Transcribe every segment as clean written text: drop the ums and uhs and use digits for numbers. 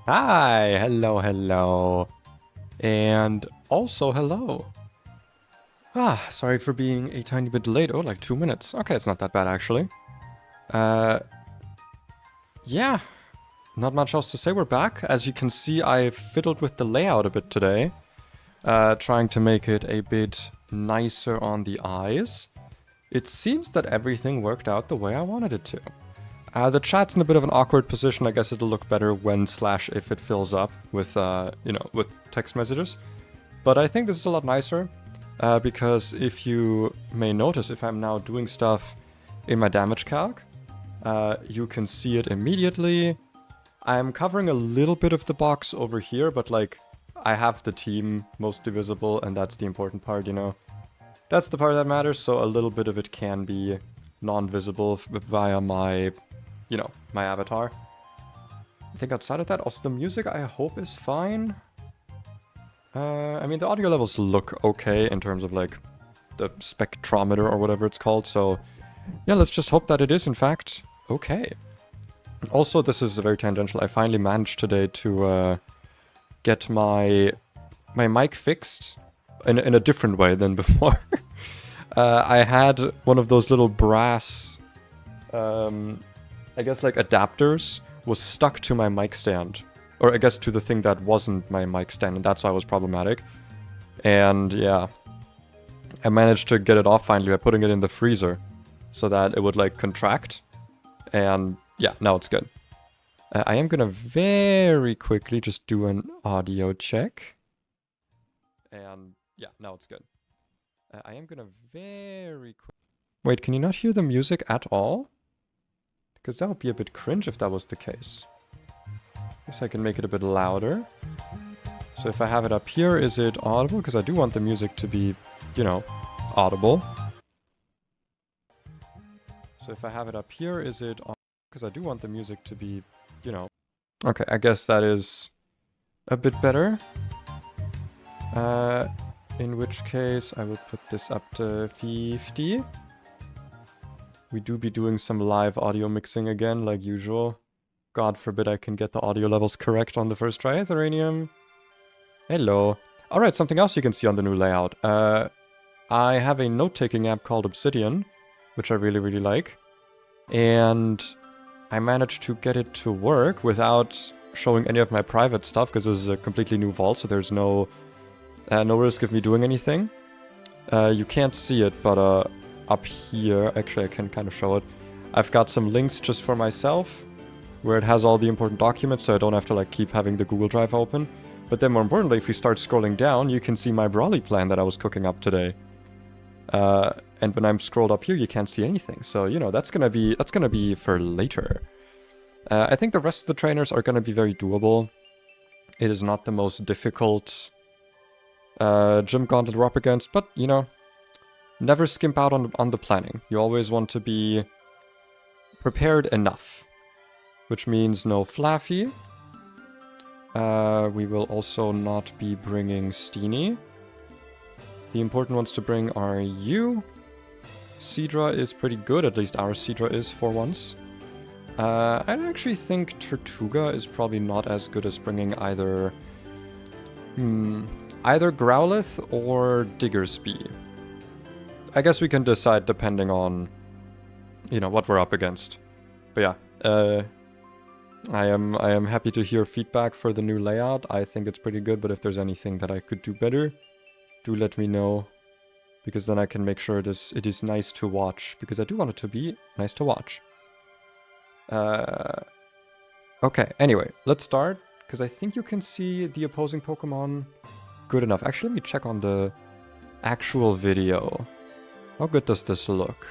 Hi, hello, hello. And also hello. Sorry for being a tiny bit late. Oh, like 2 minutes. Okay, it's not that bad actually. Uh, yeah, not much else to say. We're back. As you can see, I fiddled with the layout a bit today. Trying to make it a bit nicer on the eyes. It seems that everything worked out the way I wanted it to. The chat's in a bit of an awkward position. I guess it'll look better when / if it fills up with, with text messages. But I think this is a lot nicer because if you may notice, if I'm now doing stuff in my damage calc, you can see it immediately. I'm covering a little bit of the box over here, but like I have the team mostly visible and that's the important part, you know. That's the part that matters, so a little bit of it can be non-visible via my my avatar. I think outside of that, also the music I hope is fine. I mean, the audio levels look okay in terms of like the spectrometer or whatever it's called, so yeah, let's just hope that it is in fact okay. Also, this is very tangential. I finally managed today to get my mic fixed in a different way than before. I had one of those little brass I guess like adapters was stuck to my mic stand. Or I guess to the thing that wasn't my mic stand, and that's why it was problematic. And yeah, I managed to get it off finally by putting it in the freezer so that it would like contract. And yeah, now it's good. I am gonna very quickly just do an audio check. And yeah, now it's good. I am gonna very quick. Wait, can you not hear the music at all? Because that would be a bit cringe if that was the case. Guess I can make it a bit louder. So if I have it up here, is it audible? Because I do want the music to be, you know, audible. So if I have it up here, is it audible? Because I do want the music to be, you know. Okay, I guess that is a bit better. In which case, I will put this up to 50. We do be doing some live audio mixing again, like usual. God forbid I can get the audio levels correct on the first try. Theranium. Hello. Alright, something else you can see on the new layout. I have a note-taking app called Obsidian, which I really, really like. And I managed to get it to work without showing any of my private stuff, because this is a completely new vault, so there's no risk of me doing anything. You can't see it, but up here, actually I can kind of show it. I've got some links just for myself, where it has all the important documents, so I don't have to like keep having the Google Drive open. But then more importantly, if you start scrolling down, you can see my Brawly plan that I was cooking up today. And when I'm scrolled up here, you can't see anything. So, you know, that's gonna be for later. I think the rest of the trainers are gonna be very doable. It is not the most difficult gym gauntlet we're up against, but, you know, never skimp out on the planning. You always want to be prepared enough. Which means no Flaffy. We will also not be bringing Steenie. The important ones to bring are you. Seadra is pretty good, at least our Seadra is for once. I actually think Tortuga is probably not as good as bringing either Growlithe or Diggersby. I guess we can decide depending on, you know, what we're up against. But yeah, I am happy to hear feedback for the new layout. I think it's pretty good, but if there's anything that I could do better, do let me know. Because then I can make sure it is nice to watch. Because I do want it to be nice to watch. Okay, anyway, let's start. Because I think you can see the opposing Pokemon good enough. Actually, let me check on the actual video. How good does this look?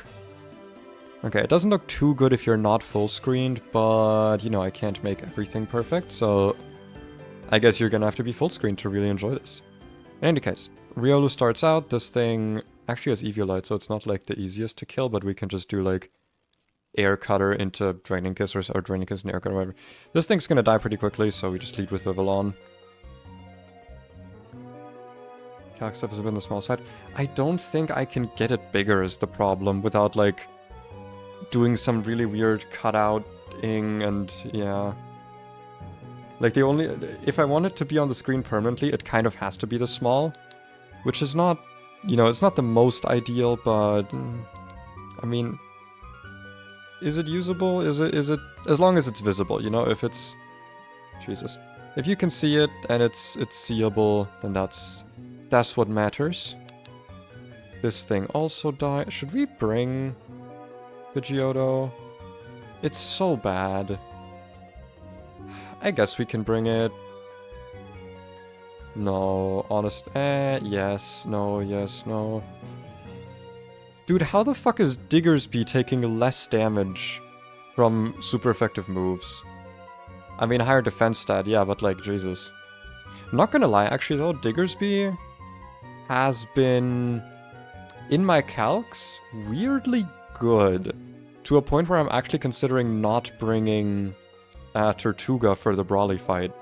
Okay, it doesn't look too good if you're not full screened, but, you know, I can't make everything perfect, so I guess you're gonna have to be full screen to really enjoy this. In any case, Riolu starts out. This thing actually has Eviolite, so it's not like the easiest to kill, but we can just do like Air Cutter into Draining Kiss or Draining Kiss and Air Cutter, whatever. This thing's gonna die pretty quickly, so we just lead with Vivillon. Calc stuff is a bit on the small side. I don't think I can get it bigger is the problem without like doing some really weird cutout-ing and yeah. Like, the only... If I want it to be on the screen permanently, it kind of has to be the small. Which is not... You know, it's not the most ideal, but... I mean... Is it usable? Is it... As long as it's visible, you know? If it's... Jesus. If you can see it, and it's seeable, then that's what matters. This thing also died. Should we bring... Pidgeotto? It's so bad. I guess we can bring it. No, honest. Yes, no, yes, no. Dude, how the fuck is Diggersby taking less damage from super effective moves? I mean, higher defense stat, yeah, but like, Jesus. I'm not gonna lie, actually, though, Diggersby has been, in my calcs, weirdly good. To a point where I'm actually considering not bringing Tortuga for the Brawly fight.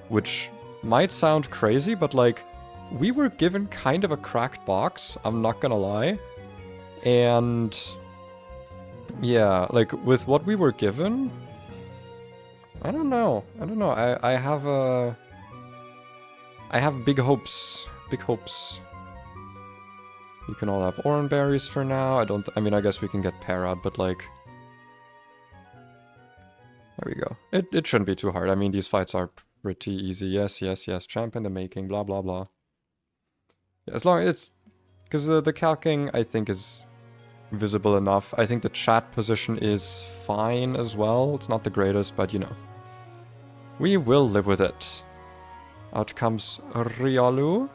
Which might sound crazy, but like, we were given kind of a cracked box, I'm not gonna lie. And yeah, like, with what we were given, I don't know. I have big hopes. Big hopes. You can all have orange berries for now. I mean, I guess we can get Parrot, but like... There we go. It shouldn't be too hard. I mean, these fights are pretty easy. Yes, yes, yes. Champ in the making, blah, blah, blah. Yeah, as long as it's... Because the calcing, I think, is visible enough. I think the chat position is fine as well. It's not the greatest, but you know. We will live with it. Out comes Riolu.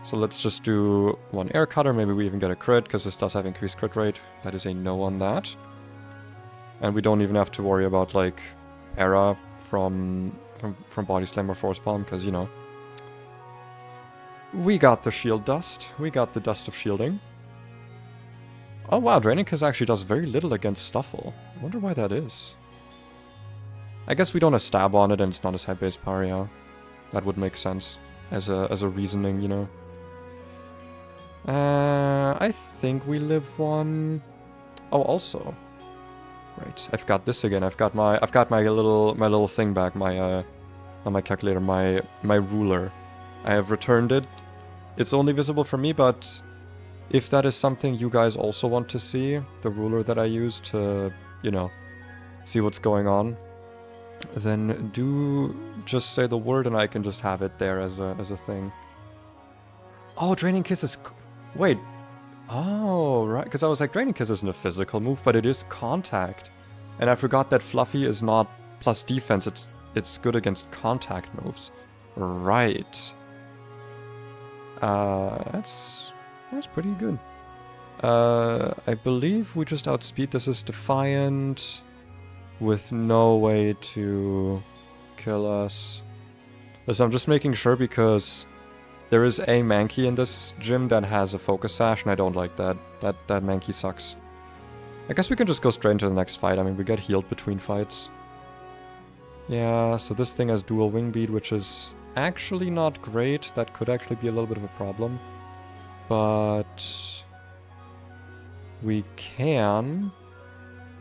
So let's just do one air cutter. Maybe we even get a crit, because this does have increased crit rate. That is a no on that. And we don't even have to worry about, like, Para from Body Slam or Force Palm, because, you know. We got the shield dust. We got the dust of shielding. Oh wow, Draining Kiss actually does very little against Stuffle. I wonder why that is. I guess we don't have stab on it and it's not as high base power, yeah. That would make sense as a reasoning, you know. I think we live one. Oh, also. Right, I've got this again. I've got my little thing back, not my calculator, my ruler. I have returned it. It's only visible for me, but if that is something you guys also want to see, the ruler that I use to, you know, see what's going on, then do just say the word and I can just have it there as a thing. Oh, Draining Kiss is... Wait. Oh, right. Because I was like, Draining Kiss isn't a physical move, but it is contact. And I forgot that Fluffy is not plus defense, it's good against contact moves. Right. That's pretty good. I believe we just outspeed. This is Defiant with no way to kill us. So I'm just making sure because there is a Mankey in this gym that has a Focus Sash and I don't like that. That Mankey sucks. I guess we can just go straight into the next fight. I mean, we get healed between fights. Yeah, so this thing has dual Wing Beat, which is actually not great. That could actually be a little bit of a problem. But we can...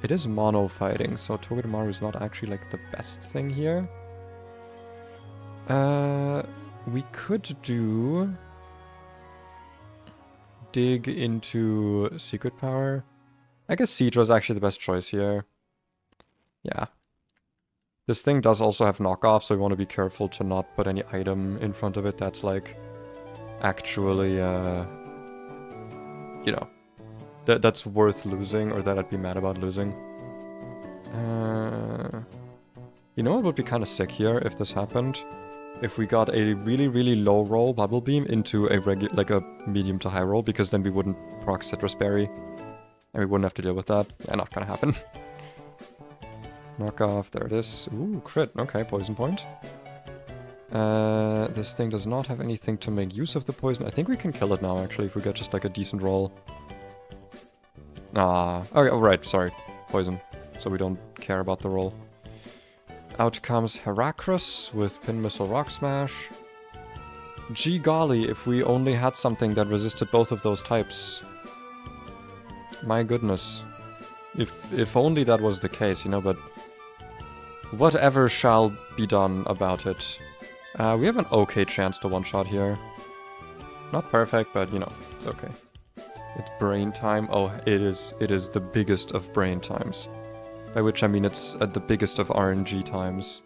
It is mono fighting, so Togedemaru is not actually like the best thing here. We could do... Dig into Secret Power. I guess Seadra is actually the best choice here. Yeah. This thing does also have knockoff, so we want to be careful to not put any item in front of it that's like actually, you know, that's worth losing or that I'd be mad about losing. You know what would be kind of sick here if this happened? If we got a really, really low roll Bubble Beam into a like a medium to high roll, because then we wouldn't proc Citrus Berry. And we wouldn't have to deal with that. Yeah, not gonna happen. Knock off, there it is. Ooh, crit. Okay, poison point. This thing does not have anything to make use of the poison. I think we can kill it now, actually, if we get just like a decent roll. Ah, okay, oh, right, sorry. Poison. So we don't care about the roll. Out comes Heracross with Pin Missile Rock Smash. Gee golly, if we only had something that resisted both of those types. My goodness. If only that was the case, you know, but... Whatever shall be done about it. We have an okay chance to one-shot here. Not perfect, but you know, it's okay. It's brain time. Oh, it is the biggest of brain times. By which I mean it's the biggest of RNG times.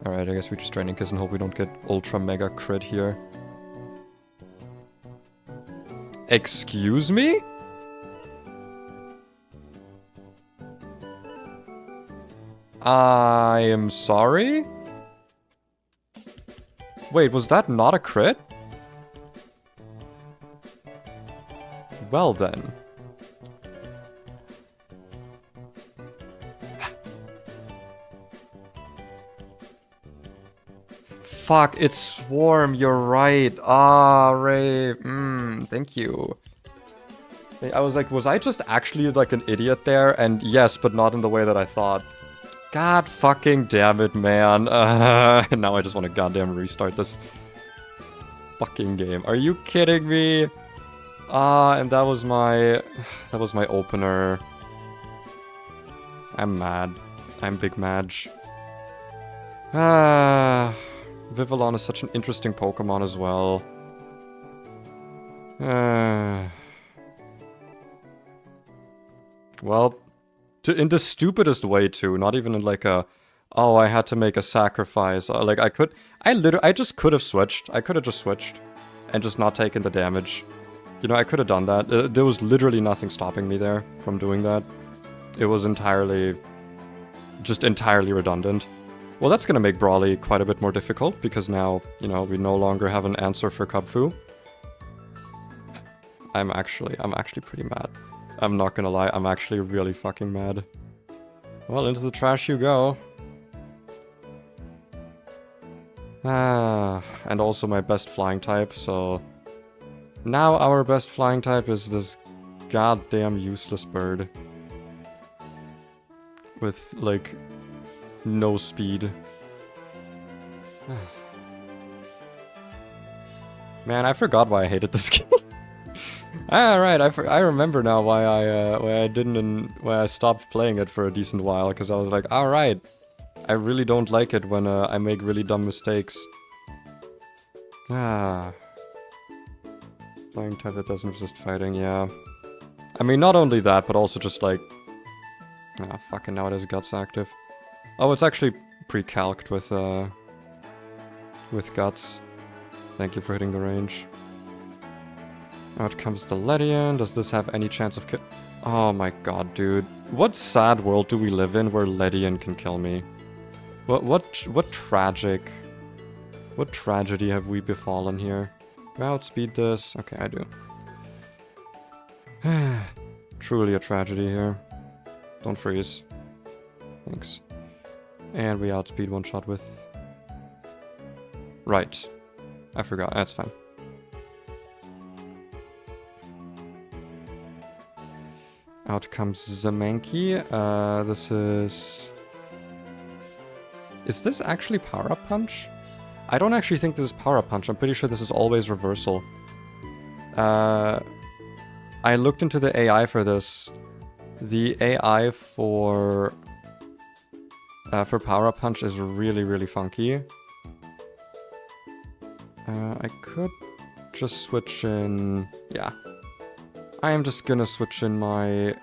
Alright, I guess we just Draining Kiss and hope we don't get ultra mega crit here. Excuse me? I am sorry? Wait, was that not a crit? Well then. Fuck, it's Swarm, you're right. Ah, Ray. Thank you. I was like, was I just actually like an idiot there? And yes, but not in the way that I thought. God fucking damn it, man. Now I just want to goddamn restart this fucking game. Are you kidding me? And that was my opener. I'm mad. I'm big Madge. Vivillon is such an interesting Pokemon as well. Well, in the stupidest way too, not even in like a, oh, I had to make a sacrifice. Like I just could have switched. I could have just switched and just not taken the damage. You know, I could have done that. There was literally nothing stopping me there from doing that. It was entirely redundant. Well, that's gonna make Brawly quite a bit more difficult, because now, you know, we no longer have an answer for Kubfu. I'm actually pretty mad. I'm not gonna lie, I'm actually really fucking mad. Well, into the trash you go. And also my best flying type, so... Now our best flying type is this goddamn useless bird. With, like, no speed. Man, I forgot why I hated this game. Right, I remember now why I stopped playing it for a decent while, because I was like, alright, I really don't like it when I make really dumb mistakes. Flying type that doesn't resist fighting, yeah. I mean, not only that, but also just like... fucking now it is Guts active. Oh, it's actually pre-calced with Guts. Thank you for hitting the range. Out comes the Ledian. Does this have any chance of kill? Oh my god, dude. What sad world do we live in where Ledian can kill me? What tragedy have we befallen here? Do I outspeed this? Okay, I do. Truly a tragedy here. Don't freeze. Thanks. And we outspeed one shot with... Right. I forgot. That's fine. Out comes Zamankey. This is... Is this actually Power Up Punch? I don't actually think this is Power Up Punch. I'm pretty sure this is always Reversal. I looked into the AI for this. The AI for Power Up Punch is really, really funky. I could just switch in... Yeah. I am just gonna switch in my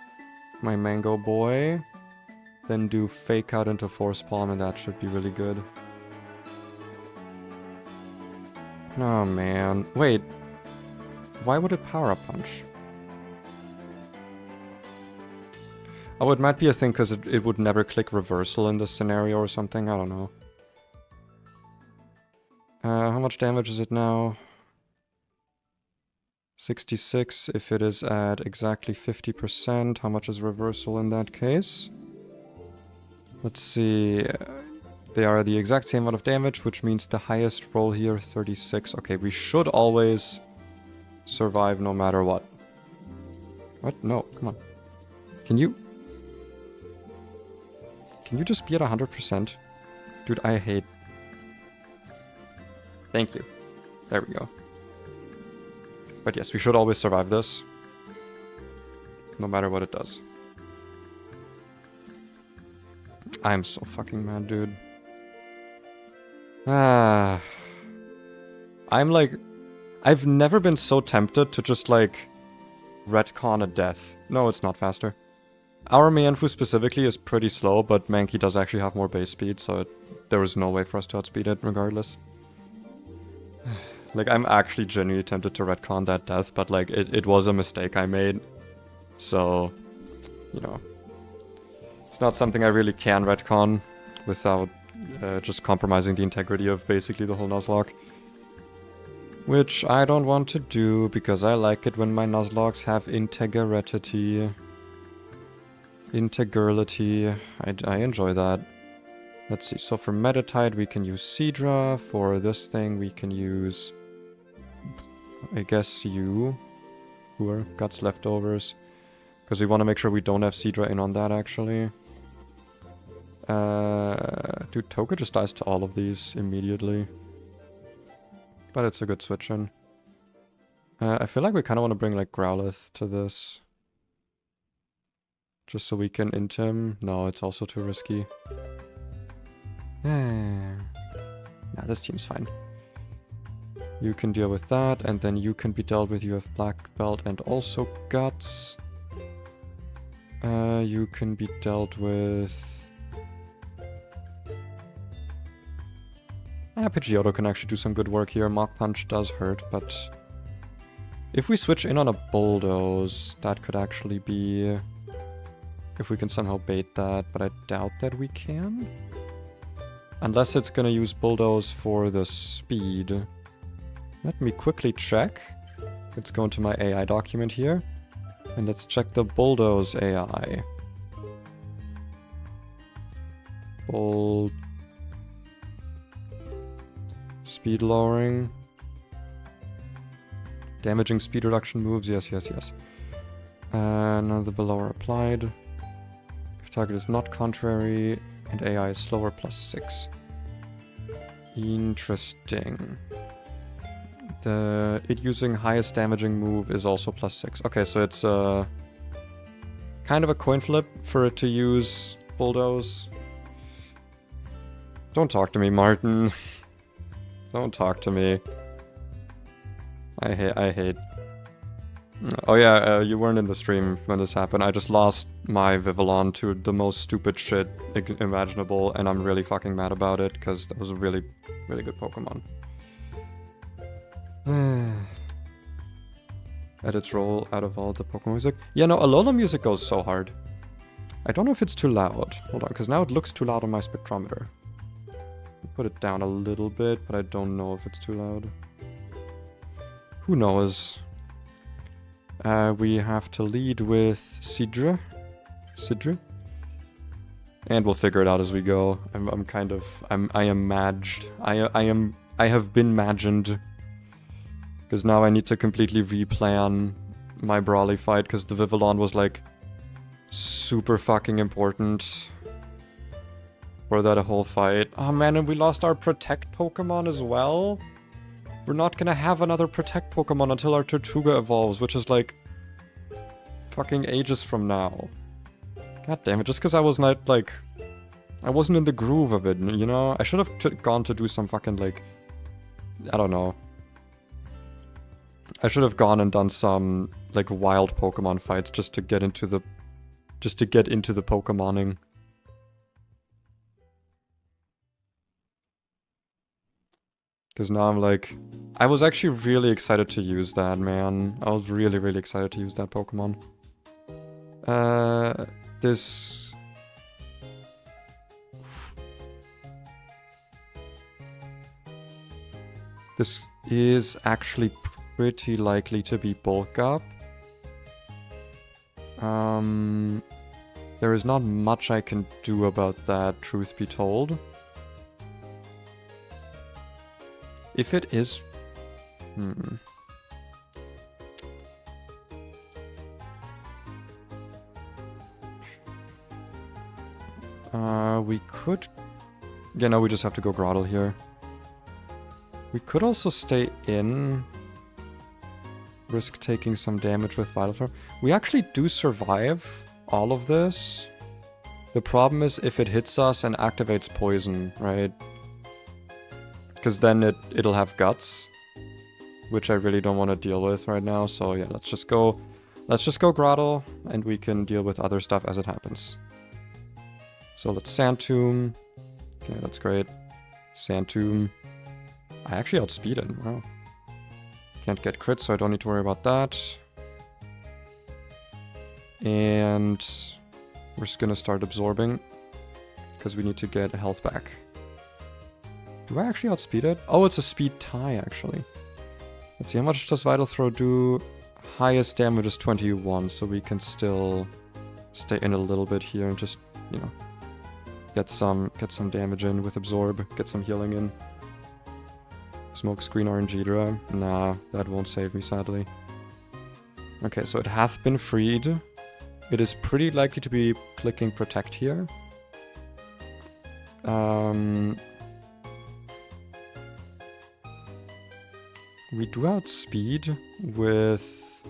Mango Boy. Then do Fake Out into Force Palm, and that should be really good. Oh man. Wait. Why would it Power Up Punch? Oh, it might be a thing because it would never click Reversal in this scenario or something. I don't know. How much damage is it now? 66. If it is at exactly 50%, how much is Reversal in that case? Let's see. They are the exact same amount of damage, which means the highest roll here, 36. Okay, we should always survive no matter what. What? No, come on. Can you just be at 100%? Dude, I hate... Thank you. There we go. But yes, we should always survive this. No matter what it does. I'm so fucking mad, dude. Ah. I'm like... I've never been so tempted to just like... retcon a death. No, it's not faster. Our Mienfu specifically is pretty slow, but Mankey does actually have more base speed, so there is no way for us to outspeed it regardless. Like, I'm actually genuinely tempted to retcon that death, but like, it was a mistake I made. So, you know. It's not something I really can retcon without just compromising the integrity of basically the whole Nuzlocke. Which I don't want to do, because I like it when my Nuzlocks have integrity. Integrality. I enjoy that. Let's see, so for Metatide we can use Seadra. For this thing we can use... I guess you. Who are Guts leftovers. Because we want to make sure we don't have Seadra in on that, actually. Dude, Toka just dies to all of these immediately. But it's a good switch in. I feel like we kind of want to bring, like, Growlithe to this. Just so we can int him. No, it's also too risky. Nah, this team's fine. You can deal with that, and then you can be dealt with. You have Black Belt and also Guts. You can be dealt with... Pidgeotto can actually do some good work here. Mach Punch does hurt, but... if we switch in on a Bulldoze, that could actually be... if we can somehow bait that, but I doubt that we can. Unless it's gonna use Bulldoze for the speed. Let me quickly check. Let's go into my AI document here. And let's check the Bulldoze AI. Speed lowering. Damaging speed reduction moves, yes. None of the below are applied. If target is not contrary and AI is slower, +6. Interesting. It using highest damaging move is also +6. Okay, so it's kind of a coin flip for it to use Bulldoze. Don't talk to me, Martin. Don't talk to me. I hate. Oh yeah, you weren't in the stream when this happened. I just lost my Vivillon to the most stupid shit imaginable, and I'm really fucking mad about it, because that was a really, really good Pokemon. Edits roll out of all the Pokemon music. Yeah, no, Alola music goes so hard. I don't know if it's too loud. Hold on, because now it looks too loud on my spectrometer. Put it down a little bit, but I don't know if it's too loud. Who knows? We have to lead with Seadra. And we'll figure it out as we go. I have been magined. Because now I need to completely replan my Brawly fight, because the Vivillon was like super fucking important for that whole fight. Oh man, and we lost our Protect Pokemon as well? We're not gonna have another Protect Pokemon until our Tortuga evolves, which is like fucking ages from now. God damn it, just because I was not like... I wasn't in the groove of it, you know? I should have gone to do some fucking like... I don't know. I should have gone and done some like wild Pokemon fights just to get into the... Pokemoning. Because now I'm like... I was actually really excited to use that, man. I was really, really excited to use that Pokemon. This... This is actually pretty likely to be Bulk Up. There is not much I can do about that, truth be told. If it is... we could... Yeah, no, we just have to go Grottle here. We could also stay in... Risk taking some damage with Vital Throw. We actually do survive all of this. The problem is if it hits us and activates poison, right? Because then it'll have guts, which I really don't want to deal with right now. So yeah, let's just go Grottle, and we can deal with other stuff as it happens. So let's Sand Tomb. Okay, that's great. Sand Tomb. I actually outspeed it. Wow. Can't get crit, so I don't need to worry about that. And we're just gonna start absorbing because we need to get health back. Do I actually outspeed it? Oh, it's a speed tie, actually. Let's see, how much does Vital Throw do? Highest damage is 21, so we can still stay in a little bit here and just, you know, get some damage in with Absorb, get some healing in. Smokescreen Orangedra. Nah, that won't save me, sadly. Okay, so it hath been freed. It is pretty likely to be clicking Protect here. We do outspeed with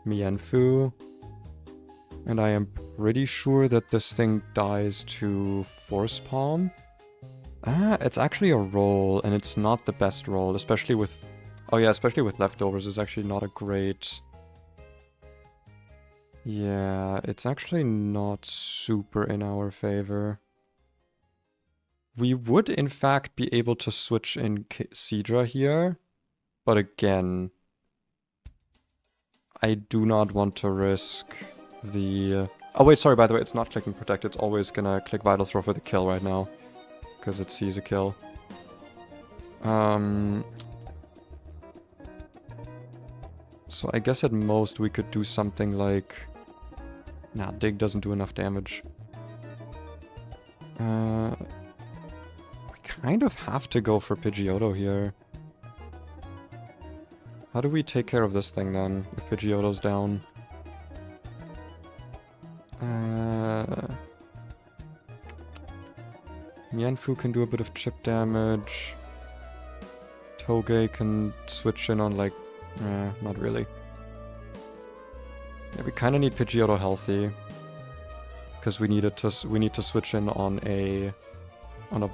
Mienfoo. And I am pretty sure that this thing dies to Force Palm. Ah, it's actually a roll, and it's not the best roll, especially with... Oh yeah, especially with leftovers, it's actually not a great... Yeah, it's actually not super in our favor. We would, in fact, be able to switch in Seadra here, but again, I do not want to risk the... Oh wait, sorry, by the way, it's not clicking Protect, it's always gonna click Vital Throw for the kill right now, because it sees a kill. So I guess at most we could do something like... Nah, Dig doesn't do enough damage. We kind of have to go for Pidgeotto here. How do we take care of this thing then, if Pidgeotto's down? Mienfoo can do a bit of chip damage. Toge can switch in on like... not really. Yeah, we kind of need Pidgeotto healthy. Because we need to switch in on a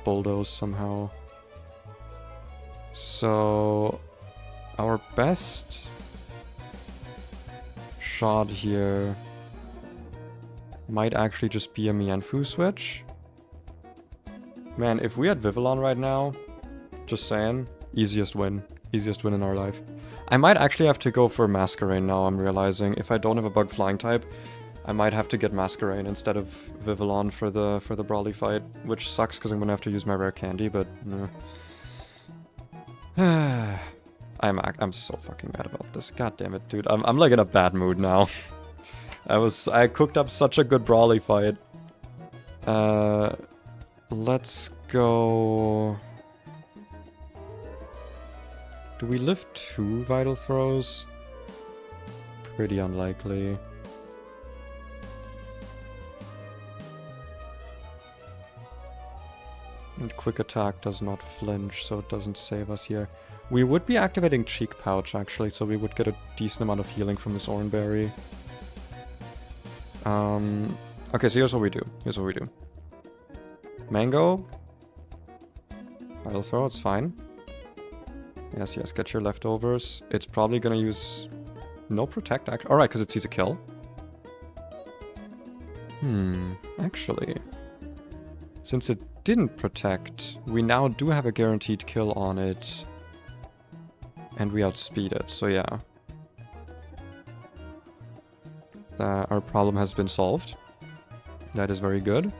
Bulldoze somehow. So our best shot here might actually just be a Mienfoo switch. Man, if we had Vivillon right now, just saying, easiest win. Easiest win in our life. I might actually have to go for Masquerain now, I'm realizing. If I don't have a Bug Flying type, I might have to get Masquerain instead of Vivillon for the Brawly fight, which sucks because I'm gonna have to use my rare candy, but I'm so fucking mad about this. God damn it, dude. I'm like in a bad mood now. I cooked up such a good Brawly fight. Let's go... Do we live 2 Vital Throws? Pretty unlikely. And Quick Attack does not flinch, so it doesn't save us here. We would be activating Cheek Pouch, actually, so we would get a decent amount of healing from this Oranberry. Okay, so here's what we do. Mango. Vital Throw, it's fine. Yes, get your leftovers. It's probably gonna use... No Protect, alright, because it sees a kill. Actually... Since it didn't Protect, we now do have a guaranteed kill on it. And we outspeed it, so yeah. Our problem has been solved. That is very good.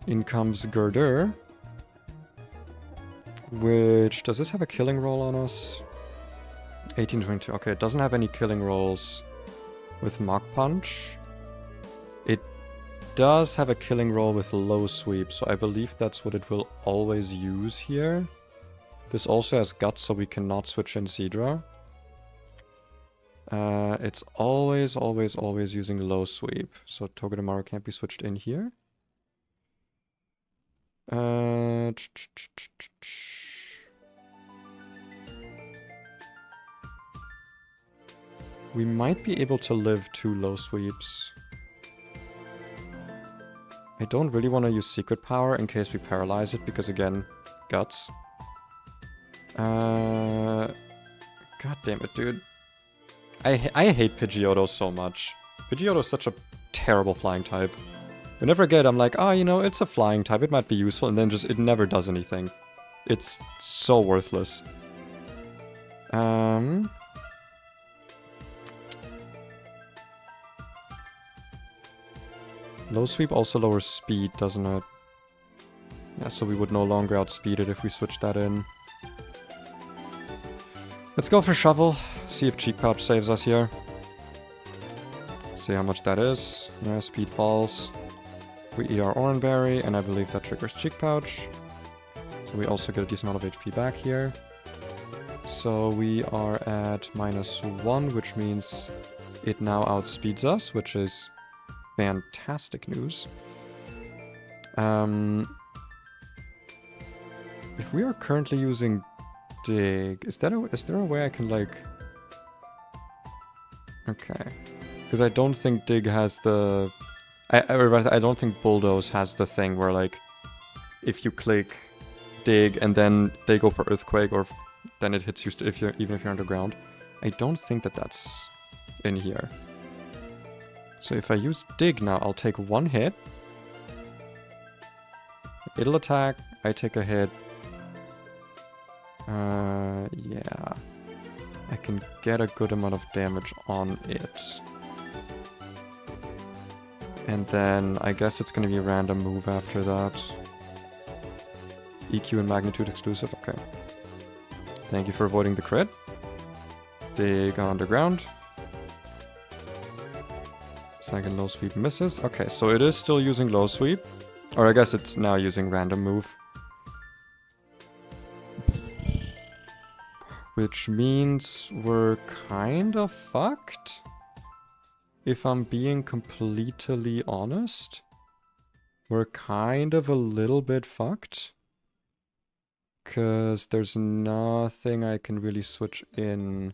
In comes Girder. Which... Does this have a killing roll on us? 1822. Okay, it doesn't have any killing rolls with Mach Punch. It does have a killing roll with Low Sweep, so I believe that's what it will always use here. This also has Guts, so we cannot switch in Seadra. It's always using Low Sweep, so Togedemaru can't be switched in here. We might be able to live 2 Low Sweeps. I don't really want to use Secret Power in case we paralyze it, because again, guts. God damn it, dude. I hate Pidgeotto so much. Pidgeotto is such a terrible flying type. Whenever I get it, I'm like, oh, you know, it's a flying type, it might be useful, and then just, it never does anything. It's so worthless. Low sweep also lowers speed, doesn't it? Yeah, so we would no longer outspeed it if we switch that in. Let's go for shovel, see if Cheek Pouch saves us here. See how much that is. Yeah, speed falls. We eat our Oran Berry, and I believe that triggers Cheek Pouch. So we also get a decent amount of HP back here. So we are at -1, which means it now outspeeds us, which is fantastic news. If we are currently using Dig, is there a way I can, like... Okay. Because I don't think Dig has the... I don't think Bulldoze has the thing where, like, if you click Dig and then they go for Earthquake, or then it hits you even if you're underground. I don't think that that's in here. So if I use Dig now, I'll take 1 hit. It'll attack, I take a hit. Yeah. I can get a good amount of damage on it. And then I guess it's gonna be a random move after that. EQ and magnitude exclusive, okay. Thank you for avoiding the crit. Dig underground. Second low sweep misses. Okay, so it is still using low sweep. Or I guess it's now using random move. Which means we're kind of fucked. If I'm being completely honest. We're kind of a little bit fucked. Because there's nothing I can really switch in.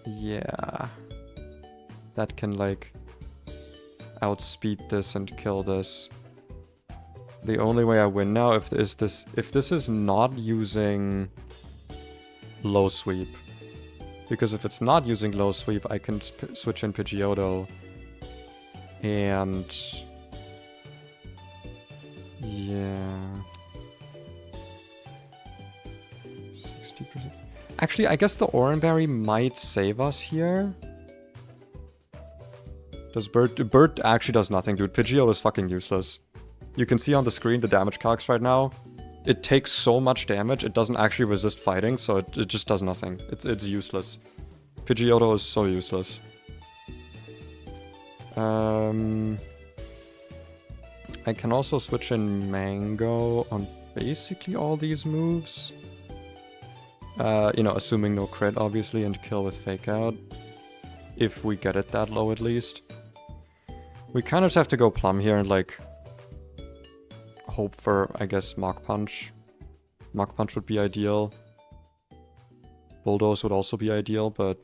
Yeah. That can, like, outspeed this and kill this. The only way I win now if this is not using low sweep. Because if it's not using low sweep, I can switch in Pidgeotto. And... yeah... 60%. Actually, I guess the Oran Berry might save us here. Does Bird actually does nothing, dude. Pidgeotto is fucking useless. You can see on the screen the damage calcs right now. It takes so much damage, it doesn't actually resist fighting, so it just does nothing. It's useless. Pidgeotto is so useless. I can also switch in Mango on basically all these moves. You know, assuming no crit, obviously, and kill with Fake Out. If we get it that low, at least. We kind of just have to go Plum here and, like, hope for, I guess, Mach Punch. Mach Punch would be ideal. Bulldoze would also be ideal, but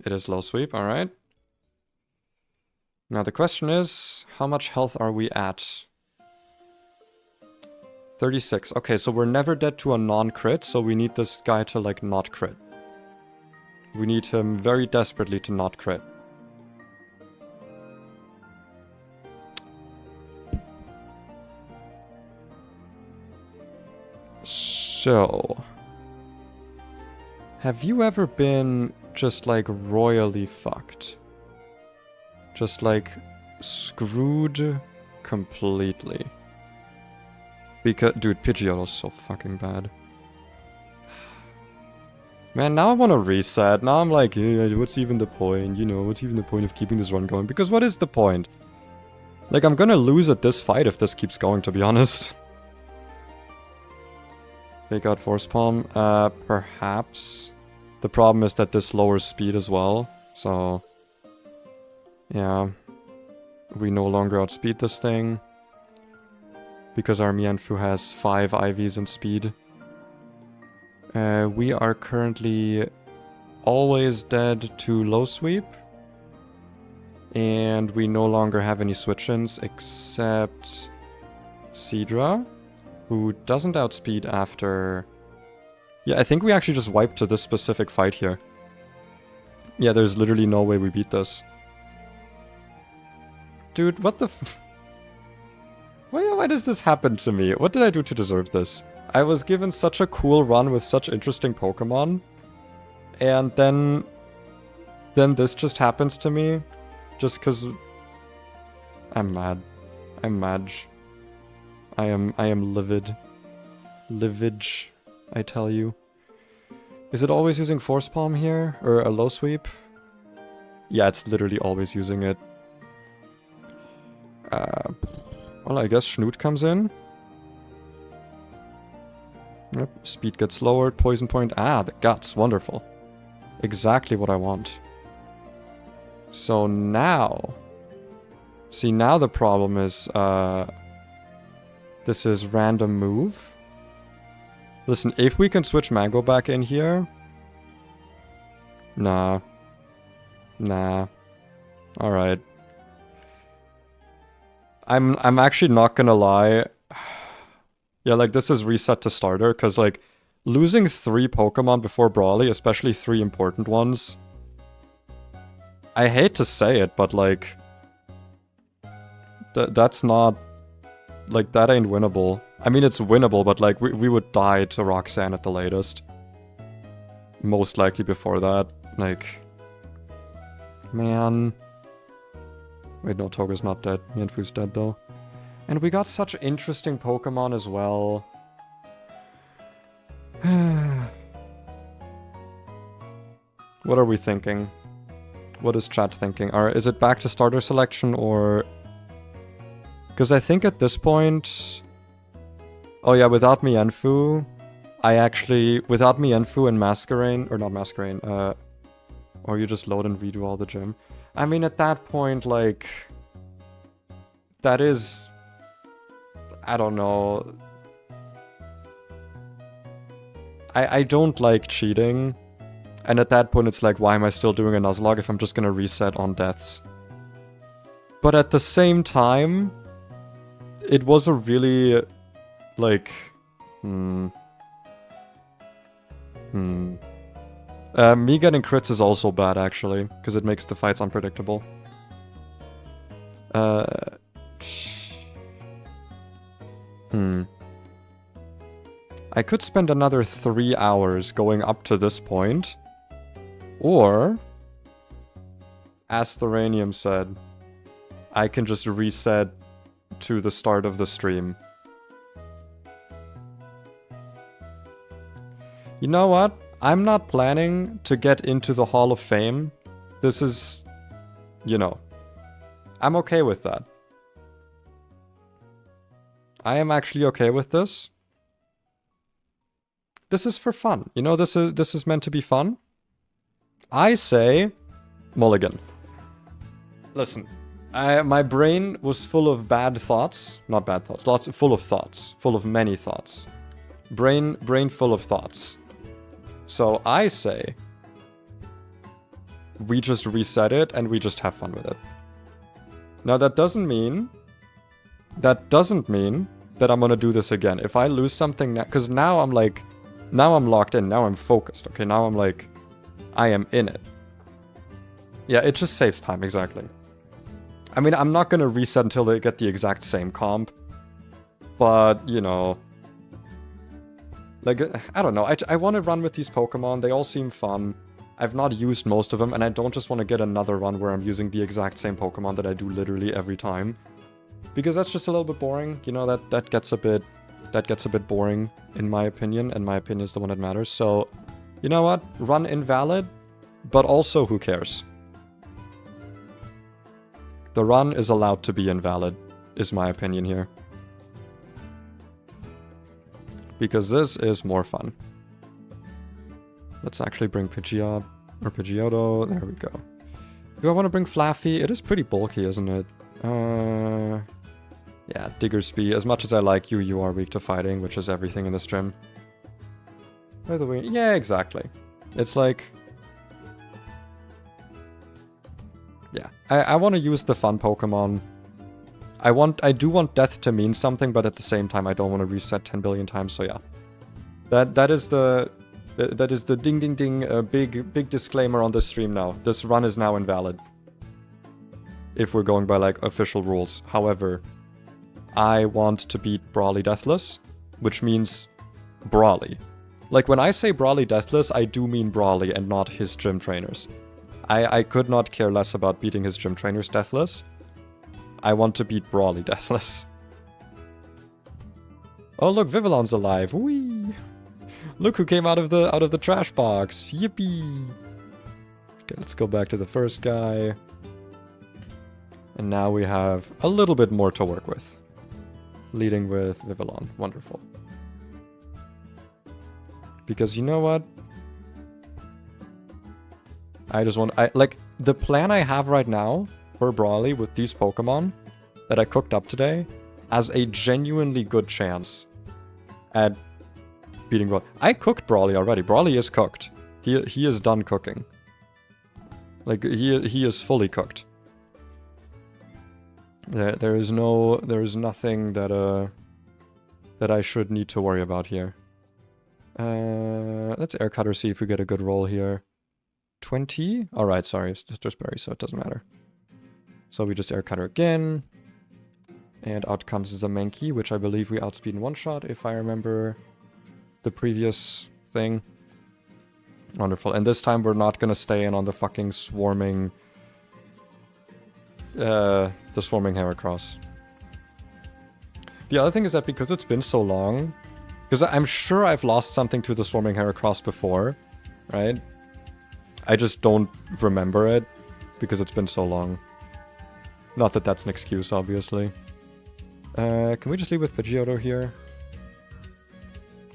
it is low sweep, alright. Now the question is, how much health are we at? 36. Okay, so we're never dead to a non-crit, so we need this guy to, like, not crit. We need him very desperately to not crit. So... have you ever been just, like, royally fucked? Just, like, screwed completely? Because, dude, Pidgeotto's so fucking bad. Man, now I want to reset. Now I'm like, yeah, what's even the point? You know, what's even the point of keeping this run going? Because what is the point? Like, I'm gonna lose at this fight if this keeps going, to be honest. Take out Force Palm. Perhaps. The problem is that this lowers speed as well. So, yeah. We no longer outspeed this thing. Because our Mienfoo has 5 IVs in speed. We are currently always dead to low sweep. And we no longer have any switch-ins except Seadra, who doesn't outspeed after... Yeah, I think we actually just wiped to this specific fight here. Yeah, there's literally no way we beat this. Dude, what the f... Why does this happen to me? What did I do to deserve this? I was given such a cool run with such interesting Pokemon. And then this just happens to me. Just because... I'm mad. I'm mad. I am livid. Livage, I tell you. Is it always using Force Palm here? Or a low sweep? Yeah, it's literally always using it. Well, I guess Schnoot comes in. Yep, speed gets lowered, poison point. Ah, the guts, wonderful. Exactly what I want. So now... See, now the problem is, this is random move. Listen, if we can switch Mango back in here... Nah. Nah. Alright. I'm actually not gonna lie. Yeah, like, this is reset to starter, because, like, losing 3 Pokemon before Brawly, especially 3 important ones... I hate to say it, but, like... That's not... Like, that ain't winnable. I mean, it's winnable, but, like, we would die to Roxanne at the latest. Most likely before that. Like... Man... Wait, no, Toga's not dead. Mienfu's dead, though. And we got such interesting Pokemon as well. What are we thinking? What is chat thinking? Is it back to starter selection, or... Because I think at this point... Oh yeah, without Mienfu, I actually... Without Mienfu and Masquerain... Or not Masquerain, or you just load and redo all the gym. I mean, at that point, like... That is... I don't know... I don't like cheating. And at that point, it's like, why am I still doing a Nuzlocke if I'm just gonna reset on deaths? But at the same time... It was a really... Like... Me getting crits is also bad, actually, because it makes the fights unpredictable. I could spend another 3 hours going up to this point. Or... As Thoranium said, I can just reset to the start of the stream. You know what? I'm not planning to get into the Hall of Fame. This is... You know. I'm okay with that. I am actually okay with this. This is for fun. You know, this is meant to be fun. I say... Mulligan. Listen. My brain was full of bad thoughts. Not bad thoughts. Full of thoughts. Full of many thoughts. Brain full of thoughts. So I say... We just reset it and we just have fun with it. Now that doesn't mean... That doesn't mean that I'm gonna do this again. If I lose something now... Because now I'm like... Now I'm locked in. Now I'm focused. Okay, now I'm like... I am in it. Yeah, it just saves time, exactly. I mean, I'm not gonna reset until they get the exact same comp. But, you know... Like, I don't know. I want to run with these Pokemon. They all seem fun. I've not used most of them, and I don't just want to get another run where I'm using the exact same Pokemon that I do literally every time. Because that's just a little bit boring. You know, that gets a bit boring, in my opinion, and my opinion is the one that matters. So, you know what? Run invalid, but also who cares? The run is allowed to be invalid, is my opinion here. Because this is more fun. Let's actually bring Pidgeot, or Pidgeotto, there we go. Do I want to bring Flaffy? It is pretty bulky, isn't it? Yeah, Diggersby. As much as I like you, you are weak to fighting, which is everything in this gym. By the way, yeah, exactly. It's like... Yeah, I want to use the fun Pokemon. I do want death to mean something, but at the same time, I don't want to reset 10 billion times. So yeah, that is the ding ding ding big disclaimer on this stream now. This run is now invalid. If we're going by like official rules. However, I want to beat Brawly deathless, which means Brawly. Like when I say Brawly deathless, I do mean Brawly and not his gym trainers. I could not care less about beating his gym trainers deathless. I want to beat Brawly deathless. Oh look, Vivillon's alive. Whee! Look who came out of the trash box. Yippee! Okay, let's go back to the first guy. And now we have a little bit more to work with. Leading with Vivillon. Wonderful. Because you know what? Like, the plan I have right now for Brawly with these Pokemon that I cooked up today has a genuinely good chance at beating Brawly. I cooked Brawly already. Brawly is cooked. He is done cooking. Like, he is fully cooked. There is nothing that I should need to worry about here. Let's air cutter, see if we get a good roll here. 20? Alright, sorry, it's just berry, so it doesn't matter. So we just air cutter again. And out comes Zamenki, which I believe we outspeed in one shot, if I remember the previous thing. Wonderful. And this time we're not gonna stay in on the fucking swarming Heracross. The other thing is that because it's been so long, because I'm sure I've lost something to the swarming Heracross before, right? I just don't remember it because it's been so long. Not that that's an excuse, obviously. Can we just leave with Pidgeotto here?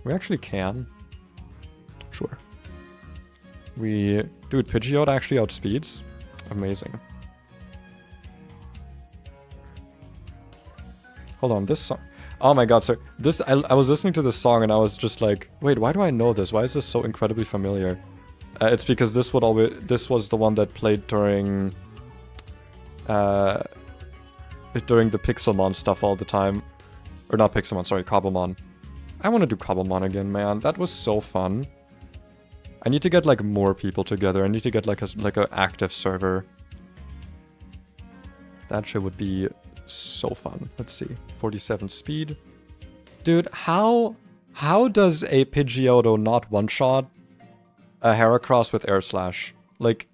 We actually can. Sure. Dude, Pidgeotto actually outspeeds? Amazing. Hold on, this song... Oh my god, sir. I was listening to this song and I was just like, wait, why do I know this? Why is this so incredibly familiar? It's because this was the one that played during the Pixelmon stuff all the time. Or not Pixelmon, sorry, Cobblemon. I want to do Cobblemon again, man. That was so fun. I need to get like more people together. I need to get like a active server. That shit would be so fun. Let's see. 47 speed. Dude, how does a Pidgeotto not one-shot a Heracross with Air Slash? Like,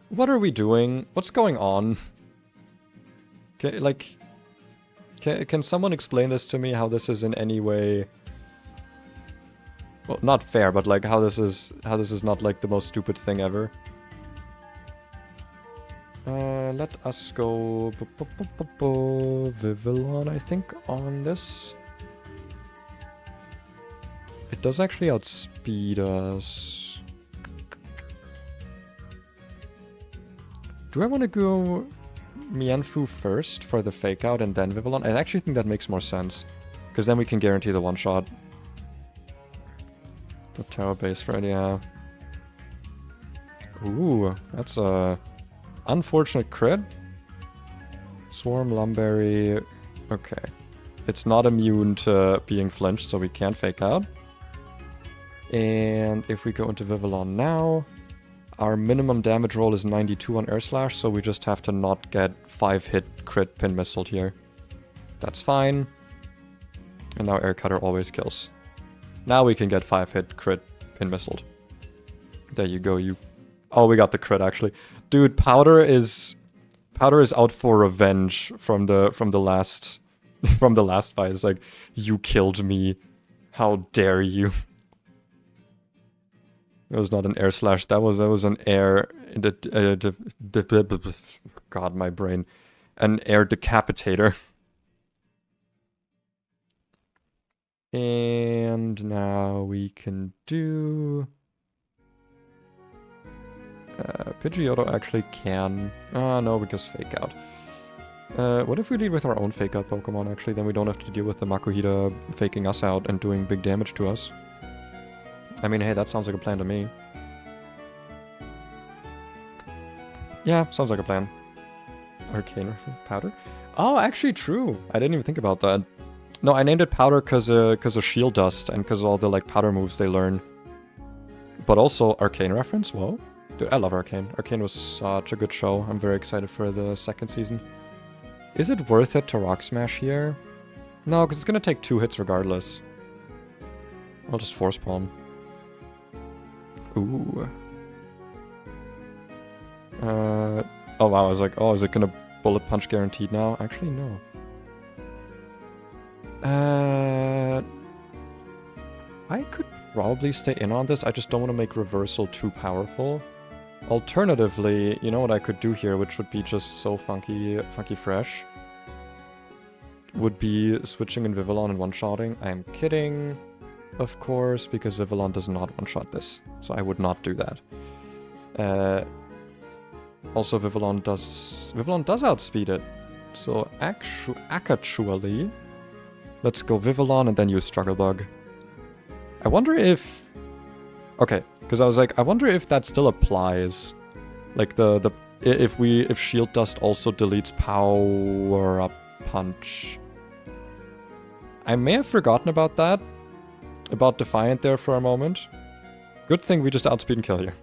what are we doing? What's going on? Can someone explain this to me? How this is in any way, well, not fair, but like how this is not like the most stupid thing ever. Let us go Vivillon, I think, on this. It does actually outspeed us. Do I want to go Mienfoo first for the fake out and then Vivillon? I actually think that makes more sense, because then we can guarantee the one shot. The tower base right, yeah. Ooh, that's a unfortunate crit. Swarm, Lumberry. Okay. It's not immune to being flinched, so we can't fake out. And if we go into Vivillon now, our minimum damage roll is 92 on Air Slash, so we just have to not get 5-hit crit pin missiled here. That's fine. And now Air Cutter always kills. Now we can get 5-hit crit pin missiled. There you go, you... Oh, we got the crit, actually. Dude, Powder is out for revenge from the last fight. It's like, you killed me. How dare you? It was not an Air Slash. That was an air. God, my brain. An air decapitator. And now we can do... Pidgeotto actually can... no, because fake out. What if we lead with our own fake out Pokemon, actually? Then we don't have to deal with the Makuhita faking us out and doing big damage to us. I mean, hey, that sounds like a plan to me. Yeah, sounds like a plan. Arcane powder? Oh, actually true. I didn't even think about that. No, I named it powder because of shield dust and because all the like powder moves they learn. But also Arcane reference? Whoa. Dude, I love Arcane. Arcane was such a good show. I'm very excited for the second season. Is it worth it to Rock Smash here? No, because it's going to take 2 hits regardless. I'll just Force Palm. Ooh. Oh wow, I was like, oh, is it going to Bullet Punch guaranteed now? Actually, no. I could probably stay in on this. I just don't want to make Reversal too powerful. Alternatively, you know what I could do here, which would be just so funky fresh, would be switching in Vivillon and one-shotting. I'm kidding, of course, because Vivillon does not one-shot this, so I would not do that. Also, Vivillon does outspeed it, so actually, let's go Vivillon and then use Struggle Bug. I wonder if... Okay, because I was like, I wonder if that still applies. Like if Shield Dust also deletes Power Up Punch. I may have forgotten about that. About Defiant there for a moment. Good thing we just outspeed and kill here.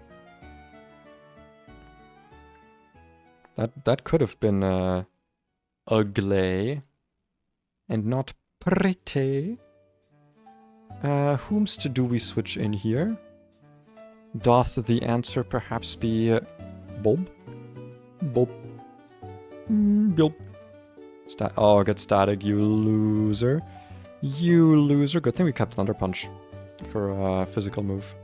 That could have been ugly. And not pretty. Whomst do we switch in here? Doth the answer perhaps be Bulb? Bulb. Bulb. Oh, get static, you loser. You loser. Good thing we kept Thunder Punch for a physical move.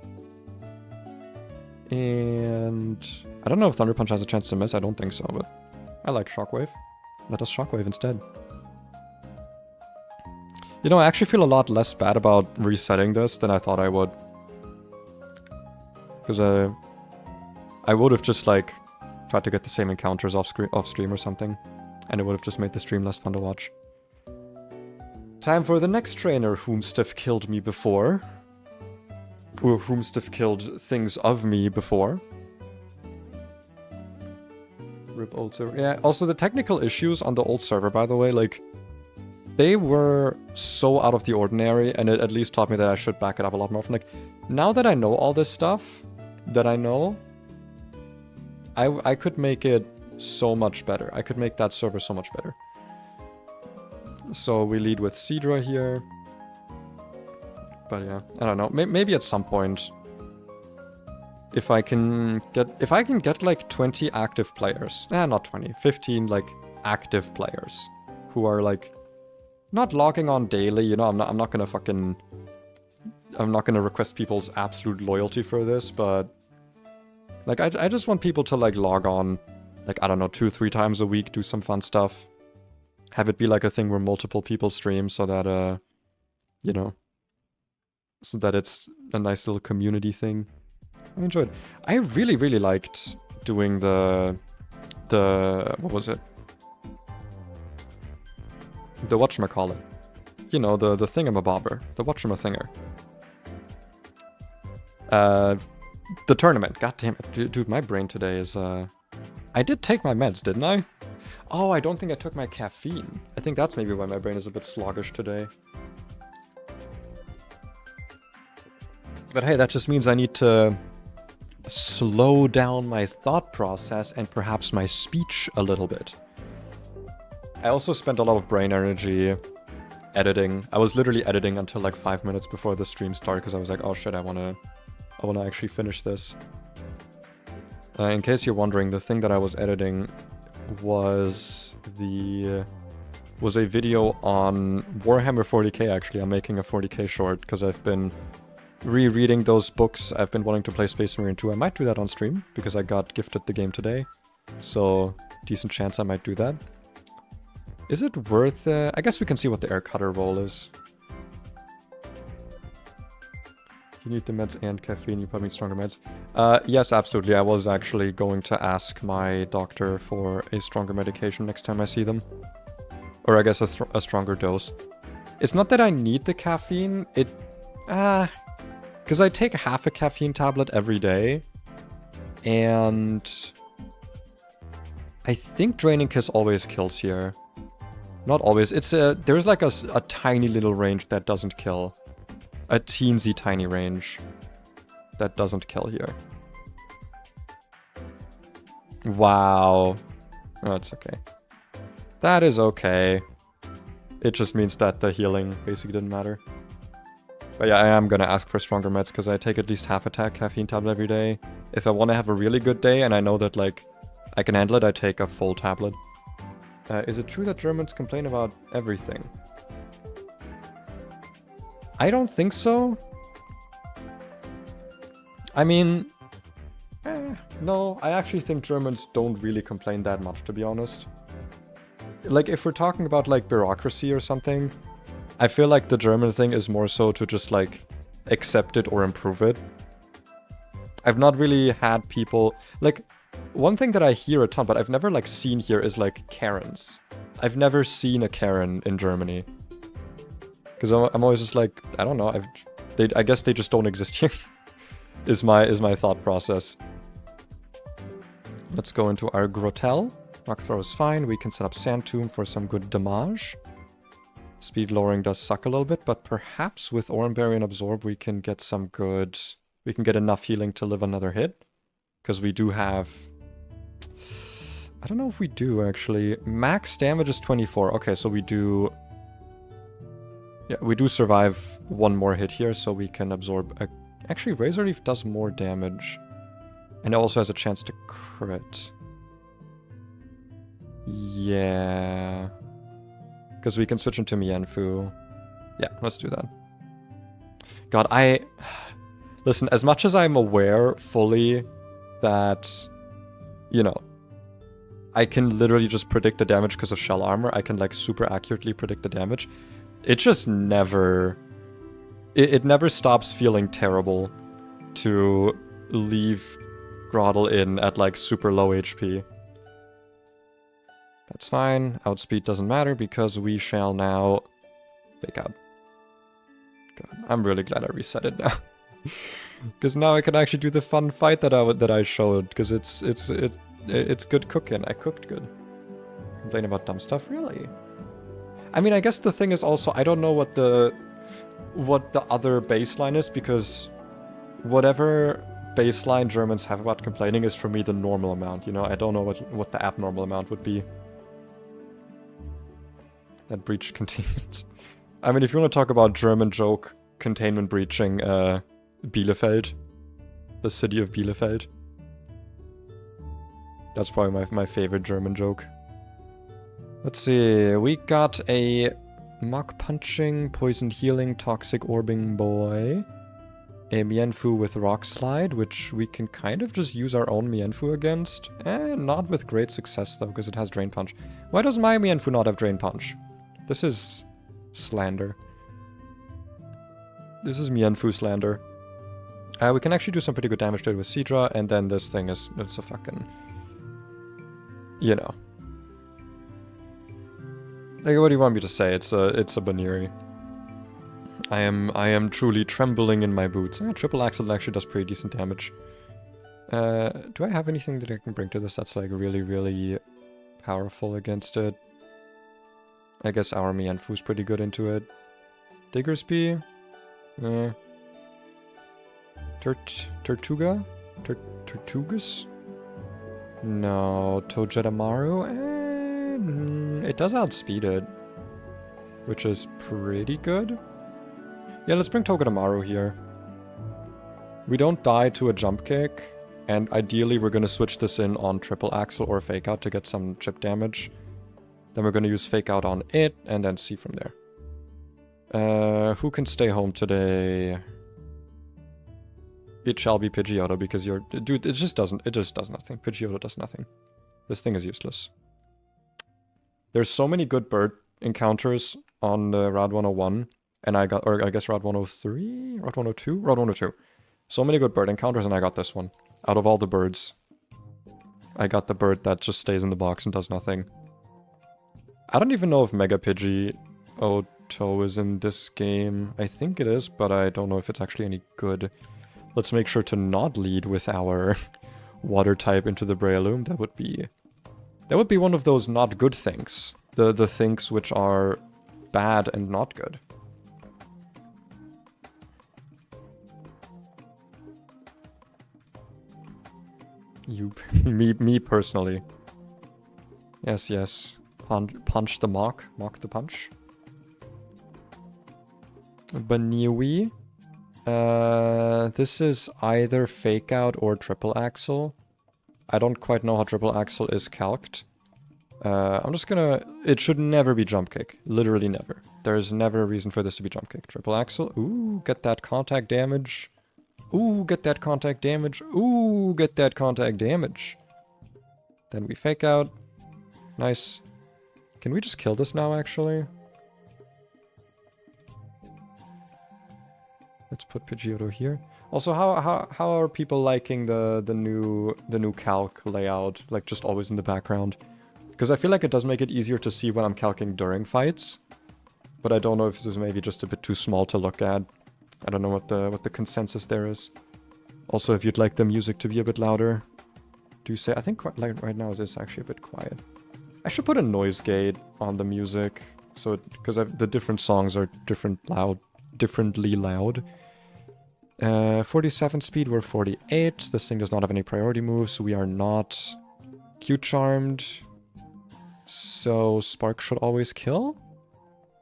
And I don't know if Thunder Punch has a chance to miss. I don't think so, but I like Shockwave. Let us Shockwave instead. You know, I actually feel a lot less bad about resetting this than I thought I would. Because I would have just, like, tried to get the same encounters off stream or something. And it would have just made the stream less fun to watch. Time for the next trainer whomst have killed me before. Or whomst have killed things of me before. Rip old server. Yeah, also the technical issues on the old server, by the way, like... They were so out of the ordinary, and it at least taught me that I should back it up a lot more often. Like, now that I know all this stuff that I know, I could make it so much better. I could make that server so much better. So we lead with Seadra here. But yeah, I don't know. Maybe at some point, if I can get like 20 active players, not 20, 15 like active players who are like not logging on daily, you know, I'm not gonna request people's absolute loyalty for this, but like I just want people to like log on, like, I don't know, 2-3 times a week, do some fun stuff. Have it be like a thing where multiple people stream so that you know, so that it's a nice little community thing. I enjoyed it. I really, really liked doing the what was it? The whatchamacallit. You know, the thingamabobber. The whatchamathinger. The tournament. God damn it. Dude, my brain today is, I did take my meds, didn't I? Oh, I don't think I took my caffeine. I think that's maybe why my brain is a bit sluggish today. But hey, that just means I need to slow down my thought process and perhaps my speech a little bit. I also spent a lot of brain energy editing. I was literally editing until like 5 minutes before the stream started because I was like, oh shit, I wanna actually finish this. In case you're wondering, the thing that I was editing was a video on Warhammer 40k. Actually, I'm making a 40k short because I've been rereading those books. I've been wanting to play Space Marine 2. I might do that on stream because I got gifted the game today, so decent chance I might do that. Is it worth... I guess we can see what the air cutter roll is. You need the meds and caffeine, you probably need stronger meds. Yes, absolutely. I was actually going to ask my doctor for a stronger medication next time I see them. Or I guess a stronger dose. It's not that I need the caffeine, because I take half a caffeine tablet every day, and I think Draining Kiss always kills here. Not always. It's there's like a tiny little range that doesn't kill. A teensy tiny range that doesn't kill here. Wow. Oh, it's okay. That is okay. It just means that the healing basically didn't matter. But yeah, I am gonna ask for stronger meds because I take at least half attack caffeine tablet every day. If I want to have a really good day and I know that like I can handle it, I take a full tablet. Is it true that Germans complain about everything? I don't think so. I mean, no, I actually think Germans don't really complain that much, to be honest. Like, if we're talking about, like, bureaucracy or something, I feel like the German thing is more so to just, like, accept it or improve it. I've not really had people... Like, one thing that I hear a ton, but I've never, like, seen here is, like, Karens. I've never seen a Karen in Germany. Because I'm always just like, I don't know, I guess they just don't exist here. is my thought process. Let's go into our Grotel. Rock Throw is fine. We can set up Sand Tomb for some good damage. Speed lowering does suck a little bit, but perhaps with Oran Berry and Absorb we can get some good... We can get enough healing to live another hit. Because we do have... I don't know if we do, actually. Max damage is 24. Okay, so we do... Yeah, we do survive one more hit here, so we can absorb... Actually, Razor Leaf does more damage. And it also has a chance to crit. Yeah... Because we can switch into Mienfu. Yeah, let's do that. God, Listen, as much as I'm aware fully that, you know, I can literally just predict the damage because of Shell Armor, I can, like, super accurately predict the damage, it just never... It never stops feeling terrible to leave Grotle in at, like, super low HP. That's fine. Outspeed doesn't matter because we shall now fake out. God, I'm really glad I reset it now. Because now I can actually do the fun fight that I showed. Because it's good cooking. I cooked good. Complain about dumb stuff, really? I mean, I guess the thing is also I don't know what the other baseline is, because whatever baseline Germans have about complaining is for me the normal amount. You know, I don't know what the abnormal amount would be. That breach continues. I mean, if you want to talk about German joke containment breaching, Bielefeld. The city of Bielefeld. That's probably my favorite German joke. Let's see, we got a Mock Punching, Poison Healing, Toxic Orbing Boy. A Mienfu with Rock Slide, which we can kind of just use our own Mienfu against. Not with great success though, because it has Drain Punch. Why does my Mienfu not have Drain Punch? This is slander. This is Mienfu slander. We can actually do some pretty good damage to it with Sidra, and then this thing is... It's a fucking... You know. Like, what do you want me to say? It's a Baniri. I am truly trembling in my boots. Triple Axle actually does pretty decent damage. Do I have anything that I can bring to this that's like really, really powerful against it? I guess our Mienfu's pretty good into it. Diggersby? Tortuga? Tortugas? No. Tojedamaru? It does outspeed it. Which is pretty good. Yeah, let's bring Togedamaru here. We don't die to a jump kick. And ideally we're going to switch this in on Triple Axle or Fake Out to get some chip damage. Then we're going to use Fake Out on it, and then see from there. Who can stay home today? It shall be Pidgeotto, because you're... Dude, it just does nothing. Pidgeotto does nothing. This thing is useless. There's so many good bird encounters on Route 101, and I guess Route 103? Route 102? Route 102. So many good bird encounters, and I got this one. Out of all the birds, I got the bird that just stays in the box and does nothing. I don't even know if Mega Pidgeotto is in this game. I think it is, but I don't know if it's actually any good. Let's make sure to not lead with our water type into the Breloom. That would be That would be one of those not good things. The things which are bad and not good. You, me personally. Yes, yes. Punch the mock the punch. Banui. This is either fake out or triple axle. I don't quite know how triple axle is calced. I'm just gonna... It should never be jump kick. Literally never. There's never a reason for this to be jump kick. Triple axle. Ooh, get that contact damage. Ooh, get that contact damage. Ooh, get that contact damage. Then we fake out. Nice. Can we just kill this now, actually? Let's put Pidgeotto here. Also, how are people liking the new calc layout? Like, just always in the background? Because I feel like it does make it easier to see when I'm calcing during fights. But I don't know if this is maybe just a bit too small to look at. I don't know what the consensus there is. Also, if you'd like the music to be a bit louder, do say... I think like right now is actually a bit quiet. I should put a noise gate on the music, so because the different songs are differently loud. 47 speed, we're 48. This thing does not have any priority moves, so we are not Q-charmed. So Spark should always kill?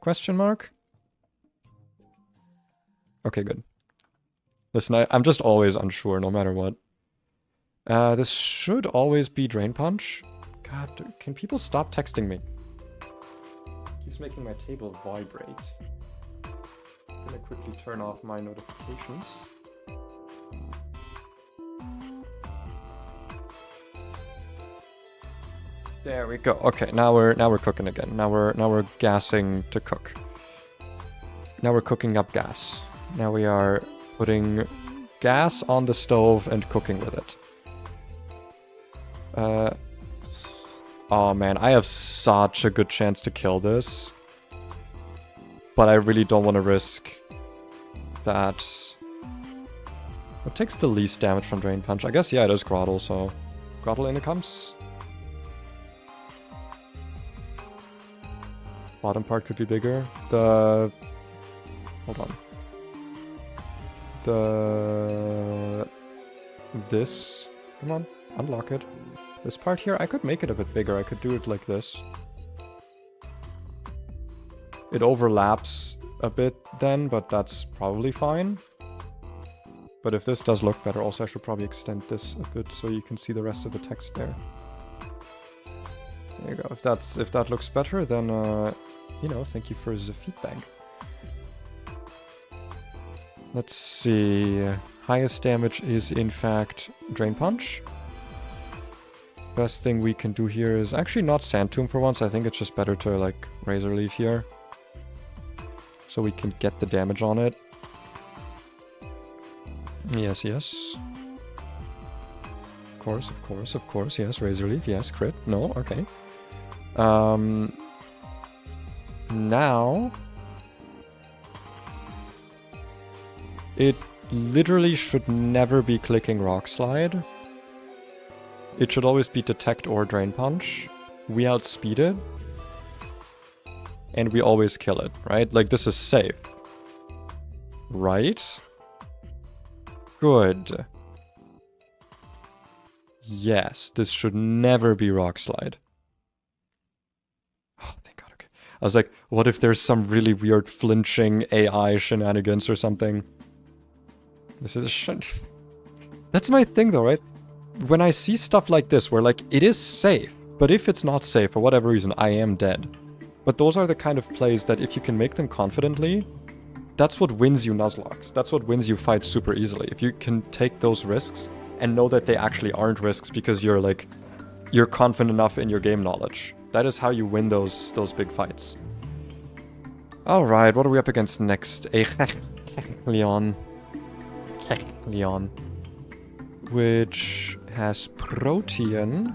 Question mark? Okay, good. Listen, I'm just always unsure, no matter what. This should always be Drain Punch. God, can people stop texting me? Keeps making my table vibrate. I'm gonna quickly turn off my notifications. There we go. Okay, now we're cooking again. Now we're gassing to cook. Now we're cooking up gas. Now we are putting gas on the stove and cooking with it. Oh man, I have such a good chance to kill this. But I really don't want to risk that. What takes the least damage from Drain Punch? I guess, yeah, it is Grotle, so... Grotle in it comes. Bottom part could be bigger. Hold on. This... Come on, unlock it. This part here, I could make it a bit bigger. I could do it like this. It overlaps a bit then, but that's probably fine. But if this does look better, also I should probably extend this a bit so you can see the rest of the text there. There you go. If that looks better, then you know, thank you for the feedback. Let's see. Highest damage is in fact Drain Punch. Best thing we can do here is actually not Sand Tomb for once. I think it's just better to like Razor Leaf here. So we can get the damage on it. Yes, yes. Of course, of course, of course. Yes, Razor Leaf. Yes, crit. No, okay. Now... It literally should never be clicking Rock Slide. It should always be Detect or Drain Punch. We outspeed it. And we always kill it, right? Like, this is safe. Right? Good. Yes, this should never be Rock Slide. Oh, thank God, okay. I was like, what if there's some really weird flinching AI shenanigans or something? This is a That's my thing though, right? When I see stuff like this, where like, it is safe, but if it's not safe for whatever reason, I am dead. But those are the kind of plays that if you can make them confidently, that's what wins you Nuzlocks. That's what wins you fights super easily. If you can take those risks and know that they actually aren't risks because you're like, you're confident enough in your game knowledge. That is how you win those big fights. Alright, what are we up against next? Leon. Leon. Which has Protean.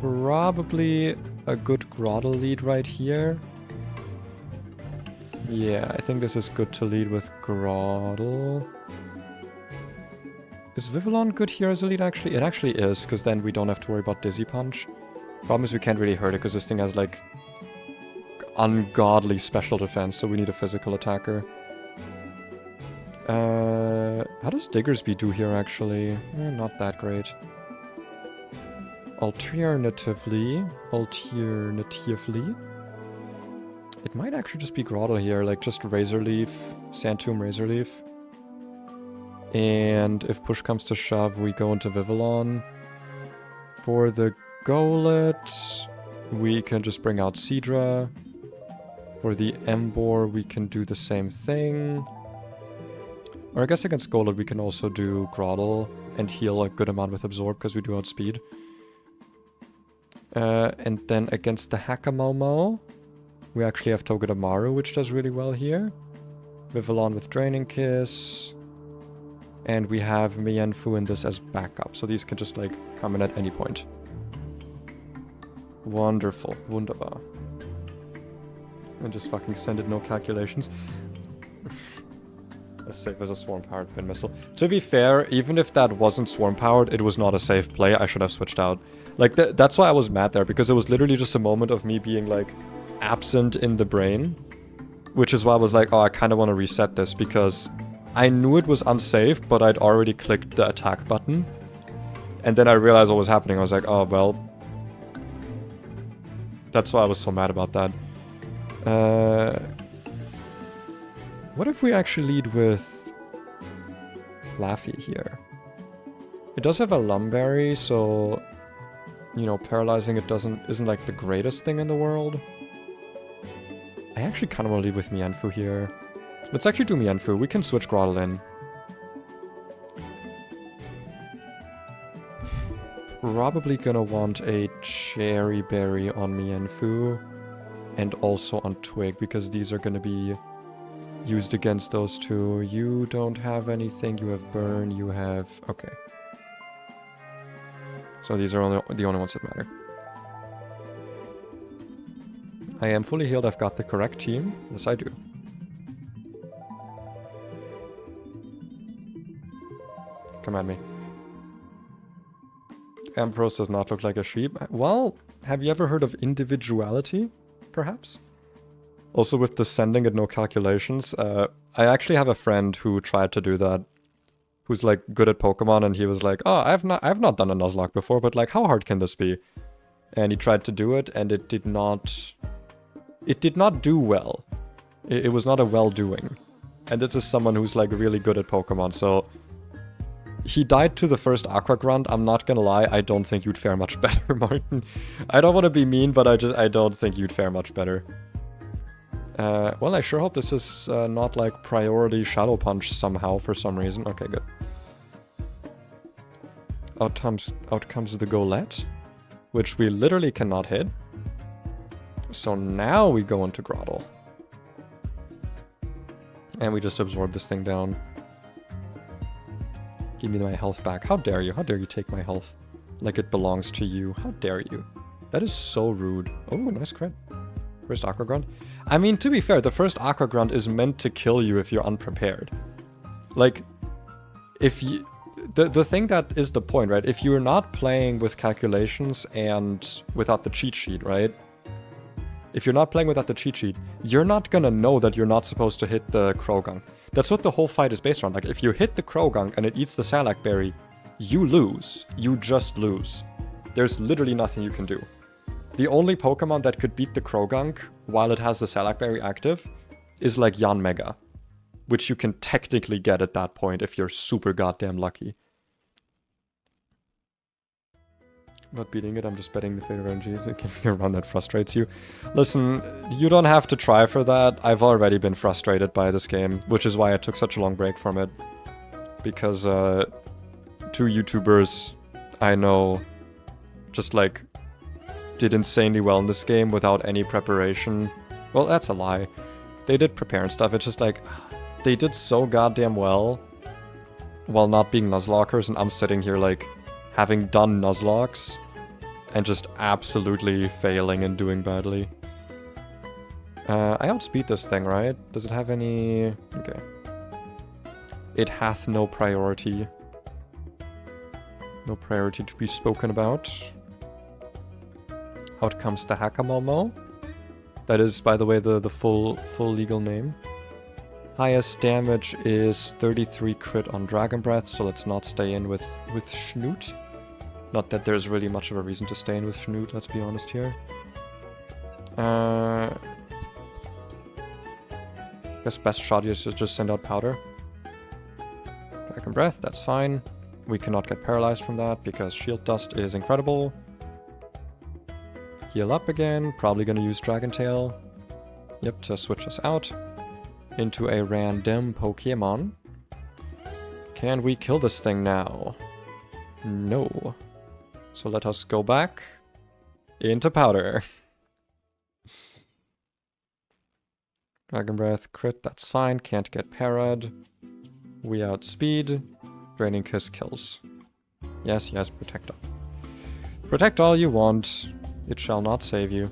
Probably a good Grotle lead right here. Yeah, I think this is good to lead with Grotle. Is Vivillon good here as a lead, actually? It actually is, because then we don't have to worry about Dizzy Punch. Problem is we can't really hurt it, because this thing has, like, ungodly special defense, so we need a physical attacker. How does Diggersby do here, actually? Not that great. Alternatively, it might actually just be Grotle here, like just Razor Leaf, Sandtomb Razor Leaf. And if push comes to shove, we go into Vivillon. For the Golett, we can just bring out Seadra. For the Emboar, we can do the same thing. Or I guess against Golett, we can also do Grotle and heal a good amount with Absorb, because we do outspeed. And then against the Hakamaumau, we actually have Togedemaru, which does really well here. Vivillon with Draining Kiss. And we have Mienfoo in this as backup, so these can just, like, come in at any point. Wonderful. Wunderbar. And just fucking send it, no calculations. As safe as a Swarm-powered Pin Missile. To be fair, even if that wasn't Swarm-powered, it was not a safe play. I should have switched out. Like, that's why I was mad there, because it was literally just a moment of me being, like, absent in the brain. Which is why I was like, oh, I kind of want to reset this, because I knew it was unsafe, but I'd already clicked the attack button. And then I realized what was happening. I was like, oh, well. That's why I was so mad about that. What if we actually lead with Laffy here? It does have a Lumberry, so, you know, paralyzing it isn't like the greatest thing in the world. I actually kind of want to lead with Mienfoo here. Let's actually do Mienfoo. We can switch Grotle in. Probably gonna want a Cherry Berry on Mienfoo. And also on Twig, because these are gonna be used against those two. You don't have anything. You have Burn. You have... Okay. So these are the only ones that matter. I am fully healed. I've got the correct team. Yes, I do. Come at me. Ampharos does not look like a sheep. Well, have you ever heard of individuality, perhaps? Also with descending and no calculations. I actually have a friend who tried to do that. Who's like good at Pokemon, and he was like, oh, I've not done a Nuzlocke before, but like how hard can this be? And he tried to do it, and it did not do well. It was not a well-doing. And this is someone who's like really good at Pokemon, so he died to the first Aqua Grunt. I'm not gonna lie, I don't think you'd fare much better, Martin. I don't want to be mean, but I don't think you'd fare much better. Well, I sure hope this is not like priority Shadow Punch somehow for some reason. Okay, good. Out comes the Golett, which we literally cannot hit. So now we go into Grotle. And we just absorb this thing down. Give me my health back. How dare you? How dare you take my health like it belongs to you? How dare you? That is so rude. Oh, nice crit. First Aqua Grunt. I mean, to be fair, the first Aqua Grunt is meant to kill you if you're unprepared. Like, if you... The thing that is the point, right? If you're not playing with calculations and without the cheat sheet, right? If you're not playing without the cheat sheet, you're not gonna know that you're not supposed to hit the Krogunk. That's what the whole fight is based on. Like, if you hit the Krogunk and it eats the Salac Berry, you lose. You just lose. There's literally nothing you can do. The only Pokemon that could beat the Krogunk while it has the Salac Berry active is like Yanmega, which you can technically get at that point if you're super goddamn lucky. Not beating it, I'm just betting the fate of RNG. So give me a run that frustrates you. Listen, you don't have to try for that. I've already been frustrated by this game, which is why I took such a long break from it. Because two YouTubers I know just like did insanely well in this game without any preparation. Well, that's a lie. They did prepare and stuff. It's just like, they did so goddamn well while not being Nuzlockers, and I'm sitting here like having done Nuzlocks and just absolutely failing and doing badly. I outspeed this thing, right? Does it have any... Okay. It hath no priority. No priority to be spoken about. Out comes the Hakamomo. That is, by the way, the full legal name. Highest damage is 33 crit on Dragon Breath, so let's not stay in with Schnoot. Not that there's really much of a reason to stay in with Schnoot, let's be honest here. Guess best shot is to just send out Powder. Dragon Breath, that's fine. We cannot get paralyzed from that because Shield Dust is incredible. Heal up again, probably gonna use Dragon Tail. Yep, to switch us out into a random Pokemon. Can we kill this thing now? No. So let us go back into Powder. Dragon Breath, crit, that's fine. Can't get parried. We outspeed. Draining Kiss kills. Yes, yes, protect all. Protect all you want. It shall not save you.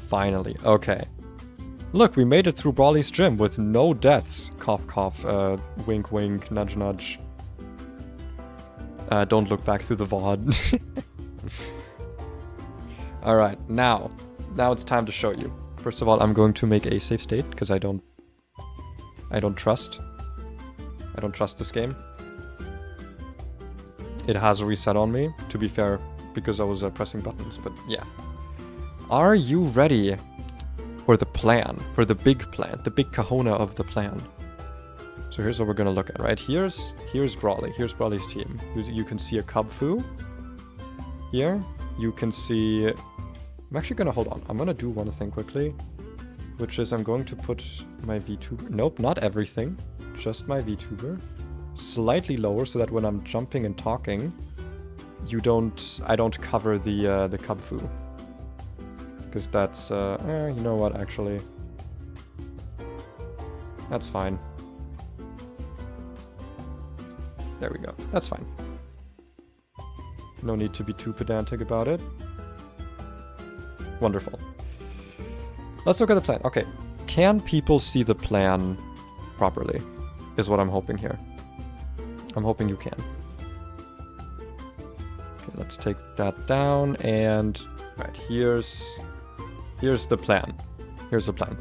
Finally, okay. Look, we made it through Brawly's gym with no deaths. Cough, cough, wink, wink, nudge, nudge. Don't look back through the VOD. Alright, now it's time to show you. First of all, I'm going to make a save state, because I don't trust. I don't trust this game. It has reset on me, to be fair, because I was pressing buttons, but yeah. Are you ready for the plan, for the big plan, the big kahuna of the plan? So here's what we're gonna look at, right? Here's Brawly, here's Brawly's team. You can see a Cubfu. Here, you can see... I'm actually gonna, hold on, I'm gonna do one thing quickly, which is I'm going to put my VTuber, nope, not everything, just my VTuber, slightly lower so that when I'm jumping and talking, I don't cover the Cubfu. Because that's, you know what, actually, that's fine. There we go, that's fine. No need to be too pedantic about it. Wonderful. Let's look at the plan. Okay, can people see the plan properly? Is what I'm hoping here. I'm hoping you can. Okay, let's take that down and... Right, here's the plan. Here's the plan.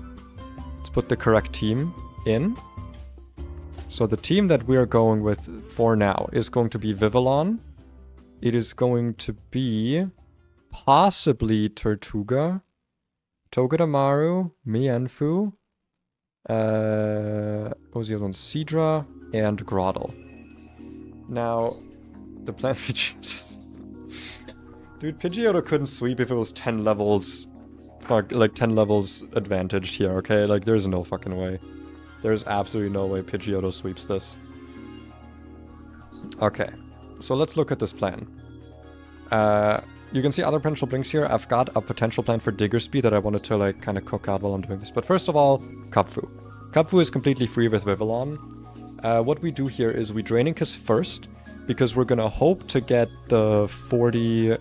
Let's put the correct team in. So the team that we are going with for now is going to be Vivillon. It is going to be possibly Tortuga, Togedemaru, Mienfoo, what was the other one? Seadra, and Groddle. Now, the plan... Dude, Pidgeotto couldn't sweep if it was 10 levels... like 10 levels advantaged here, okay? Like, there's no fucking way. There's absolutely no way Pidgeotto sweeps this. Okay, so let's look at this plan. You can see other potential blinks here. I've got a potential plan for Diggersby that I wanted to, like, kind of cook out while I'm doing this. But first of all, Cubfu. Cubfu is completely free with Vivillon. What we do here is we Draining Kiss first, because we're gonna hope to get the 40...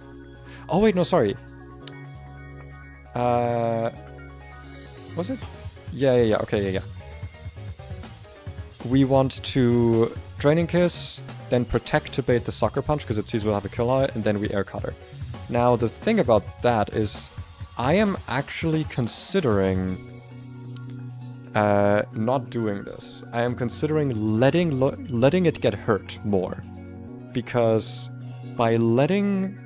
Oh, wait, no, sorry. Was it? Yeah, okay, yeah. We want to Draining Kiss, then Protect to bait the Sucker Punch, because it sees we'll have a kill on it, and then we Air Cutter. Now, the thing about that is, I am actually considering not doing this. I am considering letting it get hurt more. Because by letting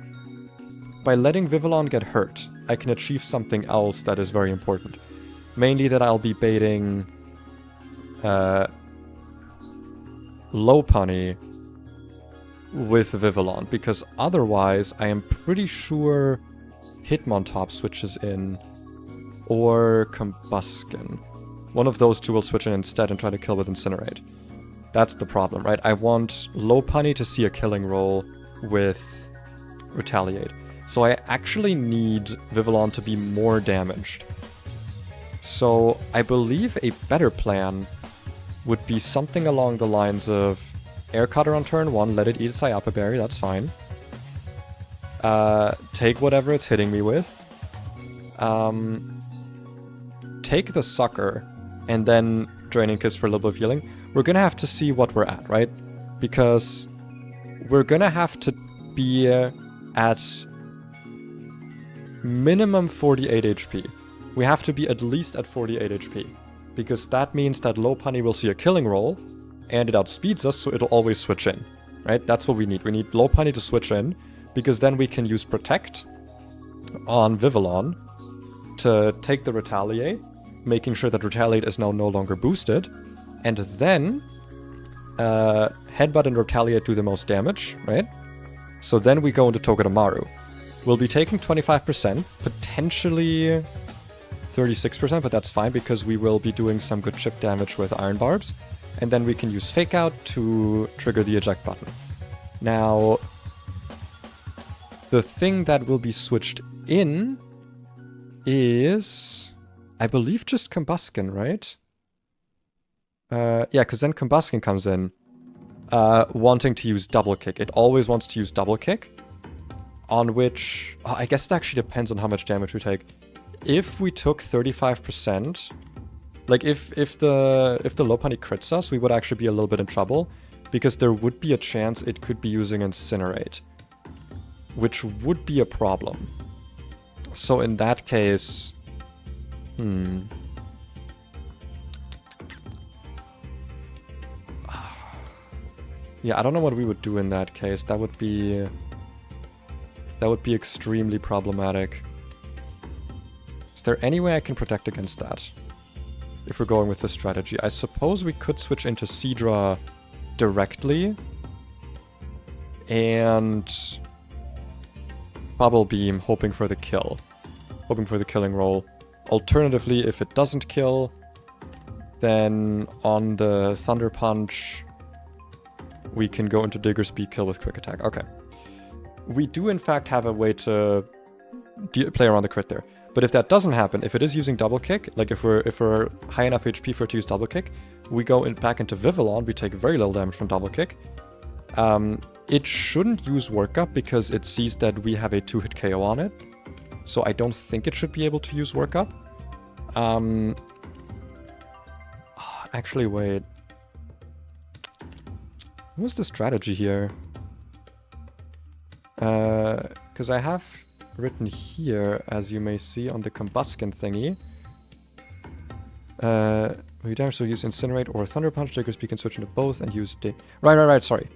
Vivillon get hurt, I can achieve something else that is very important. Mainly that I'll be baiting Lopunny with Vivillon, because otherwise I am pretty sure Hitmontop switches in, or Combuskin. One of those two will switch in instead and try to kill with Incinerate. That's the problem, right? I want Lopunny to see a killing roll with Retaliate. So I actually need Vivillon to be more damaged. So I believe a better plan would be something along the lines of Air Cutter on turn 1, let it eat its Iapa Berry, that's fine. Take whatever it's hitting me with. Take the Sucker, and then Draining Kiss for a little bit of healing. We're gonna have to see what we're at, right? Because we're gonna have to be at minimum 48 HP. We have to be at least at 48 HP. Because that means that Lopunny will see a killing roll, and it outspeeds us, so it'll always switch in. Right? That's what we need. We need Lopunny to switch in, because then we can use Protect on Vivillon to take the Retaliate, making sure that Retaliate is now no longer boosted, and then Headbutt and Retaliate do the most damage, right? So then we go into Togedemaru. We'll be taking 25%, potentially 36%, but that's fine because we will be doing some good chip damage with Iron Barbs, and then we can use Fake Out to trigger the eject button. Now, the thing that will be switched in is, I believe, just Combuskin, right? Yeah, because then Combuskin comes in wanting to use Double Kick. It always wants to use Double Kick, on which, I guess it actually depends on how much damage we take. If we took 35%, like if the Lopunny crits us, we would actually be a little bit in trouble, because there would be a chance it could be using Incinerate, which would be a problem. So in that case, yeah, I don't know what we would do in that case. That would be extremely problematic. Is there any way I can protect against that? If we're going with this strategy. I suppose we could switch into Seadra directly. And Bubble Beam, hoping for the kill. Hoping for the killing roll. Alternatively, if it doesn't kill, then on the Thunder Punch, we can go into Diggersby, kill with Quick Attack. Okay. We do in fact have a way to play around the crit there. But if that doesn't happen, if it is using Double Kick, like if we're high enough HP for it to use Double Kick, we go back into Vivillon, we take very little damage from Double Kick. It shouldn't use Workup because it sees that we have a 2-hit KO on it. So I don't think it should be able to use Workup. Actually, wait. What's the strategy here? Because I have written here, as you may see on the Combuskin thingy. We damage to use Incinerate or Thunder Punch. Diggersby can switch into both and use Right, sorry.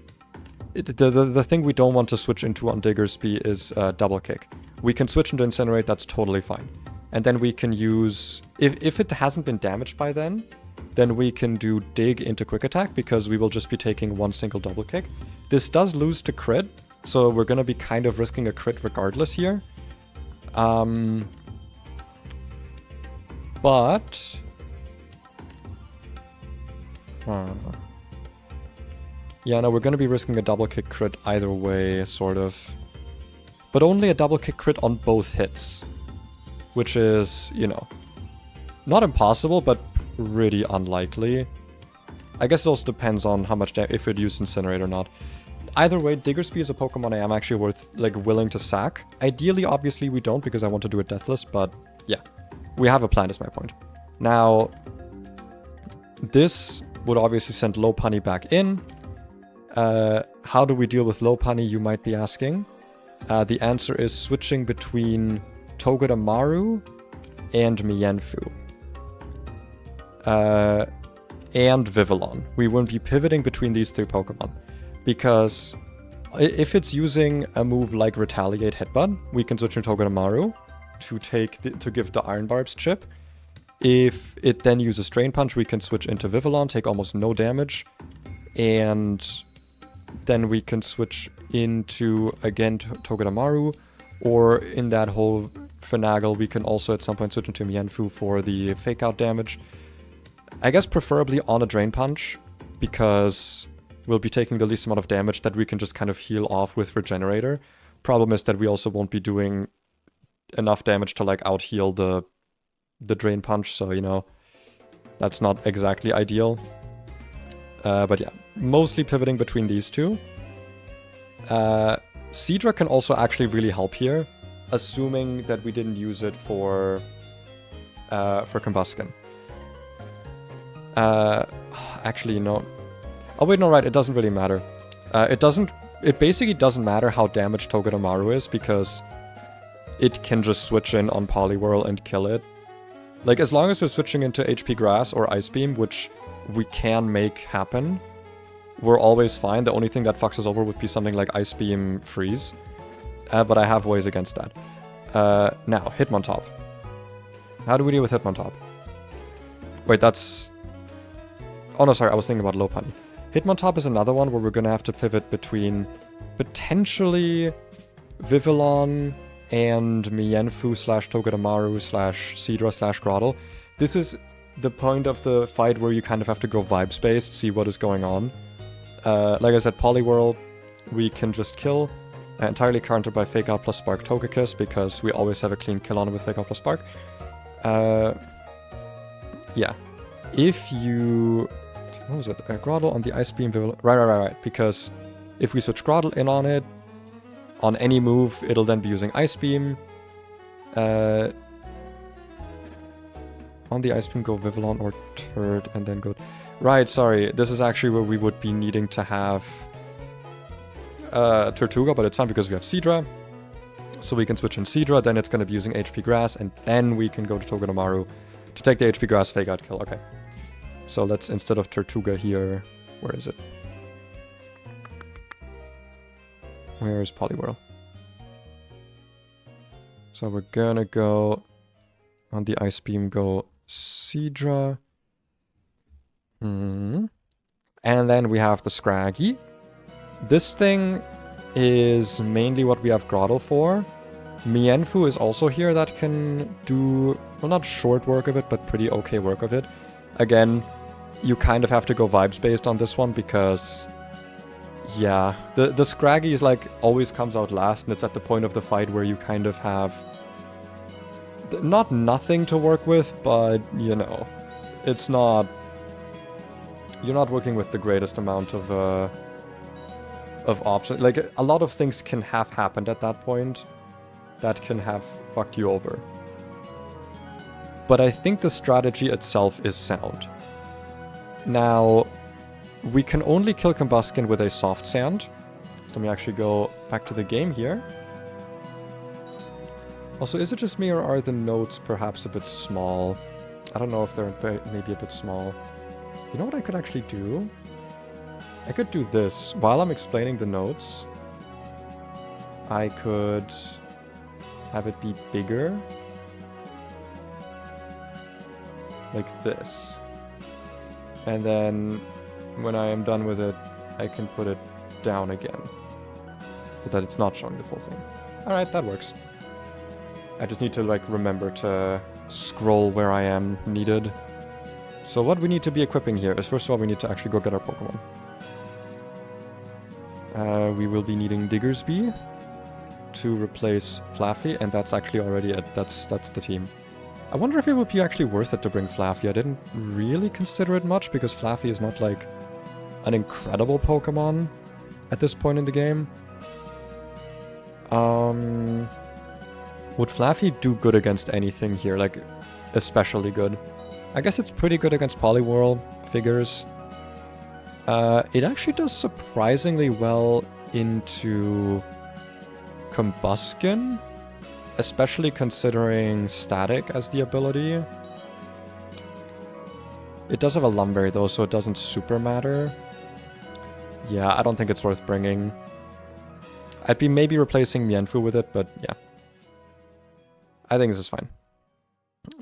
The thing we don't want to switch into on Diggersby is Double Kick. We can switch into Incinerate, that's totally fine. And then we can use... If it hasn't been damaged by then we can do Dig into Quick Attack, because we will just be taking one single Double Kick. This does lose to crit, so we're gonna be kind of risking a crit regardless here. But... yeah, no, we're gonna be risking a Double Kick crit either way, sort of. But only a Double Kick crit on both hits. Which is, you know, not impossible, but pretty unlikely. I guess it also depends on how much if it used Incinerate or not. Either way, Diggersby is a Pokemon I am actually willing to sack. Ideally, obviously, we don't, because I want to do it deathless, but yeah. We have a plan, is my point. Now, this would obviously send Lopunny back in. How do we deal with Lopunny, you might be asking? The answer is switching between Togedemaru and Mienfoo. And Vivillon. We won't be pivoting between these three Pokemon. Because if it's using a move like Retaliate Headbutt, we can switch into Togedemaru to give the Iron Barbs chip. If it then uses Drain Punch, we can switch into Vivillon, take almost no damage. And then we can switch into, again, Togedemaru. Or in that whole finagle, we can also at some point switch into Mienfoo for the Fake Out damage. I guess preferably on a Drain Punch, because we'll be taking the least amount of damage that we can just kind of heal off with Regenerator. Problem is that we also won't be doing enough damage to like out-heal the Drain Punch, so you know, that's not exactly ideal. But yeah, mostly pivoting between these two. Seadra can also actually really help here, assuming that we didn't use it for Combuskin. Actually, no. Oh wait, no, right, it doesn't really matter. It doesn't it basically doesn't matter how damaged Togedemaru is, because it can just switch in on Poliwhirl and kill it. Like, as long as we're switching into HP Grass or Ice Beam, which we can make happen, we're always fine. The only thing that fucks us over would be something like Ice Beam Freeze. But I have ways against that. Now, Hitmontop. How do we deal with Hitmontop? Wait, that's... Oh no, sorry, I was thinking about Lopunny. Hitmontop is another one where we're gonna have to pivot between potentially Vivillon and Mienfoo slash Togedemaru slash Seadra slash Grotle. This is the point of the fight where you kind of have to go vibes-based, see what is going on. Like I said, Poliwhirl, we can just kill. Entirely countered by Fake Out plus Spark Togekiss, because we always have a clean kill on it with Fake Out plus Spark. Yeah. If you... What was it? Grotle on the Ice Beam... Right. Because if we switch Grotle in on it, on any move, it'll then be using Ice Beam. On the Ice Beam, go Vivillon or Turd, and then go... Right, sorry. This is actually where we would be needing to have Tortuga, but it's fine because we have Seadra. So we can switch in Seadra, then it's going to be using HP Grass, and then we can go to Togedemaru to take the HP Grass Fake Out kill. Okay. So let's, instead of Tortuga here... Where is it? Where is Poliwhirl? So we're gonna go on the Ice Beam, go Seadra. And then we have the Scraggy. This thing is mainly what we have Grotle for. Mienfoo is also here that can do, well, not short work of it, but pretty okay work of it. Again, you kind of have to go vibes based on this one because... Yeah, the Scraggy is like always comes out last, and it's at the point of the fight where you kind of have not nothing to work with, but you know, it's not, you're not working with the greatest amount of options. Like, a lot of things can have happened at that point that can have fucked you over. But I think the strategy itself is sound. Now, we can only kill Combusken with a Soft Sand. So let me actually go back to the game here. Also, is it just me or are the notes perhaps a bit small? I don't know if they're maybe a bit small. You know what I could actually do? I could do this. While I'm explaining the notes, I could have it be bigger. Like this. And then when I am done with it, I can put it down again. So that it's not showing the full thing. Alright, that works. I just need to, like, remember to scroll where I am needed. So what we need to be equipping here is, first of all, we need to actually go get our Pokemon. We will be needing Diggersby to replace Flaffy, and that's actually already it. That's the team. I wonder if it would be actually worth it to bring Flaffy. I didn't really consider it much, because Flaffy is not, like, an incredible Pokemon at this point in the game. Would Flaffy do good against anything here? Like, especially good? I guess it's pretty good against Poliwhirl, figures. It actually does surprisingly well into Combusken, especially considering Static as the ability. It does have a Lumberry though, so it doesn't super matter. Yeah, I don't think it's worth bringing. I'd be maybe replacing Mienfoo with it, but yeah. I think this is fine.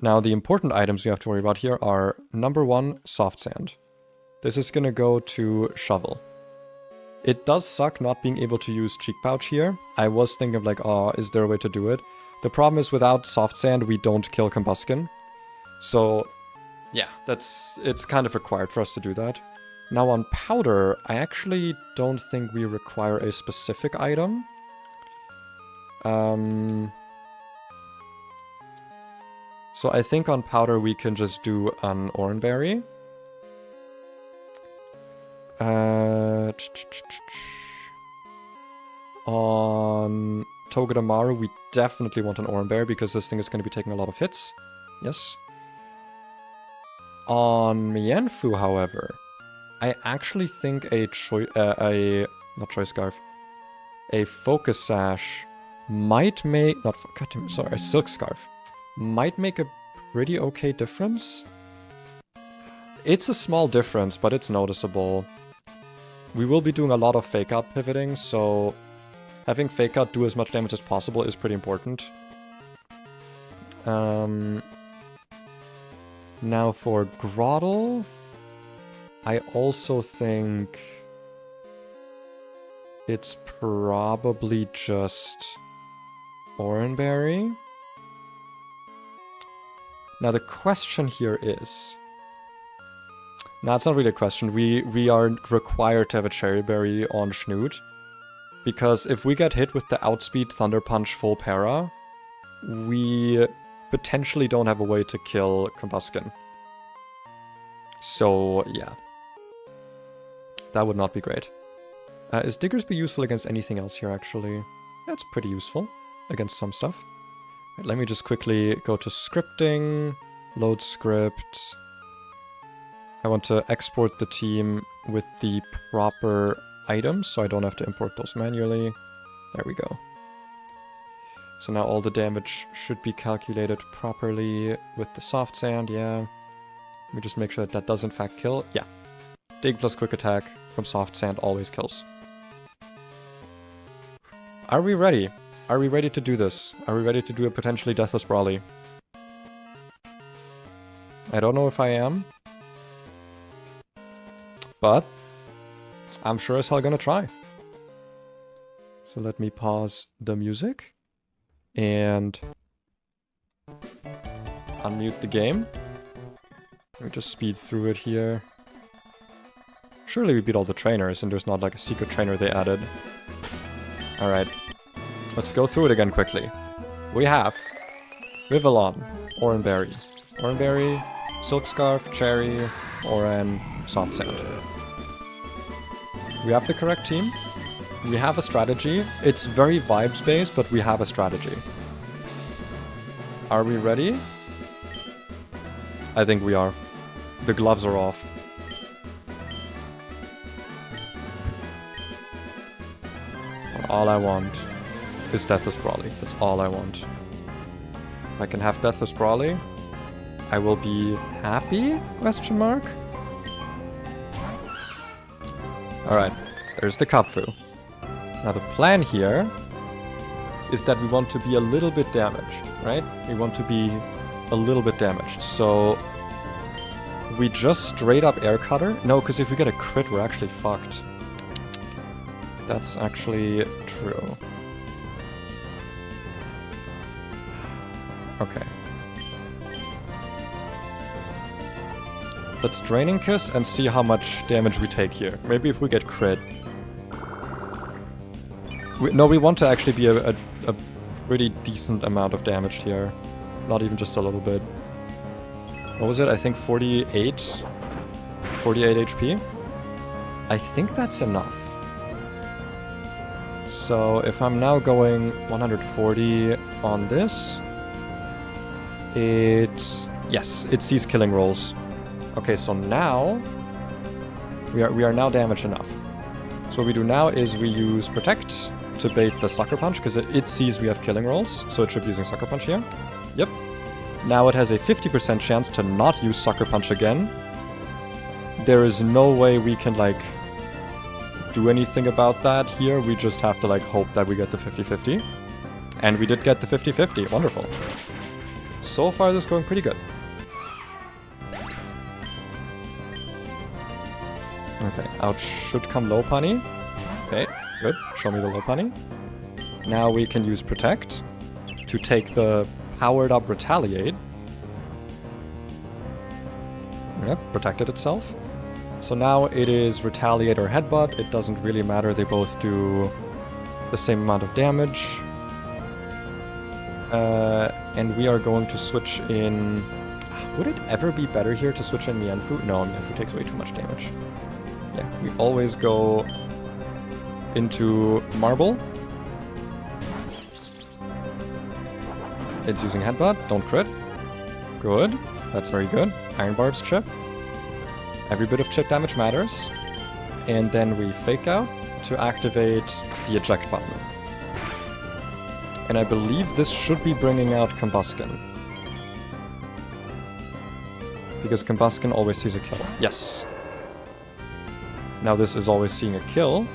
Now, the important items we have to worry about here are, number 1, Soft Sand. This is gonna go to Shovel. It does suck not being able to use Cheek Pouch here. I was thinking of like, oh, is there a way to do it? The problem is without Soft Sand, we don't kill Combusken. So, yeah, it's kind of required for us to do that. Now on Powder, I actually don't think we require a specific item. So I think on Powder we can just do an Oranberry. On Togedemaru, we definitely want an Oranberry because this thing is going to be taking a lot of hits. Yes. On Mienfoo, however, I actually think not Choice Scarf, a Focus Sash might make... Not... Sorry, a Silk Scarf might make a pretty okay difference. It's a small difference, but it's noticeable. We will be doing a lot of Fake Out pivoting, so having Fake Out do as much damage as possible is pretty important. Now for Grottle, I also think it's probably just Oranberry. Now the question here is... No, it's not really a question. We are required to have a Cherry Berry on Snoot. Because if we get hit with the Outspeed Thunder Punch full para, we potentially don't have a way to kill Combuskin. So, yeah. That would not be great. Is Diggersby useful against anything else here, actually? That's pretty useful against some stuff. Right, let me just quickly go to scripting, load script. I want to export the team with the proper items, so I don't have to import those manually. There we go. So now all the damage should be calculated properly with the soft sand, yeah. Let me just make sure that that does in fact kill. Yeah. Dig plus quick attack from soft sand always kills. Are we ready? Are we ready to do this? Are we ready to do a potentially deathless Brawly? I don't know if I am. But I'm sure as hell gonna try. So let me pause the music and unmute the game. Let me just speed through it here. Surely we beat all the trainers and there's not like a secret trainer they added. Alright. Let's go through it again quickly. We have Vivillon, Oranberry. Oranberry, Silk Scarf, Cherry, Oran, Soft Sand. We have the correct team. We have a strategy. It's very vibes-based, but we have a strategy. Are we ready? I think we are. The gloves are off. And all I want is Deathless Brawly. That's all I want. If I can have Deathless Brawly, I will be happy? Question mark? Alright, there's the Kapfu. Now the plan here is that we want to be a little bit damaged, right? We want to be a little bit damaged. So we just straight up air cutter? No, because if we get a crit, we're actually fucked. That's actually true. Okay. Let's Draining Kiss and see how much damage we take here. Maybe if we get crit. No, we want to actually be a pretty decent amount of damage here. Not even just a little bit. What was it? I think 48? 48 HP? I think that's enough. So if I'm now going 140 on this, yes, it sees killing rolls. Okay, so now we are now damaged enough. So what we do now is we use Protect to bait the Sucker Punch, because it sees we have killing rolls, so it should be using Sucker Punch here. Yep. Now it has a 50% chance to not use Sucker Punch again. There is no way we can, like, do anything about that here. We just have to, like, hope that we get the 50-50. And we did get the 50-50. Wonderful. So far, this is going pretty good. Okay, out should come low punny. Okay, good. Show me the low punny. Now we can use Protect to take the powered up Retaliate. Yep, protected itself. So now it is Retaliate or Headbutt. It doesn't really matter. They both do the same amount of damage. And we are going to switch in... Would it ever be better here to switch in Mienfoo? No, Mienfoo takes way too much damage. Yeah, we always go into Marble. It's using Headbutt, don't crit. Good, that's very good. Iron Barb's chip. Every bit of chip damage matters. And then we Fake Out to activate the eject button. And I believe this should be bringing out Combustion. Because Combustion always sees a kill. Yes. Now this is always seeing a kill.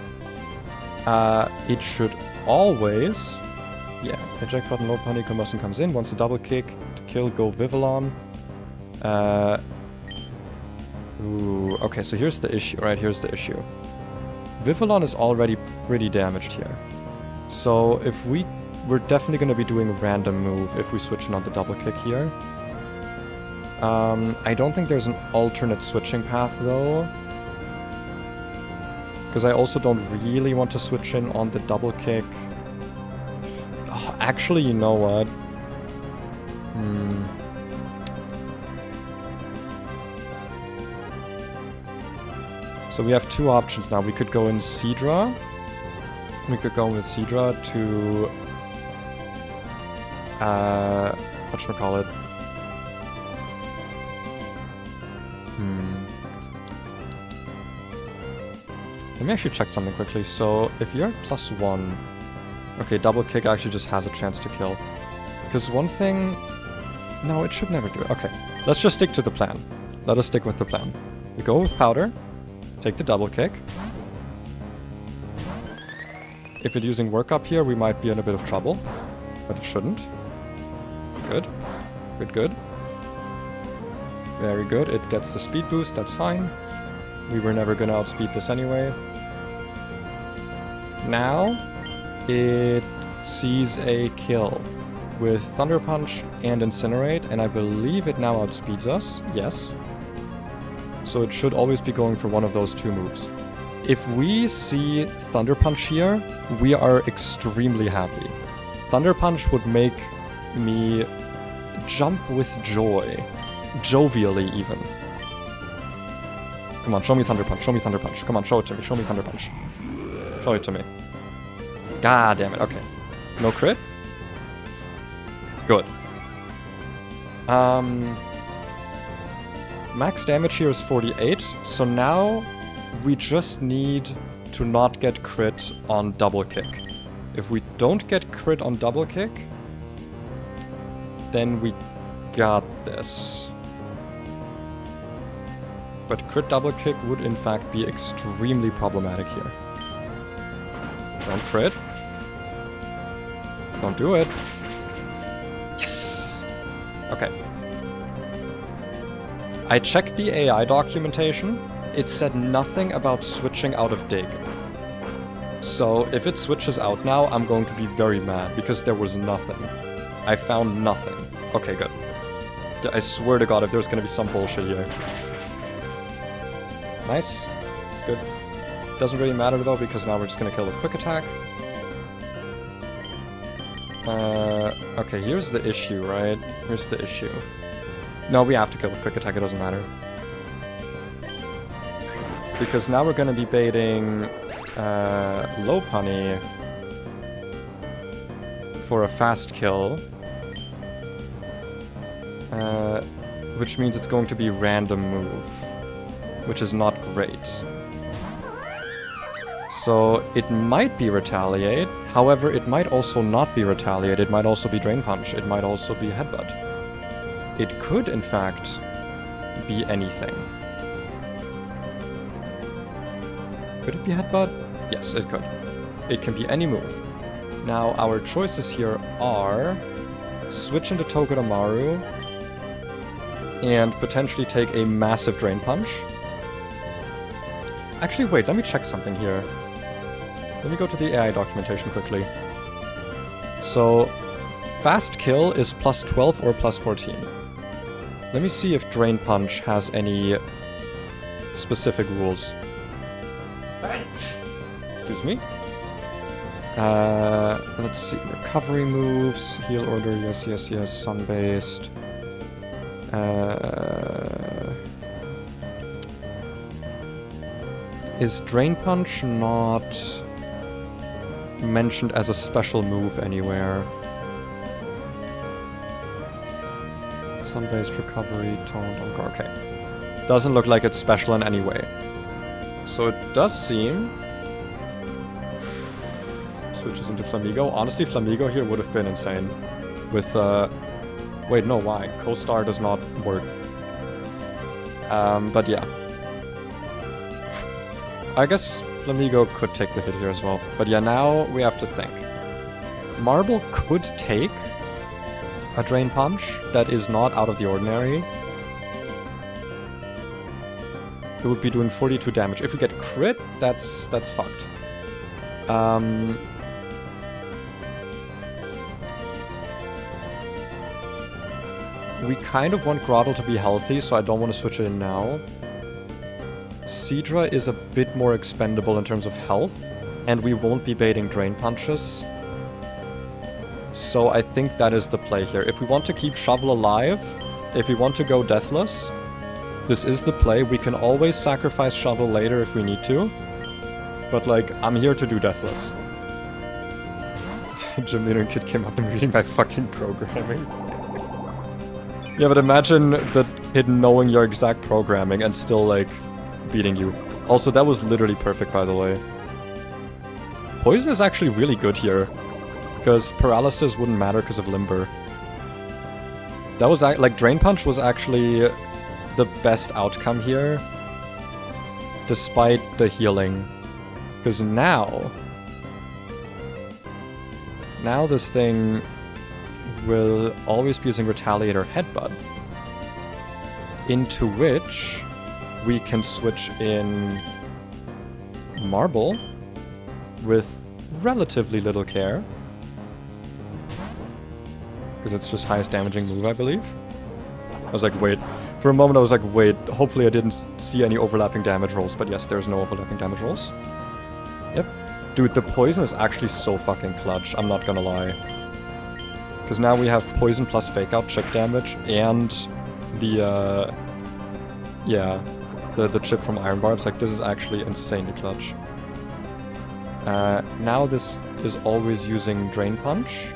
It should always... Yeah, eject button, low punny, Combustion comes in. Once a double kick to kill, go Vivillon. Ooh, okay, so here's the issue, right? Here's the issue. Vivillon is already pretty damaged here. So if we're definitely going to be doing a random move if we switch in on the double kick here. I don't think there's an alternate switching path though. Because I also don't really want to switch in on the double kick. Oh, actually, you know what? So we have two options now. We could go in Seadra. We could go with Seadra to... whatchamacallit? Let me actually check something quickly. So, if you're +1... Okay, double kick actually just has a chance to kill. Because one thing... No, it should never do it. Okay, let's just stick to the plan. Let us stick with the plan. We go with Powder. Take the double kick. If it's using work up here, we might be in a bit of trouble. But it shouldn't. Good. Good, good. Very good. It gets the speed boost, that's fine. We were never gonna outspeed this anyway. Now, it sees a kill with Thunder Punch and Incinerate, and I believe it now outspeeds us. Yes. So it should always be going for one of those two moves. If we see Thunder Punch here, we are extremely happy. Thunder Punch would make me jump with joy. Jovially, even. Come on, show me Thunder Punch, show me Thunder Punch. Come on, show it to me, show me Thunder Punch. Show it to me. God damn it, okay. No crit? Good. Max damage here is 48, so now we just need to not get crit on double kick. If we don't get crit on double kick, then we got this. But crit double kick would in fact be extremely problematic here. Don't crit. Don't do it. Yes! Okay. I checked the AI documentation. It said nothing about switching out of Dig. So if it switches out now, I'm going to be very mad because there was nothing. I found nothing. Okay, good. I swear to God if there's gonna be some bullshit here. Nice. It's good. Doesn't really matter though because now we're just gonna kill with quick attack. Okay, here's the issue, right? Here's the issue. No, we have to kill with quick attack, it doesn't matter. Because now we're gonna be baiting low punny for a fast kill. Which means it's going to be random move. Which is not great. So it might be Retaliate, however it might also not be Retaliate, it might also be Drain Punch, it might also be Headbutt. It could, in fact, be anything. Could it be Headbutt? Yes, it could. It can be any move. Now, our choices here are switch into Togedemaru and potentially take a massive Drain Punch. Actually, wait, let me check something here. Let me go to the AI documentation quickly. So, fast kill is +12 or +14. Let me see if Drain Punch has any specific rules. Excuse me. Let's see. Recovery moves, heal order, yes, yes, yes, sun-based. Is Drain Punch not mentioned as a special move anywhere? Sun-based recovery, taunt, encore, okay. Doesn't look like it's special in any way. So it does seem switches into Flamigo. Honestly, Flamigo here would have been insane. With, wait, no, why? Co-Star does not work. But yeah. I guess Flamigo could take the hit here as well. But yeah, now we have to think. Marble could take a Drain Punch that is not out of the ordinary. It would be doing 42 damage. If we get crit, that's fucked. We kind of want Grottle to be healthy, so I don't want to switch it in now. Seadra is a bit more expendable in terms of health, and we won't be baiting Drain Punches. So I think that is the play here. If we want to keep Shovel alive, if we want to go Deathless, this is the play. We can always sacrifice Shovel later if we need to. But like, I'm here to do Deathless. Gym Leader Kid came up and reading my fucking programming. Yeah, but imagine the kid knowing your exact programming and still like beating you. Also, that was literally perfect, by the way. Poison is actually really good here. Because paralysis wouldn't matter because of Limber. That was like Drain Punch was actually the best outcome here, despite the healing. Because now this thing will always be using Retaliate or Headbutt, into which we can switch in Marble with relatively little care. Because it's just highest damaging move, I believe. I was like, wait. For a moment I was like, wait, hopefully I didn't see any overlapping damage rolls. But yes, there's no overlapping damage rolls. Yep. Dude, the poison is actually so fucking clutch, I'm not gonna lie. Because now we have poison plus fake out chip damage and the, yeah, the chip from Iron Barbs. Like, this is actually insanely clutch. Now this is always using Drain Punch.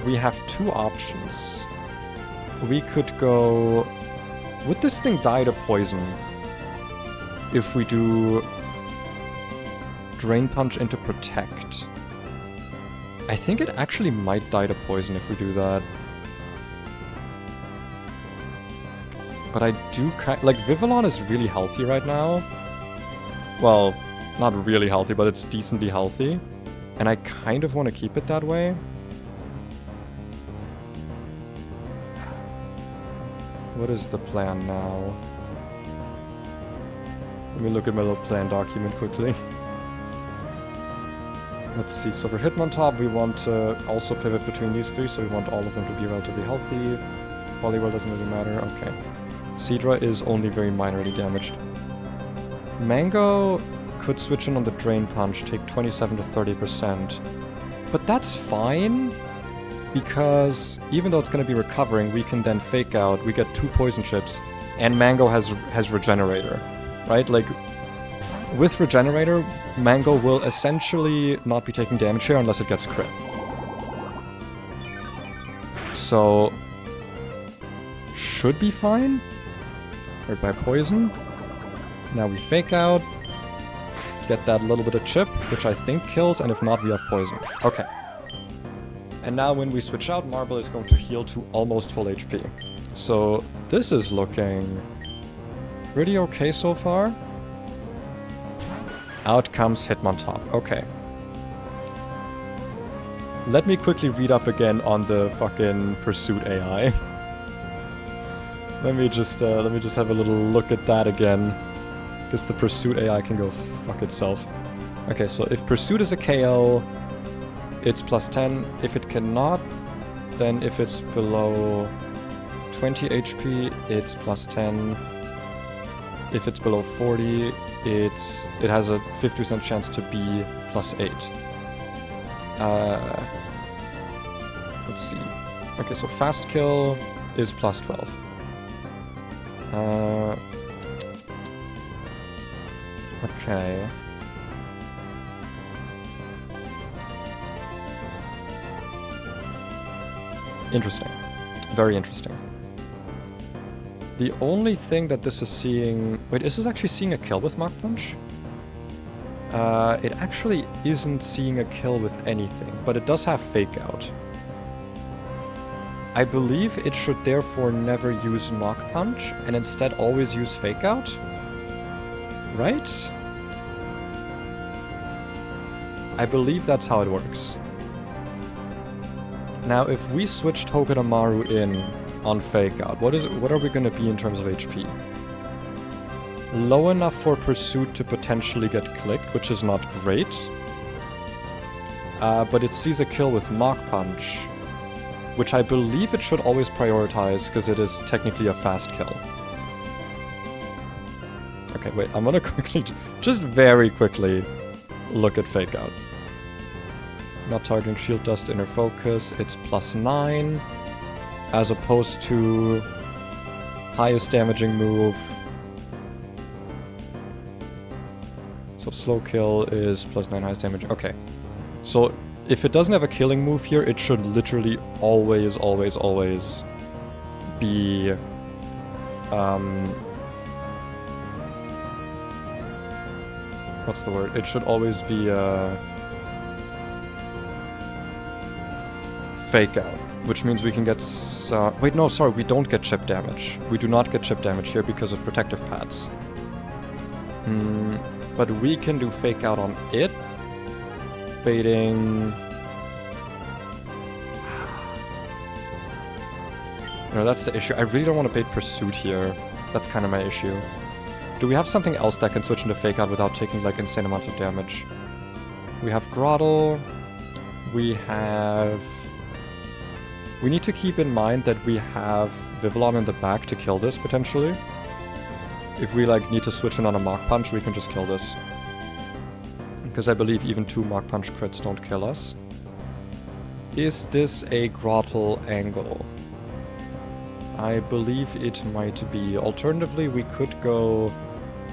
We have two options. We could go... Would this thing die to poison if we do Drain Punch into Protect? I think it actually might die to poison if we do that. But I do like, Vivillon is really healthy right now. Well, not really healthy, but it's decently healthy. And I kind of want to keep it that way. What is the plan now? Let me look at my little plan document quickly. Let's see, so for Hitmontop we want to also pivot between these three, so we want all of them to be relatively healthy. Poliwhirl doesn't really matter, okay. Seadra is only very minorly damaged. Mango could switch in on the Drain Punch, take 27 to 30%. But that's fine, because even though it's going to be recovering, we can then fake out, we get 2 poison chips, and Mango has Regenerator, right? Like, with Regenerator, Mango will essentially not be taking damage here unless it gets crit. So, should be fine. Hurt by poison. Now we fake out. Get that little bit of chip, which I think kills, and if not, we have poison. Okay. And now when we switch out, Marble is going to heal to almost full HP. So this is looking pretty okay so far. Out comes Hitmontop. Okay. Let me quickly read up again on the fucking Pursuit AI. Let me just have a little look at that again. Because the Pursuit AI can go fuck itself. Okay, so if Pursuit is a KO, it's plus 10. If it cannot, then if it's below 20 HP, it's plus 10. If it's below 40, it has a 50% chance to be plus 8. Let's see. Okay, so fast kill is plus 12. Okay. Interesting. Very interesting. The only thing that this is seeing... Wait, is this actually seeing a kill with Mach Punch? It actually isn't seeing a kill with anything, but it does have Fake Out. I believe it should therefore never use Mach Punch, and instead always use Fake Out? Right? I believe that's how it works. Now, if we switch Togedemaru in on Fake Out, what are we gonna be in terms of HP? Low enough for Pursuit to potentially get clicked, which is not great. But it sees a kill with Mach Punch, which I believe it should always prioritize, because it is technically a fast kill. Okay, wait, I'm gonna quickly, just very quickly, look at Fake Out. Not targeting Shield Dust, Inner Focus, it's +9, as opposed to highest damaging move. So slow kill is +9 highest damage. Okay. So if it doesn't have a killing move here, it should literally always, always, always be what's the word? It should always be Fake Out, which means we can get wait, no, sorry, we don't get chip damage. We do not get chip damage here because of protective pads. But we can do Fake Out on it, baiting. No, that's the issue. I really don't want to bait Pursuit here. That's kind of my issue. Do we have something else that can switch into Fake Out without taking like insane amounts of damage? We have Grottle. We need to keep in mind that we have Vivillon in the back to kill this potentially. If we like need to switch in on a Mach Punch, we can just kill this. Because I believe even 2 Mach Punch crits don't kill us. Is this a Grottle angle? I believe it might be. Alternatively, we could go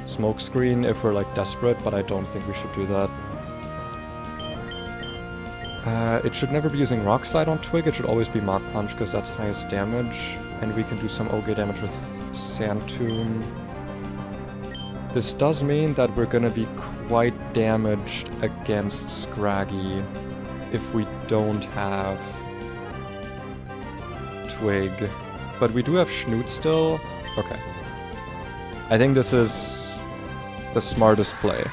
Smokescreen if we're like desperate, but I don't think we should do that. It should never be using Rock Slide on Twig, it should always be Mach Punch because that's highest damage. And we can do some OG damage with Sand Tomb. This does mean that we're gonna be quite damaged against Scraggy if we don't have Twig. But we do have Schnoot still. Okay. I think this is the smartest play.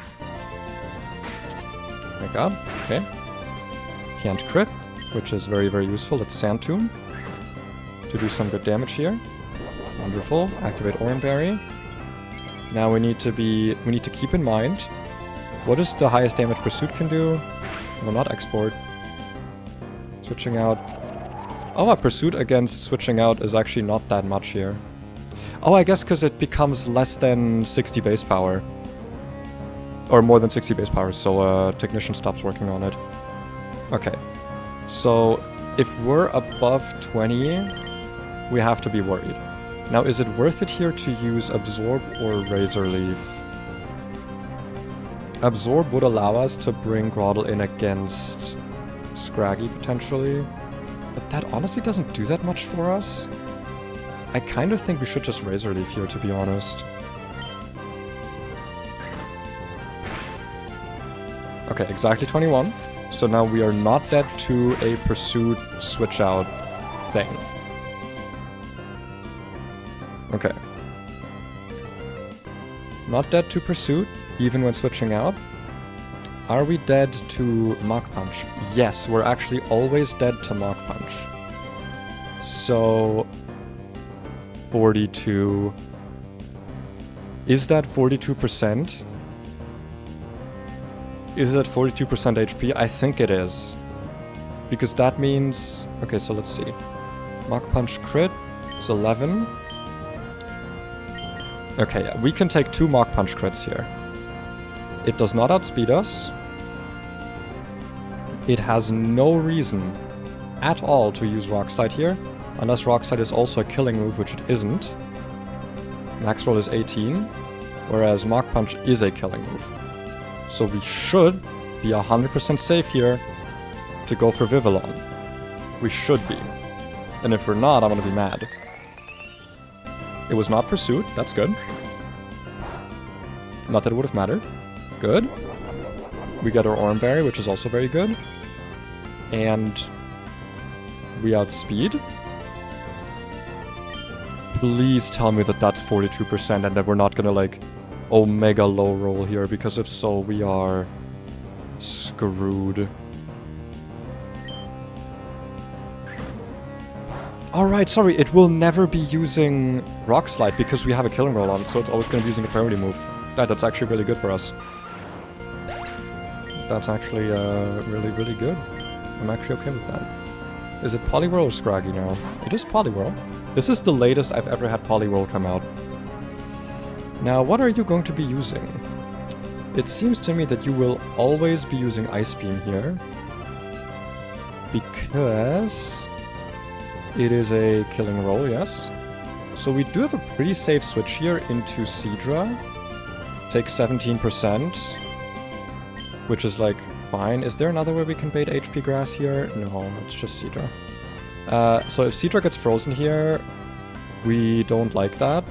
Oh my god, okay. Can't crit, which is very, very useful. It's Sand Tomb to do some good damage here. Wonderful. Activate Oranberry. Now we need to keep in mind, what is the highest damage Pursuit can do? Well, not Export. Switching out. Oh, a Pursuit against switching out is actually not that much here. Oh, I guess because it becomes less than 60 base power. Or more than 60 base power, so Technician stops working on it. Okay. So, if we're above 20, we have to be worried. Now, is it worth it here to use Absorb or Razor Leaf? Absorb would allow us to bring Grottle in against Scraggy, potentially. But that honestly doesn't do that much for us. I kind of think we should just Razor Leaf here, to be honest. Okay, exactly 21. So now we are not dead to a Pursuit switch out thing. Okay. Not dead to Pursuit, even when switching out. Are we dead to Mach Punch? Yes, we're actually always dead to Mach Punch. So 42. Is that 42%? Is it 42% HP? I think it is. Because that means... Okay, so let's see. Mach Punch crit is 11. Okay, yeah, we can take 2 Mach Punch crits here. It does not outspeed us. It has no reason at all to use Rock Slide here, unless Rock Slide is also a killing move, which it isn't. Max roll is 18, whereas Mach Punch is a killing move. So we should be 100% safe here to go for Vivillon. We should be. And if we're not, I'm gonna be mad. It was not Pursuit, that's good. Not that it would have mattered. Good. We get our Orm Berry, which is also very good. And we outspeed. Please tell me that that's 42% and that we're not gonna like Omega low roll here, because if so, we are screwed. Alright, sorry, it will never be using Rock Slide because we have a Killing Roll on, so it's always going to be using a priority move. That's actually really good for us. That's actually really, really good. I'm actually okay with that. Is it Poliwhirl or Scraggy now? It is Poliwhirl. This is the latest I've ever had Poliwhirl come out. Now, what are you going to be using? It seems to me that you will always be using Ice Beam here. Because it is a Killing Roll, yes. So we do have a pretty safe switch here into Seadra. Take 17%. Which is like, fine. Is there another way we can bait HP Grass here? No, it's just Seadra. So if Seadra gets frozen here, we don't like that.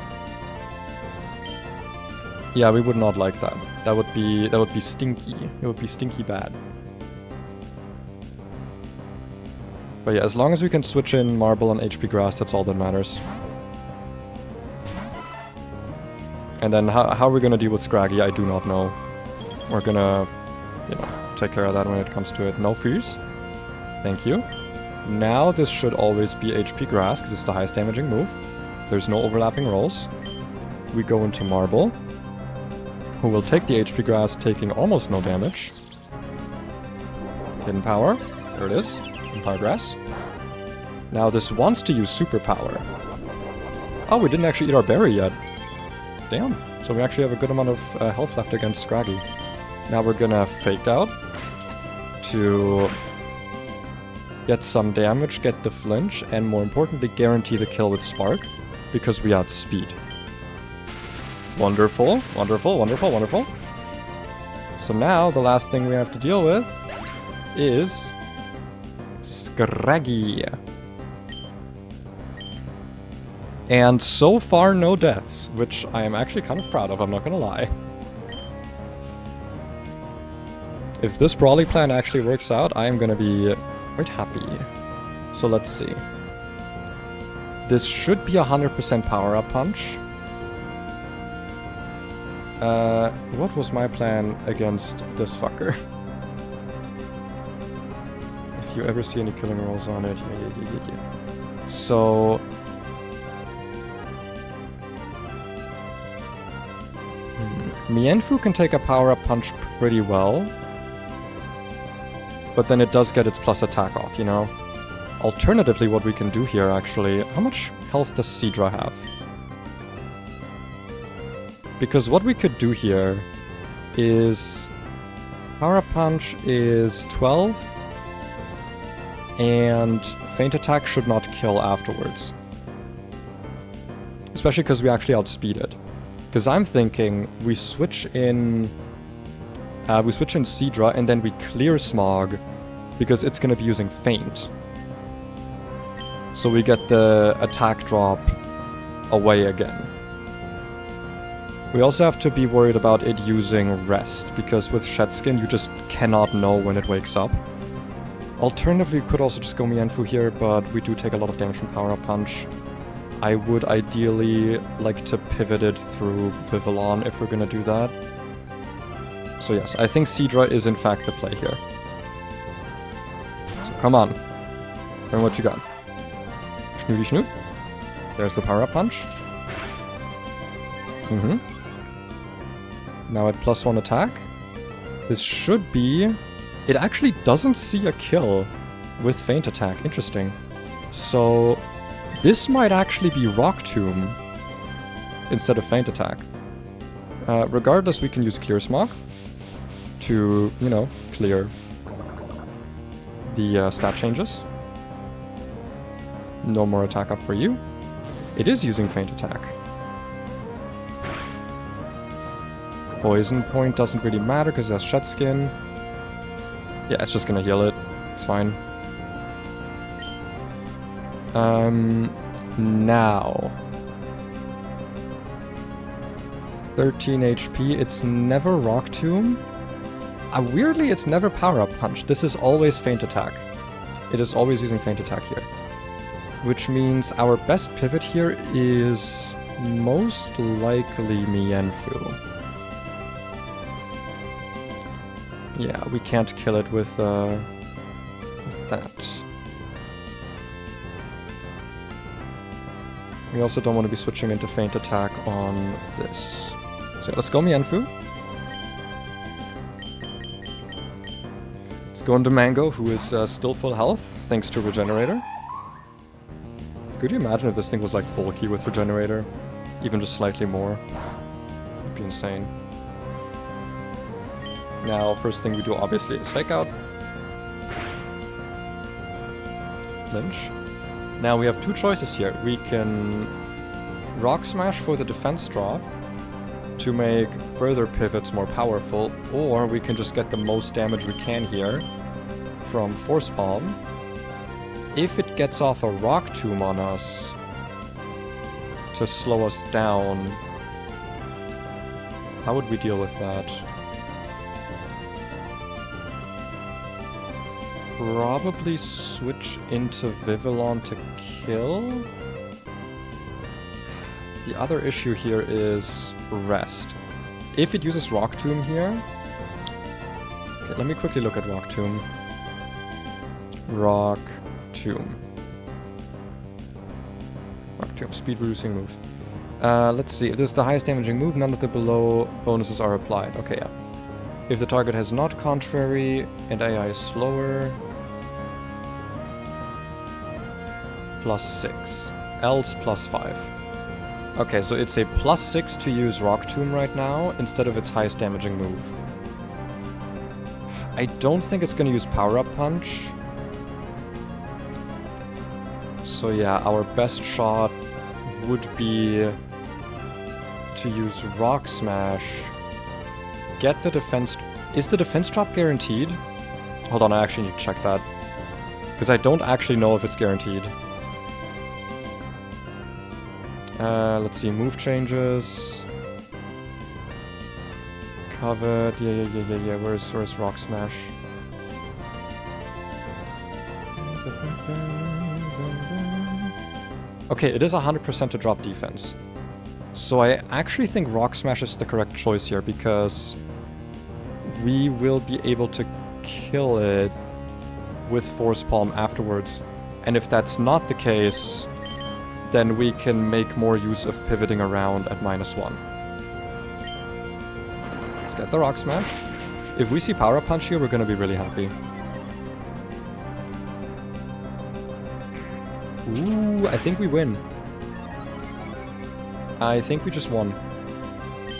Yeah, we would not like that. That would be stinky. It would be stinky bad. But yeah, as long as we can switch in Marble and HP Grass, that's all that matters. And then how are we gonna deal with Scraggy? I do not know. We're gonna, you know, take care of that when it comes to it. No fears. Thank you. Now this should always be HP Grass, because it's the highest damaging move. There's no overlapping rolls. We go into Marble, who will take the HP Grass, taking almost no damage. Hidden Power. There it is. Hidden Power Grass. Now this wants to use Superpower. Oh, we didn't actually eat our berry yet. Damn. So we actually have a good amount of health left against Scraggy. Now we're gonna Fake Out to get some damage, get the flinch, and more importantly, guarantee the kill with Spark, because we outspeed. Wonderful, wonderful, wonderful, wonderful. So now the last thing we have to deal with is Scraggy. And so far, no deaths, which I am actually kind of proud of, I'm not gonna lie. If this Brawly plan actually works out, I am gonna be quite happy. So let's see. This should be 100% power-up punch. What was my plan against this fucker? If you ever see any killing rolls on it, yeah. So... Mienfoo can take a power-up punch pretty well. But then it does get its plus attack off, you know? Alternatively, what we can do here, actually... How much health does Seadra have? Because what we could do here is... Power-up punch is 12. And Feint Attack should not kill afterwards. Especially because we actually outspeed it. Because I'm thinking we switch in Seadra and then we clear Smog because it's going to be using Feint. So we get the attack drop away again. We also have to be worried about it using Rest, because with Shedskin you just cannot know when it wakes up. Alternatively, we could also just go Mienfoo here, but we do take a lot of damage from Power Up Punch. I would ideally like to pivot it through Vivillon if we're gonna do that. So yes, I think Seadra is in fact the play here. So come on. Tell me what you got. Schnooty Schnoot. There's the Power Up Punch. Now at +1 attack. This should be... It actually doesn't see a kill with Feint Attack. Interesting. So... This might actually be Rock Tomb instead of Feint Attack. Regardless, we can use Clear Smog to, you know, clear the stat changes. No more attack up for you. It is using Feint Attack. Poison Point doesn't really matter because it has Shedskin. Yeah, it's just gonna heal it. It's fine. Now 13 HP. It's never Rock Tomb. Weirdly, it's never power-up punch. This is always feint attack. It is always using feint attack here. Which means our best pivot here is most likely Mienfu. Yeah, we can't kill it with that. We also don't want to be switching into feint attack on this. So let's go Mienfu. Let's go into Mango, who is still full health, thanks to Regenerator. Could you imagine if this thing was like bulky with Regenerator? Even just slightly more. It'd be insane. Now, first thing we do obviously is Fake Out. Flinch. Now we have two choices here. We can Rock Smash for the defense drop to make further pivots more powerful, or we can just get the most damage we can here from Force Palm. If it gets off a Rock Tomb on us to slow us down, how would we deal with that? Probably switch into Vivillon to kill? The other issue here is rest. If it uses Rock Tomb here... Okay, let me quickly look at Rock Tomb. Rock Tomb. Rock Tomb, speed reducing moves. Let's see, if this is the highest damaging move, none of the below bonuses are applied. Okay, yeah. If the target has not contrary and AI is slower... +6. Else +5. Okay, so it's a +6 to use Rock Tomb right now, instead of its highest damaging move. I don't think it's gonna use Power-Up Punch. So yeah, our best shot would be to use Rock Smash. Get the defense... Is the defense drop guaranteed? Hold on, I actually need to check that. Because I don't actually know if it's guaranteed. Let's see, move changes. Covered, yeah. Where's Rock Smash? Okay, it is 100% to drop defense. So I actually think Rock Smash is the correct choice here, because we will be able to kill it with Force Palm afterwards. And if that's not the case, then we can make more use of pivoting around at -1. Let's get the Rock Smash. If we see Power Punch here, we're gonna be really happy. Ooh, I think we win. I think we just won.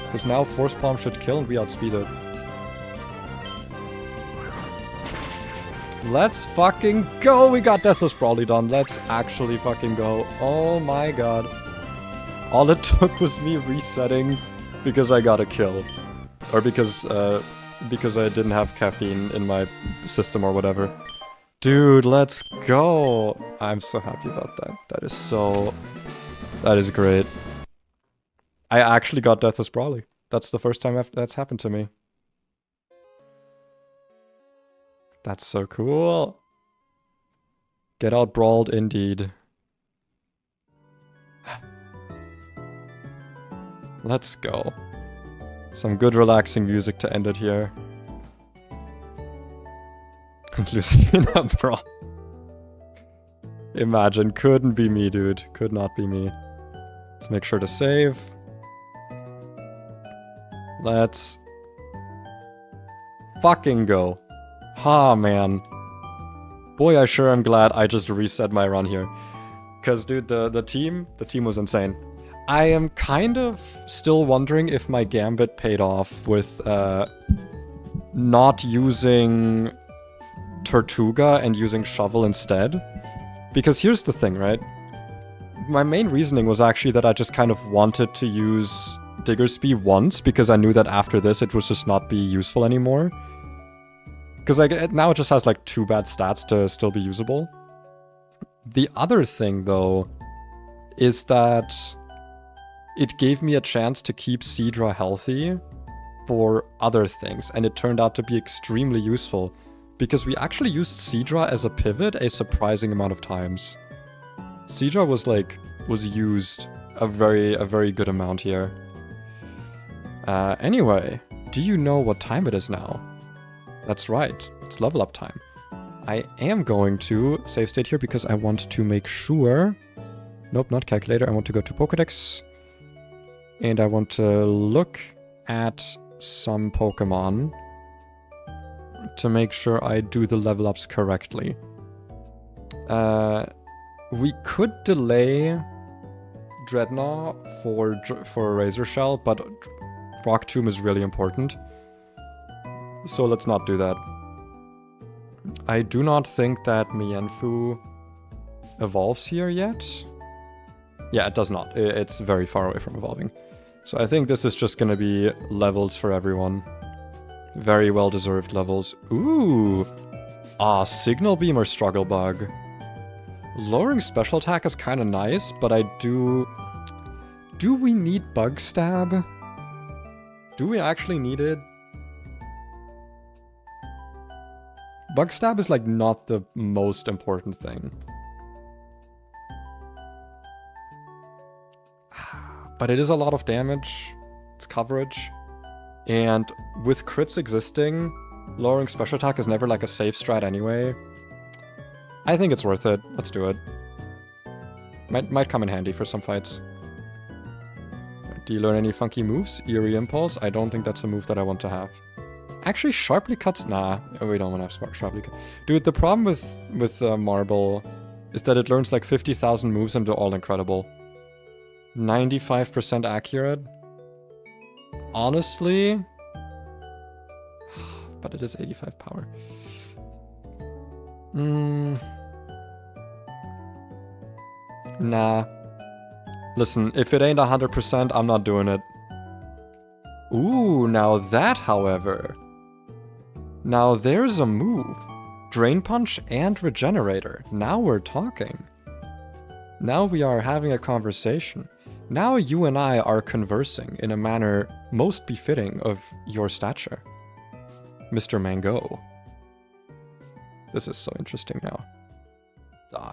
Because now Force Palm should kill and we outspeed it. Let's fucking go! We got Deathless Brawly done. Let's actually fucking go. Oh my god. All it took was me resetting because I got a kill. Or because I didn't have caffeine in my system or whatever. Dude, let's go! I'm so happy about that. That is great. I actually got Deathless Brawly. That's the first time that's happened to me. That's so cool. Get out brawled indeed. Let's go. Some good relaxing music to end it here. Lucina Brawl. Imagine, couldn't be me, dude. Could not be me. Let's make sure to save. Let's fucking go. Ah, man. Boy, I sure am glad I just reset my run here. Because, dude, the team was insane. I am kind of still wondering if my gambit paid off with not using Tortuga and using Shovel instead. Because here's the thing, right? My main reasoning was actually that I just kind of wanted to use Diggersby once, because I knew that after this it would just not be useful anymore. Because now it just has like 2 bad stats to still be usable. The other thing, though, is that it gave me a chance to keep Seadra healthy for other things, and it turned out to be extremely useful because we actually used Seadra as a pivot a surprising amount of times. Seadra was used a very good amount here. Anyway, do you know what time it is now? That's right, it's level up time. I am going to save state here because I want to make sure... Nope, not calculator. I want to go to Pokédex. And I want to look at some Pokemon to make sure I do the level ups correctly. We could delay Dreadnought for Razor Shell, but Rock Tomb is really important. So let's not do that. I do not think that Mienfoo evolves here yet. Yeah, it does not. It's very far away from evolving. So I think this is just gonna be levels for everyone. Very well-deserved levels. Ooh! Signal Beam or Struggle Bug. Lowering special attack is kind of nice, but I do... Do we need Bug Stab? Do we actually need it? Bug Stab is like not the most important thing. But it is a lot of damage. It's coverage. And with crits existing, lowering special attack is never like a safe strat anyway. I think it's worth it. Let's do it. Might come in handy for some fights. Do you learn any funky moves? Eerie Impulse? I don't think that's a move that I want to have. Actually, Sharply Cuts? Nah, we don't want to have Sharply Cut. Dude, the problem with Marble is that it learns like 50,000 moves and they're all incredible. 95% accurate? Honestly? But it is 85 power. Nah. Listen, if it ain't 100%, I'm not doing it. Ooh, now that, however... Now there's a move. Drain Punch and Regenerator. Now we're talking. Now we are having a conversation. Now you and I are conversing in a manner most befitting of your stature. Mr. Mango. This is so interesting now.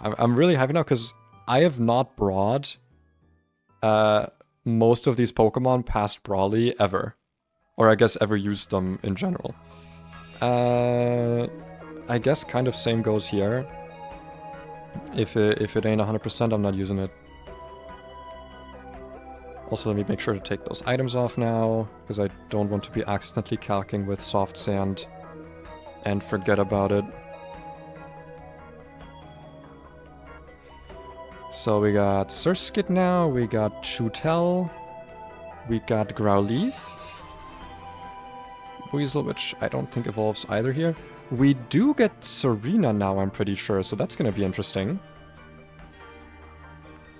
I'm really happy now because I have not brought most of these Pokemon past Brawly ever. Or I guess ever used them in general. I guess kind of same goes here. If it ain't 100%, I'm not using it. Also, let me make sure to take those items off now, because I don't want to be accidentally calcing with soft sand and forget about it. So we got Surskit now, we got Chutel, we got Growlithe, Weasel, which I don't think evolves either here. We do get Serena now, I'm pretty sure, so that's going to be interesting.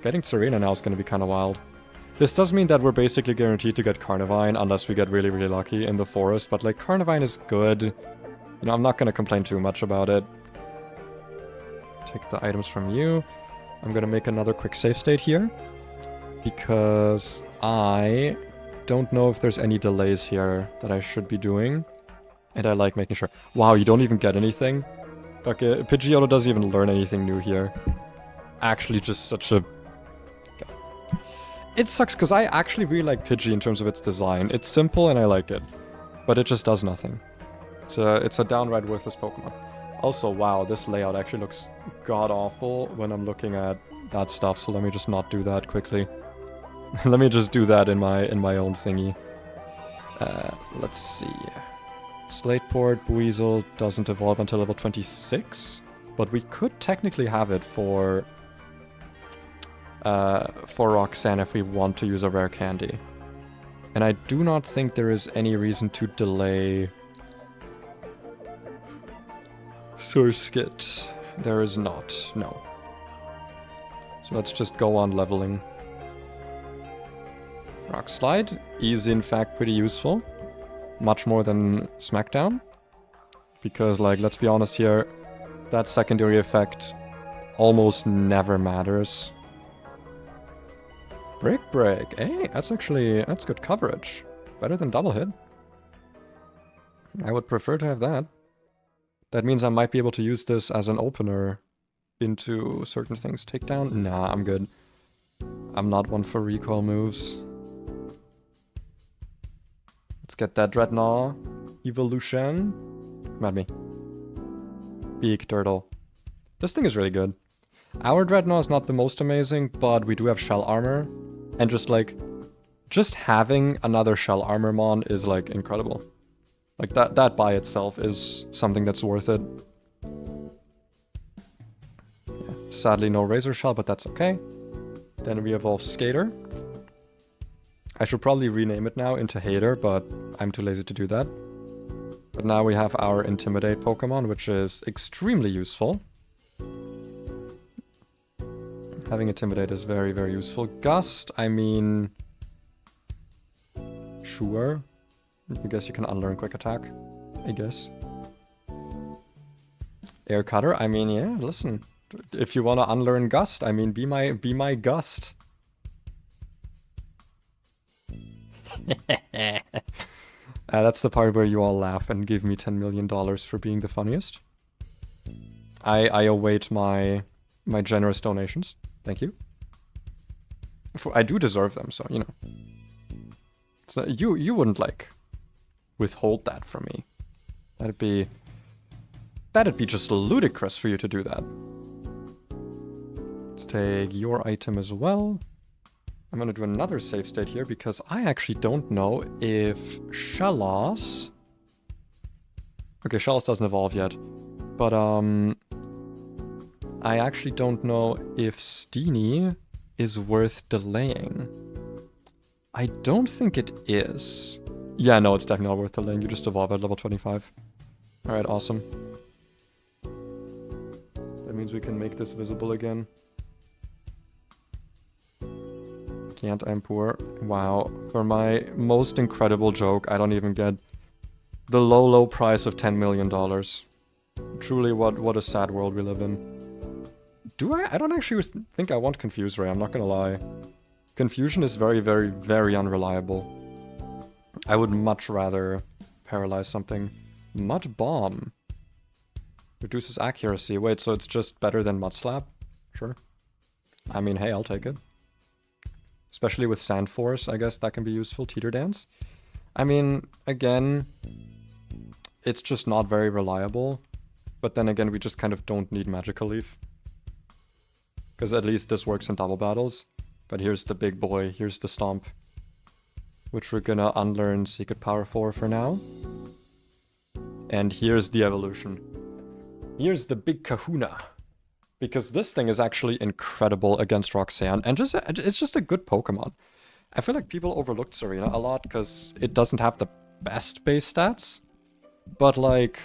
Getting Serena now is going to be kind of wild. This does mean that we're basically guaranteed to get Carnivine unless we get really lucky in the forest, but like Carnivine is good. You know, I'm not going to complain too much about it. Take the items from you. I'm going to make another quick save state here, because I don't know if there's any delays here that I should be doing, and I like making sure. Wow, you don't even get anything? Okay, Pidgeotto doesn't even learn anything new here. Actually, just such a... It sucks, because I actually really like Pidgey in terms of its design. It's simple and I like it, but it just does nothing. It's a downright worthless Pokemon. Also, wow, this layout actually looks god-awful when I'm looking at that stuff, so let me just not do that quickly. Let me just do that in my own thingy. Let's see. Slateport, Buizel doesn't evolve until level 26, but we could technically have it for Roxanne if we want to use a rare candy. And I do not think there is any reason to delay Surskit. There is not, no. So let's just go on leveling. Rock Slide is in fact pretty useful. Much more than Smackdown. Because, like, let's be honest here, that secondary effect almost never matters. Break. Hey, that's good coverage. Better than double hit. I would prefer to have that. That means I might be able to use this as an opener into certain things. Takedown? Nah, I'm good. I'm not one for recoil moves. Let's get that Dreadnought evolution. Come at me. Big turtle. This thing is really good. Our Dreadnought is not the most amazing, but we do have shell armor. And just having another shell armor mon is like incredible. Like that by itself is something that's worth it. Yeah, sadly no Razor Shell, but that's okay. Then we evolve Skater. I should probably rename it now into Hater, but I'm too lazy to do that. But now we have our Intimidate Pokemon, which is extremely useful. Having Intimidate is very, very useful. Gust, I mean... Sure. I guess you can unlearn Quick Attack. I guess. Air Cutter, I mean, yeah, listen. If you want to unlearn Gust, I mean, be my Gust. That's the part where you all laugh and give me $10 million for being the funniest. I await my generous donations. Thank you. I do deserve them, so, you know. It's not, you wouldn't, like, withhold that from me. That'd be just ludicrous for you to do that. Let's take your item as well. I'm gonna do another save state here because I actually don't know if Shellos... Okay, Shellos doesn't evolve yet. But, I actually don't know if Steenie is worth delaying. I don't think it is. Yeah, no, it's definitely not worth delaying. You just evolve at level 25. Alright, awesome. That means we can make this visible again. Can't, I'm poor. Wow. For my most incredible joke, I don't even get the low, low price of $10 million. Truly, what a sad world we live in. Do I? I don't actually think I want Confuse Ray, I'm not gonna lie. Confusion is very, very, very unreliable. I would much rather paralyze something. Mud Bomb. Reduces accuracy. Wait, so it's just better than Mud Slap? Sure. I mean, hey, I'll take it. Especially with Sand Force, I guess that can be useful. Teeter Dance. I mean, again, it's just not very reliable. But then again, we just kind of don't need Magical Leaf. Because at least this works in double battles. But here's the big boy, here's the Stomp. Which we're gonna unlearn Secret Power for now. And here's the evolution. Here's the big kahuna. Because this thing is actually incredible against Roxanne. And it's just a good Pokemon. I feel like people overlooked Serena a lot because it doesn't have the best base stats. But like...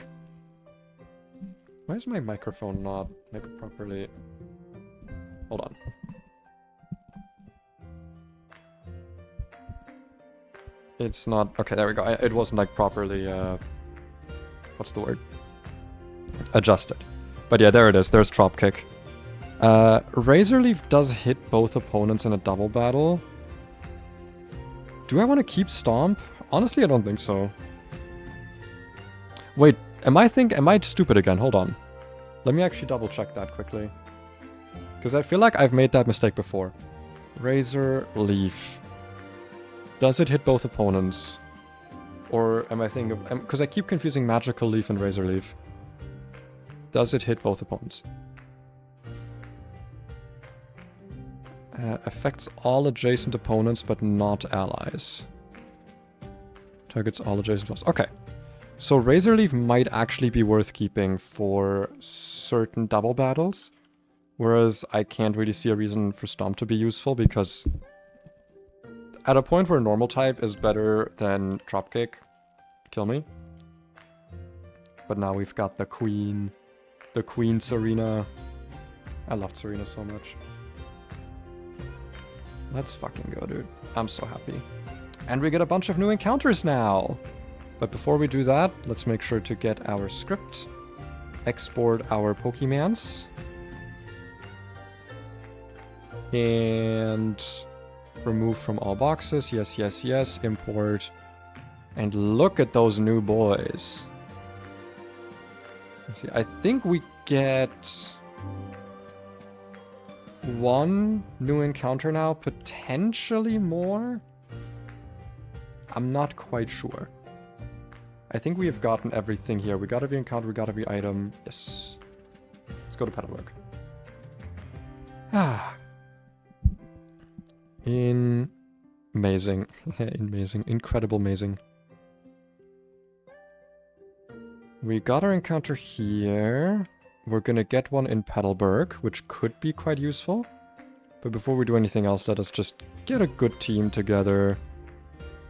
Why is my microphone not like properly... Hold on. It's not... Okay, there we go. It wasn't like properly... what's the word? Adjusted. But yeah, there it is. There's Drop Kick. Razor Leaf does hit both opponents in a double battle. Do I want to keep Stomp? Honestly, I don't think so. Wait, am I stupid again? Hold on. Let me actually double check that quickly. Because I feel like I've made that mistake before. Razor Leaf. Does it hit both opponents? Or am I thinking of... Because I keep confusing Magical Leaf and Razor Leaf. Does it hit both opponents? Affects all adjacent opponents, but not allies. Targets all adjacent opponents. Okay. So Razor Leaf might actually be worth keeping for certain double battles. Whereas I can't really see a reason for Stomp to be useful because... At a point where Normal type is better than Dropkick, kill me. But now we've got the Queen. The Queen Serena. I loved Serena so much. Let's fucking go, dude. I'm so happy. And we get a bunch of new encounters now! But before we do that, let's make sure to get our script. Export our Pokemans. And... remove from all boxes. Yes, yes, yes. Import And look at those new boys. Let's see, I think we get one new encounter now, potentially more. I'm not quite sure. I think we have gotten everything here. We got every encounter, we got every item. Yes. Let's go to Petalburg. Ah. Amazing. Amazing. Incredible amazing. We got our encounter here. We're gonna get one in Petalburg, which could be quite useful. But before we do anything else, let us just get a good team together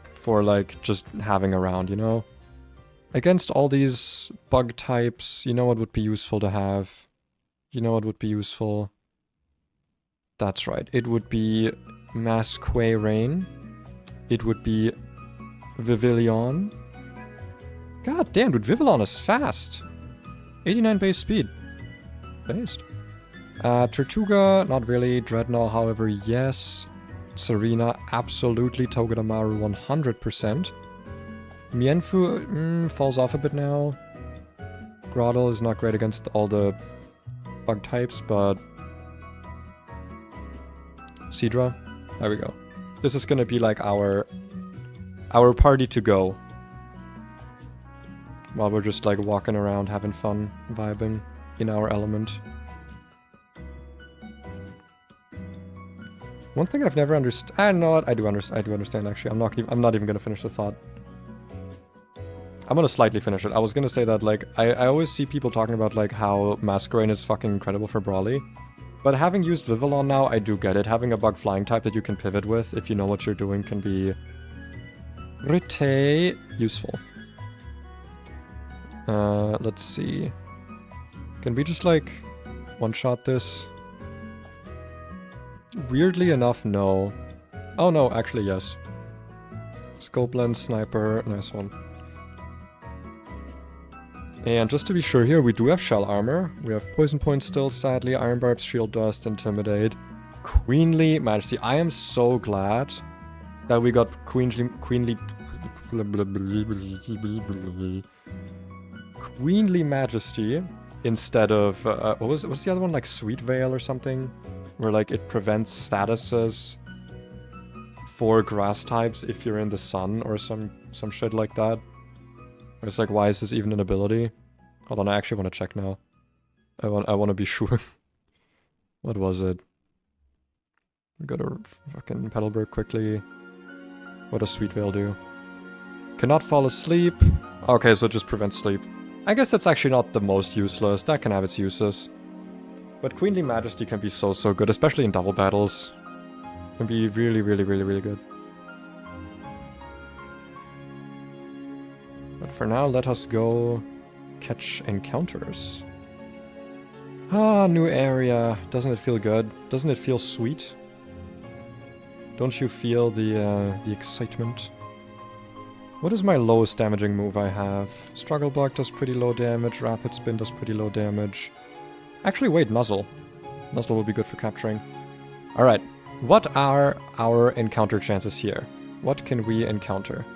for, like, just having around, you know? Against all these bug types, you know what would be useful to have? You know what would be useful? That's right. It would be Masque Rain. It would be Vivillon. God damn, dude, Vivillon is fast. 89 base speed. Based. Tortuga, not really. Dreadnought, however, yes. Serena, absolutely. Togedemaru, 100%. Mienfu falls off a bit now. Groddle is not great against all the bug types, but... Seadra, there we go. This is gonna be like our party to go. While we're just like walking around, having fun, vibing in our element. One thing I've never understood. I know what I do understand actually. I'm not even gonna finish the thought. I'm gonna slightly finish it. I was gonna say that like I always see people talking about like how Masquerain is fucking incredible for Brawly. But having used Vivillon now, I do get it. Having a bug flying type that you can pivot with, if you know what you're doing, can be pretty useful. Let's see. Can we just, like, one-shot this? Weirdly enough, no. Oh, no, actually, yes. Scope lens, sniper, nice one. And just to be sure here, we do have shell armor. We have poison points still, sadly. Iron barbs, shield dust, intimidate. Queenly majesty. I am so glad that we got queenly majesty instead of what's the other one, like Sweet Veil or something, where like it prevents statuses for grass types if you're in the sun or some shit like that. It's like, why is this even an ability? Hold on, I actually want to check now. I want to be sure. What was it? We go to fucking Petalburg quickly. What does Sweet Veil do? Cannot fall asleep. Okay, so it just prevents sleep. I guess that's actually not the most useless. That can have its uses. But Queenly Majesty can be so good, especially in double battles. Can be really good. But for now, let us go catch encounters. Ah, new area. Doesn't it feel good? Doesn't it feel sweet? Don't you feel the excitement? What is my lowest damaging move I have? Struggle Block does pretty low damage. Rapid Spin does pretty low damage. Actually, wait, Muzzle. Muzzle will be good for capturing. Alright, what are our encounter chances here? What can we encounter?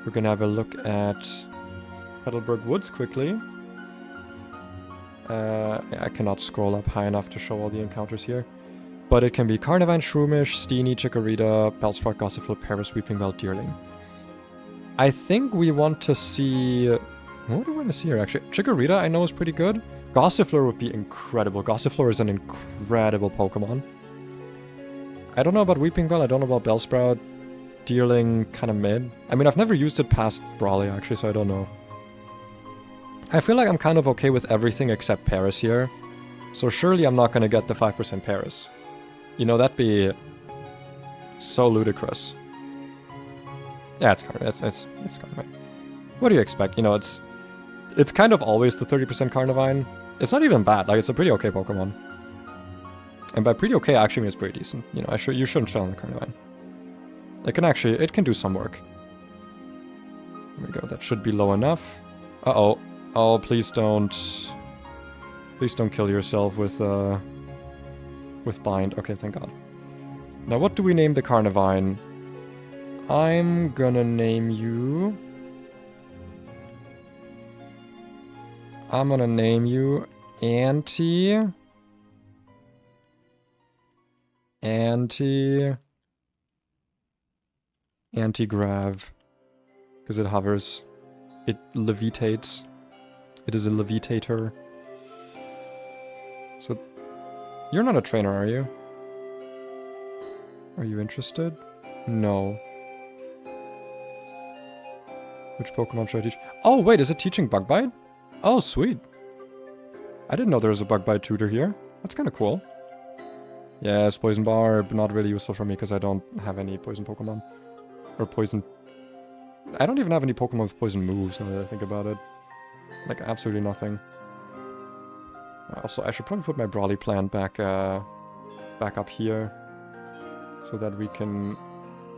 We're gonna have a look at Petalburg Woods quickly. I cannot scroll up high enough to show all the encounters here. But it can be Carnivine, Shroomish, Steenie, Chikorita, Bellsprout, Gossifleur, Paris, Weeping Bell, Deerling. I think we want to see... What do we want to see here, actually? Chikorita, I know, is pretty good. Gossifleur would be incredible. Gossifleur is an incredible Pokemon. I don't know about Weeping Bell, I don't know about Bellsprout. Deerling, kind of mid. I mean, I've never used it past Brawly, actually, so I don't know. I feel like I'm kind of okay with everything except Paris here. So surely I'm not going to get the 5% Paris. You know, that'd be so ludicrous. Yeah, it's Carnivine. What do you expect? You know, it's kind of always the 30% Carnivine. It's not even bad. Like, it's a pretty okay Pokemon. And by pretty okay, actually means pretty decent. You know, you shouldn't shell on the Carnivine. It can do some work. There we go. That should be low enough. Uh-oh. Oh, please don't kill yourself with Bind. Okay, thank God. Now, what do we name the Carnivine? I'm gonna name you I'm gonna name you Anti-Grav. Because it hovers. It levitates. It is a levitator. So, you're not a trainer, are you? Are you interested? No. Which Pokemon should I teach? Oh, wait, is it teaching Bug Bite? Oh, sweet. I didn't know there was a Bug Bite tutor here. That's kind of cool. Yes, Poison Barb. Not really useful for me because I don't have any poison Pokemon. Or poison... I don't even have any Pokemon with poison moves now that I think about it. Like, absolutely nothing. Also, I should probably put my Brawly plant back up here. So that we can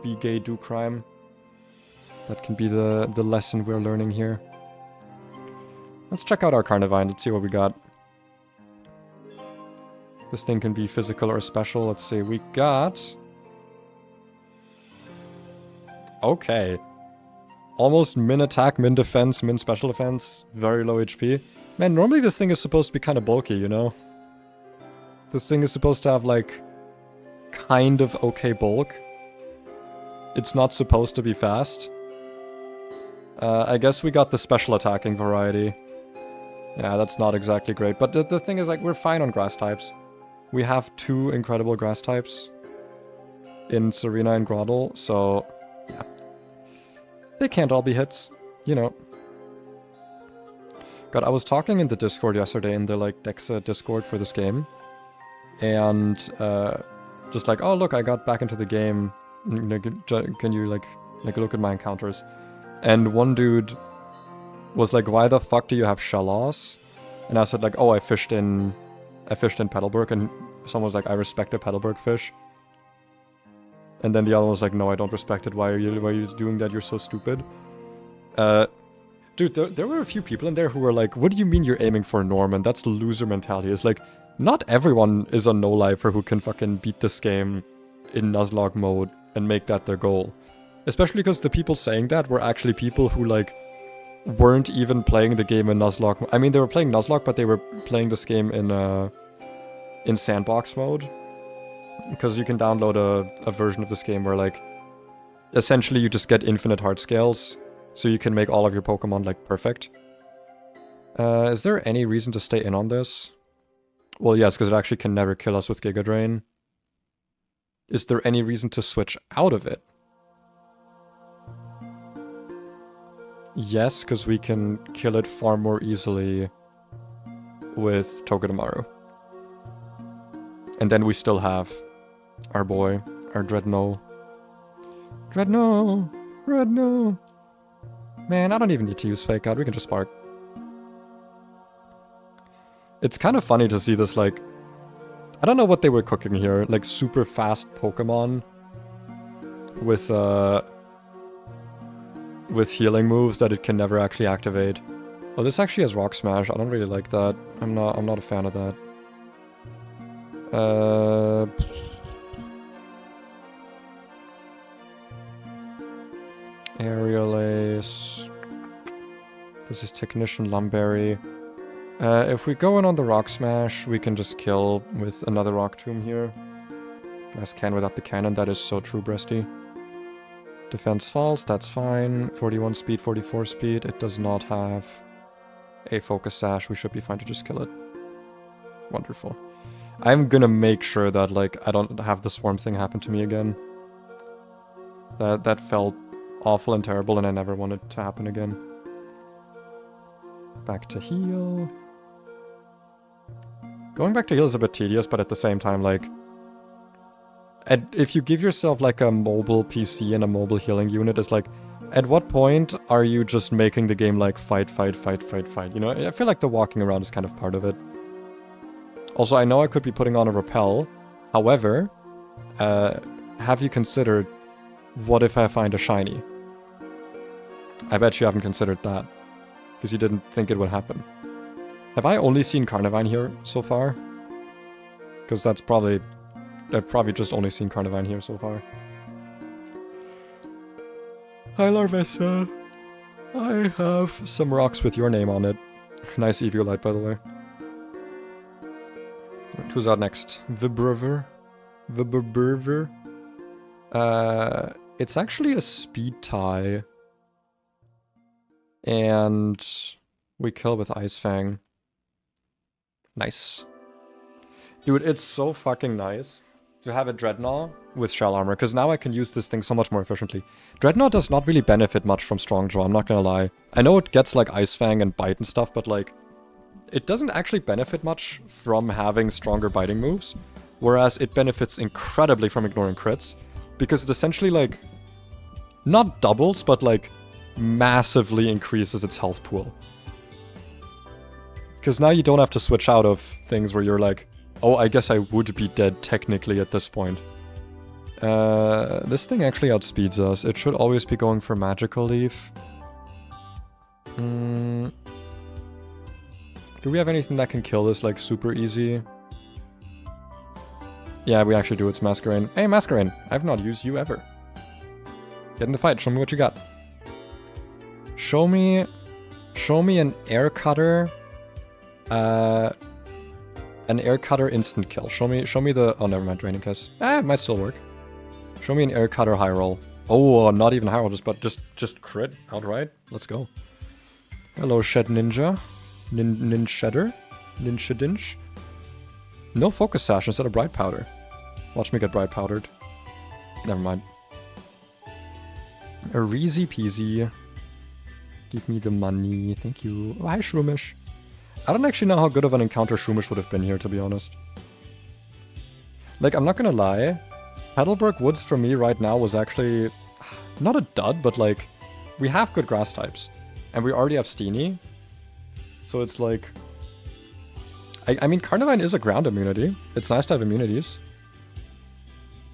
be gay, do crime. That can be the lesson we're learning here. Let's check out our Carnivine. Let's see what we got. This thing can be physical or special. Let's see. We got... Okay. Almost min attack, min defense, min special defense. Very low HP. Man, normally this thing is supposed to be kind of bulky, you know? This thing is supposed to have, like, kind of okay bulk. It's not supposed to be fast. I guess we got the special attacking variety. Yeah, that's not exactly great. But the thing is, like, we're fine on grass types. We have 2 incredible grass types in Serena and Groddle, so yeah. They can't all be hits, you know. God, I was talking in the Discord yesterday, in the, like, Dexa Discord for this game. And, just like, oh, look, I got back into the game. Can you, like look at my encounters? And one dude was like, why the fuck do you have Shellos? And I said, like, oh, I fished in Petalburg. And someone was like, I respect a Petalburg fish. And then the other one was like, no, I don't respect it. Why are you doing that? You're so stupid. Dude, there were a few people in there who were like, what do you mean you're aiming for Norman? That's the loser mentality. It's like, not everyone is a no-lifer who can fucking beat this game in Nuzlocke mode and make that their goal. Especially because the people saying that were actually people who, like, weren't even playing the game in Nuzlocke. I mean, they were playing Nuzlocke, but they were playing this game in sandbox mode. Because you can download a version of this game where, like, essentially you just get infinite heart scales, so you can make all of your Pokemon, like, perfect. Is there any reason to stay in on this? Well, yes, because it actually can never kill us with Giga Drain. Is there any reason to switch out of it? Yes, because we can kill it far more easily with Togedemaru. And then we still have our boy, our Dreadnought. Dreadnought! Man, I don't even need to use Fake Out, we can just Spark. It's kind of funny to see this, like... I don't know what they were cooking here. Like, super fast Pokemon with healing moves that it can never actually activate. Oh, this actually has Rock Smash. I don't really like that. I'm not a fan of that. Aerial Ace. This is Technician Lumberry. If we go in on the Rock Smash, we can just kill with another Rock Tomb here. Guys can without the cannon, that is so true, Breasty. Defense false, that's fine. 41 speed, 44 speed. It does not have a Focus Sash. We should be fine to just kill it. Wonderful. I'm gonna make sure that, like, I don't have the Swarm thing happen to me again. That felt awful and terrible, and I never want it to happen again. Back to heal. Going back to heal is a bit tedious, but at the same time, like... if you give yourself, like, a mobile PC and a mobile healing unit, it's like... At what point are you just making the game, like, fight? You know, I feel like the walking around is kind of part of it. Also, I know I could be putting on a Repel. However, have you considered... What if I find a shiny? I bet you haven't considered that. Because you didn't think it would happen. Have I only seen Carnivine here so far? Because that's probably... I've probably just only seen Carnivine here so far. Hi Larvessa. I have some rocks with your name on it. Nice Eviolite, by the way. Who's out next? Vibrover? Vibrover? It's actually a speed tie. And we kill with Ice Fang. Nice. Dude, it's so fucking nice to have a Dreadnought with Shell Armor, because now I can use this thing so much more efficiently. Dreadnought does not really benefit much from Strong Jaw, I'm not gonna lie. I know it gets like Ice Fang and Bite and stuff, but like, it doesn't actually benefit much from having stronger biting moves, whereas it benefits incredibly from ignoring crits, because it essentially like, not doubles, but like, massively increases its health pool. Because now you don't have to switch out of things where you're like, oh, I guess I would be dead technically at this point. This thing actually outspeeds us. It should always be going for Magical Leaf. Do we have anything that can kill this, like, super easy? Yeah, we actually do. It's Masquerain. Hey, Masquerain! I've not used you ever. Get in the fight. Show me what you got. Show me an Air Cutter. An Air Cutter instant kill. Show me the... Oh, never mind. Draining Kiss. It might still work. Show me an Air Cutter high roll. Oh, not even high roll, just crit outright. Let's go. Hello, Shed Ninja. Ninshedder? Ninshedinch? No Focus Sash instead of Bright Powder. Watch me get Bright Powdered. Never mind. Easy peasy. Give me the money. Thank you. Oh, hi, Shroomish. I don't actually know how good of an encounter Shroomish would have been here, to be honest. Like, I'm not gonna lie. Petalburg Woods for me right now was actually... not a dud, but like... we have good grass types. And we already have Steenie. So it's like... I mean, Carnivine is a ground immunity. It's nice to have immunities.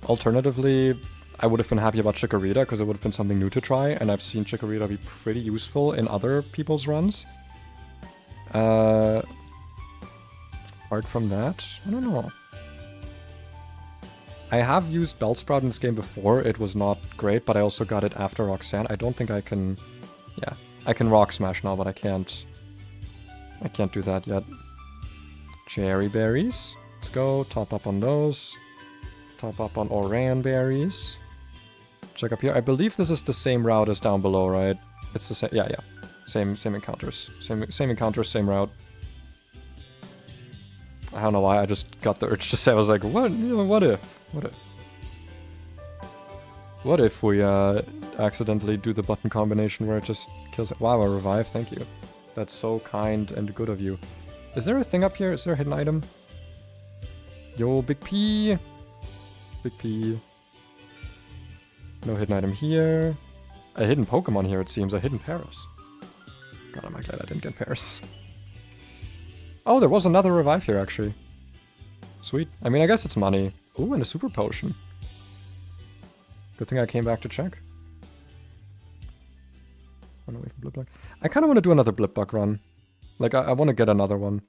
Alternatively, I would have been happy about Chikorita, because it would have been something new to try, and I've seen Chikorita be pretty useful in other people's runs. Apart from that, I don't know. I have used Bellsprout in this game before, it was not great, but I also got it after Roxanne. I don't think I can... yeah, I can Rock Smash now, but I can't do that yet. Cherry Berries. Let's go, top up on those. Top up on Oran Berries. Check up here. I believe this is the same route as down below, right? It's the same. Yeah. Same encounters. Same encounters, same route. I don't know why. I just got the urge to say. I was like, what? What if we accidentally do the button combination where it just kills it? Wow, a revive. Thank you. That's so kind and good of you. Is there a thing up here? Is there a hidden item? Yo, Big P. Big P. No hidden item here. A hidden Pokemon here, it seems. A hidden Paris. God, am I glad I didn't get Paris. Oh, there was another revive here, actually. Sweet. I mean, I guess it's money. Ooh, and a super potion. Good thing I came back to check. Run away from Blipbug. I kind of want to do another Blipbug run. Like, I want to get another one.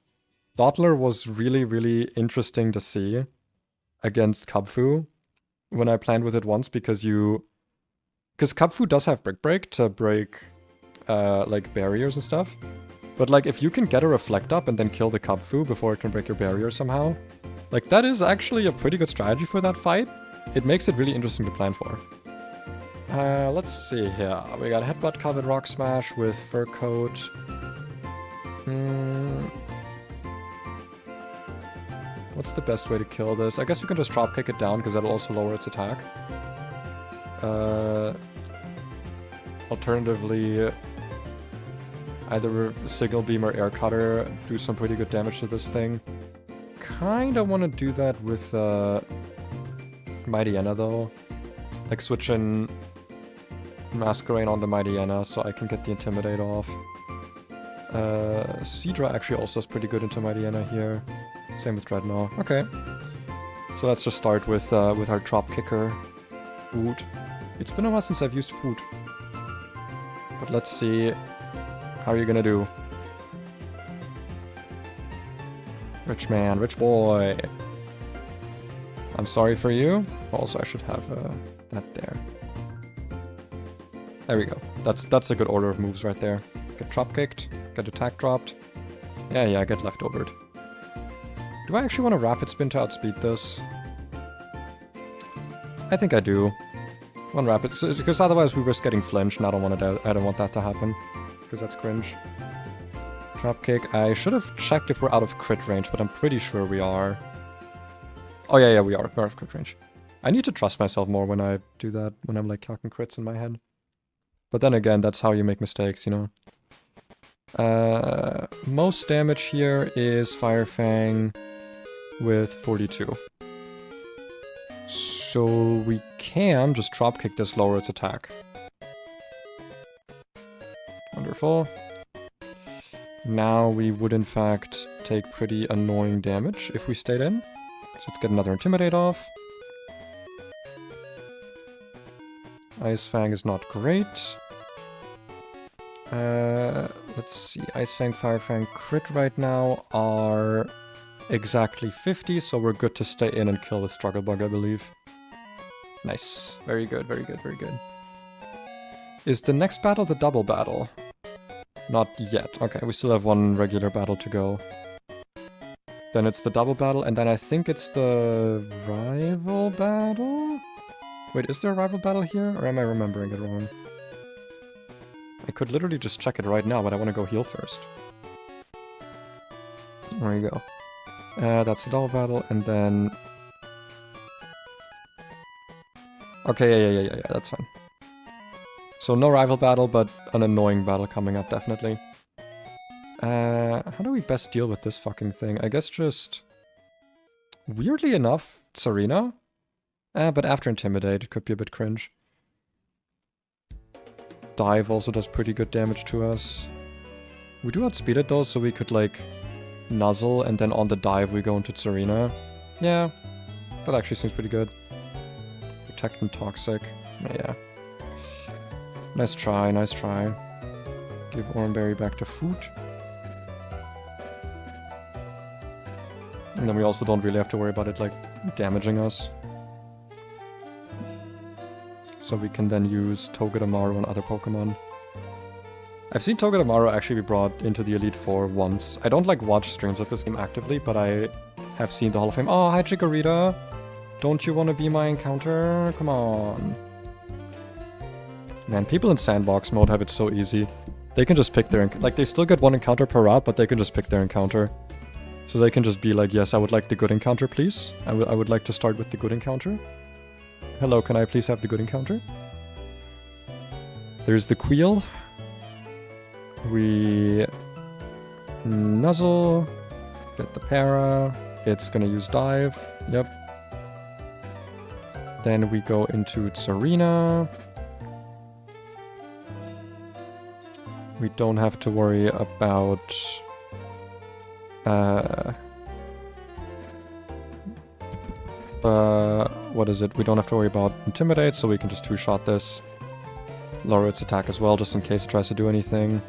Dottler was really, really interesting to see against Kubfu when I planned with it once, because Kubfu does have Brick Break to break, like, barriers and stuff. But, like, if you can get a Reflect up and then kill the Kubfu before it can break your barrier somehow, like, that is actually a pretty good strategy for that fight. It makes it really interesting to plan for. Let's see here. We got Headbutt covered Rock Smash with Fur Coat. What's the best way to kill this? I guess we can just drop kick it down, because that'll also lower its attack. Alternatively, either Signal Beam or Air Cutter do some pretty good damage to this thing. Kinda want to do that with Mightyena though. Like switch in Masquerain on the Mightyena so I can get the Intimidate off. Seadra actually also is pretty good into Mightyena here. Same with Dreadnought. Okay. So let's just start with our Drop Kicker. Food. It's been a while since I've used food. But let's see. How are you gonna do? Rich man, rich boy. I'm sorry for you. Also, I should have that there. There we go. That's a good order of moves right there. Get drop kicked, get attack dropped, Yeah, I get leftovered. Do I actually want to rapid spin to outspeed this? I think I do. One rapid, because otherwise we risk getting flinched, and I don't want that to happen, because that's cringe. Dropkick. I should have checked if we're out of crit range, but I'm pretty sure we are. Oh yeah, we are. We're out of crit range. I need to trust myself more when I do that, when I'm like calcing crits in my head. But then again, that's how you make mistakes, you know. Most damage here is Fire Fang with 42. So we can just dropkick this, lower its attack. Wonderful. Now we would in fact take pretty annoying damage if we stayed in. So let's get another Intimidate off. Ice Fang is not great. Let's see, Ice Fang, Fire Fang, crit right now are exactly 50, so we're good to stay in and kill the Struggle Bug, I believe. Nice. Very good, very good, very good. Is the next battle the double battle? Not yet. Okay, we still have one regular battle to go. Then it's the double battle, and then I think it's the rival battle? Wait, is there a rival battle here, or am I remembering it wrong? I could literally just check it right now, but I want to go heal first. There you go. That's the double battle, and then... Okay, yeah, that's fine. So no rival battle, but an annoying battle coming up, definitely. How do we best deal with this fucking thing? I guess just... Weirdly enough, Serena? But after Intimidate, it could be a bit cringe. Dive also does pretty good damage to us. We do outspeed it though, so we could like nuzzle and then on the dive we go into Serena. Yeah, that actually seems pretty good. Protect and Toxic. Yeah. Nice try, nice try. Give Oranberry back to food. And then we also don't really have to worry about it like damaging us. So we can then use Togedemaru on other Pokemon. I've seen Togedemaru actually be brought into the Elite Four once. I don't like watch streams of this game actively, but I have seen the Hall of Fame. Oh, hi Chikorita! Don't you want to be my encounter? Come on. Man, people in sandbox mode have it so easy. They can just pick their... Like, they still get one encounter per route, but they can just pick their encounter. So they can just be like, yes, I would like the good encounter, please. I would like to start with the good encounter. Hello, can I please have the good encounter? There's the Queel. We nuzzle, get the para. It's gonna use dive. Yep. Then we go into Serena. We don't have to worry about what is it? We don't have to worry about Intimidate, so we can just two-shot this. Lower its attack as well, just in case it tries to do anything.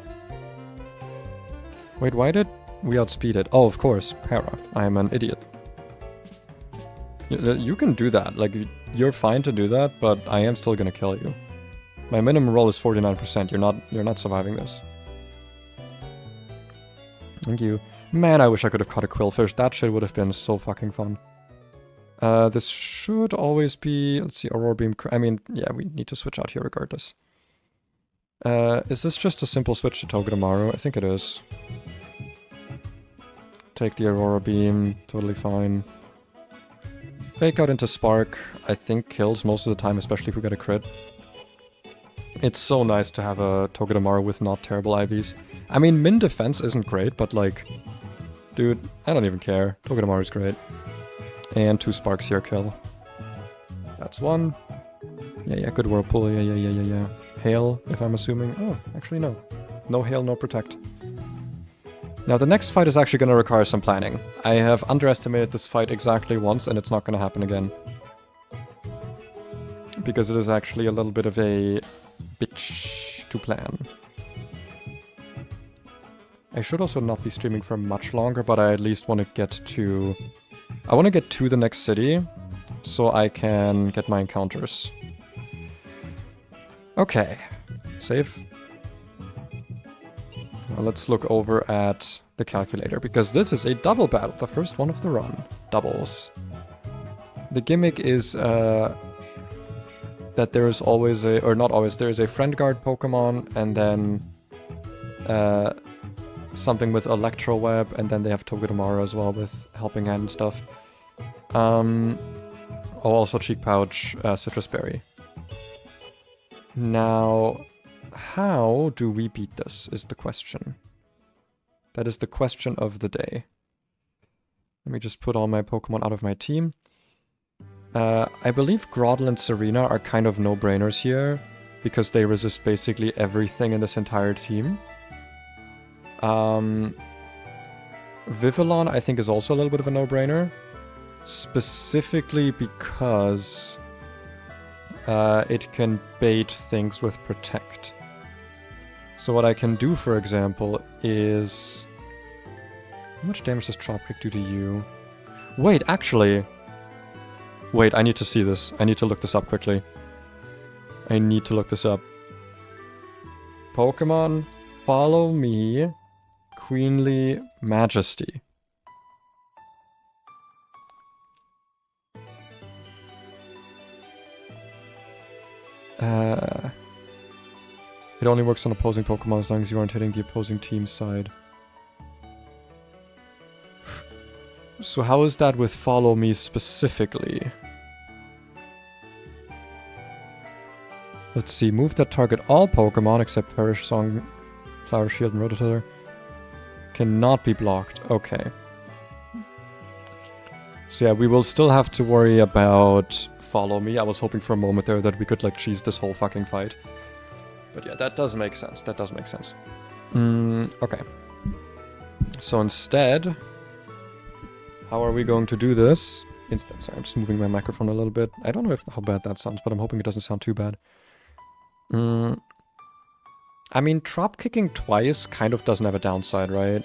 Wait, why did we outspeed it? Oh, of course, para. I am an idiot. You can do that. Like, you're fine to do that, but I am still gonna kill you. My minimum roll is 49%. You're not surviving this. Thank you. Man, I wish I could have caught a Quillfish. That shit would have been so fucking fun. This should always be... Let's see, Aurora Beam... I mean, yeah, we need to switch out here regardless. Is this just a simple switch to Togedemaru? I think it is. Take the Aurora Beam. Totally fine. Fake out into Spark. I think kills most of the time, especially if we get a crit. It's so nice to have a Togedemaru with not terrible IVs. I mean, min defense isn't great, but like... Dude, I don't even care. Togedemaru's great. And 2 Sparks here kill. That's 1. Yeah, good Whirlpool. Yeah. Hail, if I'm assuming. Oh, actually no. No Hail, no Protect. Now the next fight is actually going to require some planning. I have underestimated this fight exactly once and it's not going to happen again. Because it is actually a little bit of a bitch to plan. I should also not be streaming for much longer, but I at least want to get to... I want to get to the next city, so I can get my encounters. Okay. Save. let's look over at the calculator, because this is a double battle, the first one of the run. Doubles. The gimmick is that there is always a, or not always, there is a friend guard Pokemon, and then something with Electro Web, and then they have Togedemaru as well with Helping Hand and stuff. Oh, also Cheek Pouch, Citrus Berry. Now, how do we beat this is the question. That is the question of the day. Let me just put all my Pokemon out of my team. I believe Grotle and Serena are kind of no-brainers here, because they resist basically everything in this entire team. Vivillon, I think, is also a little bit of a no-brainer. Specifically because it can bait things with Protect. So what I can do, for example, is... How much damage does Dropkick do to you? Wait, actually... Wait, I need to see this. I need to look this up quickly. I need to look this up. Pokemon, follow me. Queenly Majesty. It only works on opposing Pokemon as long as you aren't hitting the opposing team's side. So how is that with Follow Me specifically? Let's see, move that target all Pokemon except Perish Song, Flower Shield, and Rototiller cannot be blocked. Okay. So yeah, we will still have to worry about Follow Me. I was hoping for a moment there that we could like cheese this whole fucking fight. But yeah, that does make sense. That does make sense. Okay. So instead, how are we going to do this? Sorry, I'm just moving my microphone a little bit. I don't know how bad that sounds, but I'm hoping it doesn't sound too bad. I mean, drop kicking twice kind of doesn't have a downside, right?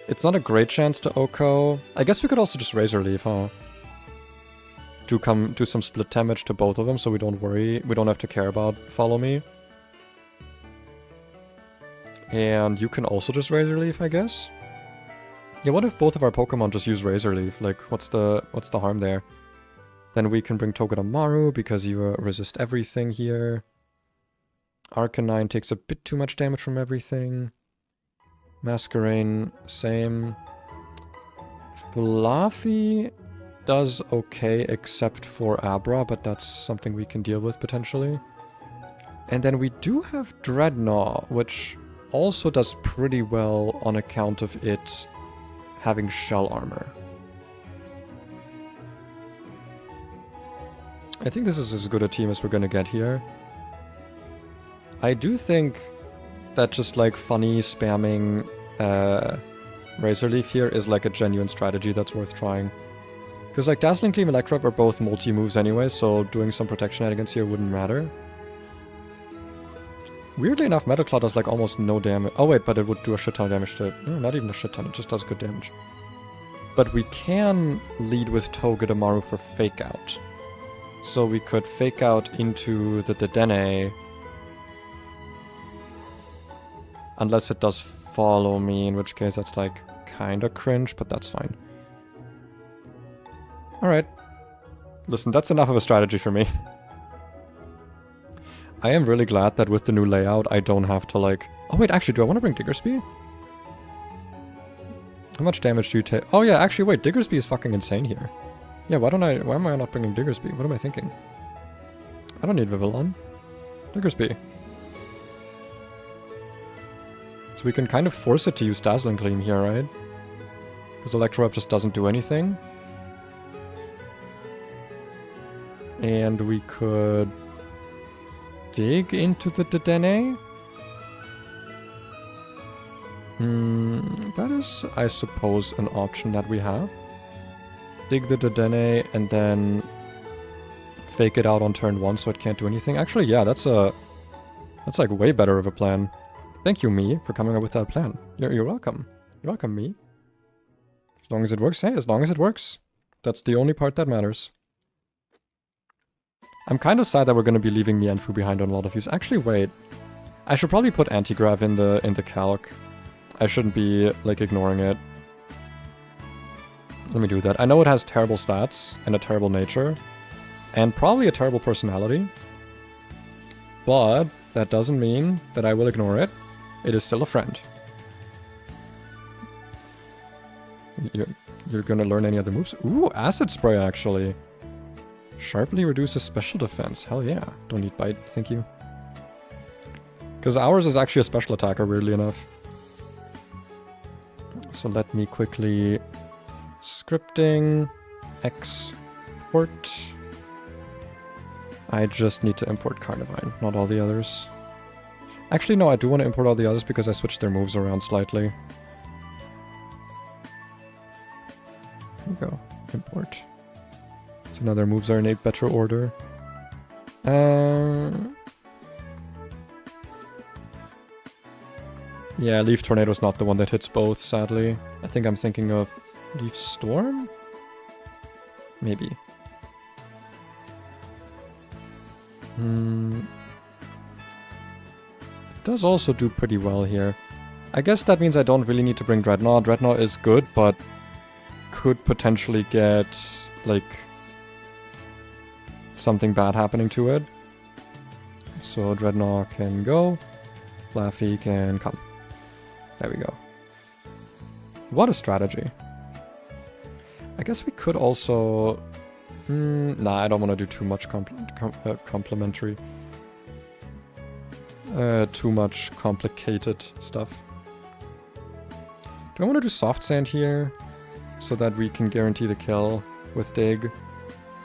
It's not a great chance to OHKO. I guess we could also just Razor Leaf, huh? Do some split damage to both of them so we don't worry. We don't have to care about Follow Me. And you can also just Razor Leaf, I guess? Yeah, what if both of our Pokemon just use Razor Leaf? Like, what's the harm there? Then we can bring Togedemaru because you resist everything here. Arcanine takes a bit too much damage from everything. Masquerain, same. Fluffy does okay except for Abra, but that's something we can deal with potentially. And then we do have Dreadnought, which also does pretty well on account of it having shell armor. I think this is as good a team as we're gonna get here. I do think that just like funny spamming Razor Leaf here is like a genuine strategy that's worth trying. Because like Dazzling Gleam and Electrode are both multi-moves anyway, so doing some protection against here wouldn't matter. Weirdly enough, Metal Claw does like almost no damage. Oh wait, but it would do a shit ton of damage to... No, not even a shit ton, it just does good damage. But we can lead with Togedemaru for Fake Out. So we could Fake Out into the Dedenne. Unless it does Follow Me, in which case that's like kinda cringe, but that's fine. Alright. Listen, that's enough of a strategy for me. I am really glad that with the new layout, I don't have to like... Oh wait, actually, do I want to bring Diggersby? How much damage do you take? Oh yeah, actually, wait, Diggersby is fucking insane here. Yeah, why am I not bringing Diggersby? What am I thinking? I don't need Vivillon. Diggersby. So we can kind of force it to use Dazzling Gleam here, right? Because Electroweb just doesn't do anything. And we could... dig into the Dedenne? That is, I suppose, an option that we have. Dig the Dedenne and then fake it out on turn 1 so it can't do anything. Actually, yeah, that's like way better of a plan. Thank you, me, for coming up with that plan. You're welcome. You're welcome, me. As long as it works, hey, as long as it works. That's the only part that matters. I'm kind of sad that we're going to be leaving Mienfoo behind on a lot of these. Actually, wait. I should probably put anti-grav in the calc. I shouldn't be, like, ignoring it. Let me do that. I know it has terrible stats and a terrible nature. And probably a terrible personality. But that doesn't mean that I will ignore it. It is still a friend. You're gonna learn any other moves? Ooh, Acid Spray, actually. Sharply reduces special defense. Hell yeah. Don't need bite, thank you. Because ours is actually a special attacker, weirdly enough. So let me quickly... Scripting... Export... I just need to import Carnivine, not all the others. Actually, no, I do want to import all the others because I switched their moves around slightly. There we go. Import. So now their moves are in a better order. Yeah, Leaf Tornado's not the one that hits both, sadly. I think I'm thinking of Leaf Storm? Maybe. It does also do pretty well here. I guess that means I don't really need to bring Dreadnought. Dreadnought is good, but could potentially get, like, something bad happening to it. So Dreadnought can go. Laffy can come. There we go. What a strategy. I guess we could also... nah, I don't want to do too much complementary. Too much complicated stuff. Do I want to do Soft Sand here? So that we can guarantee the kill with Dig?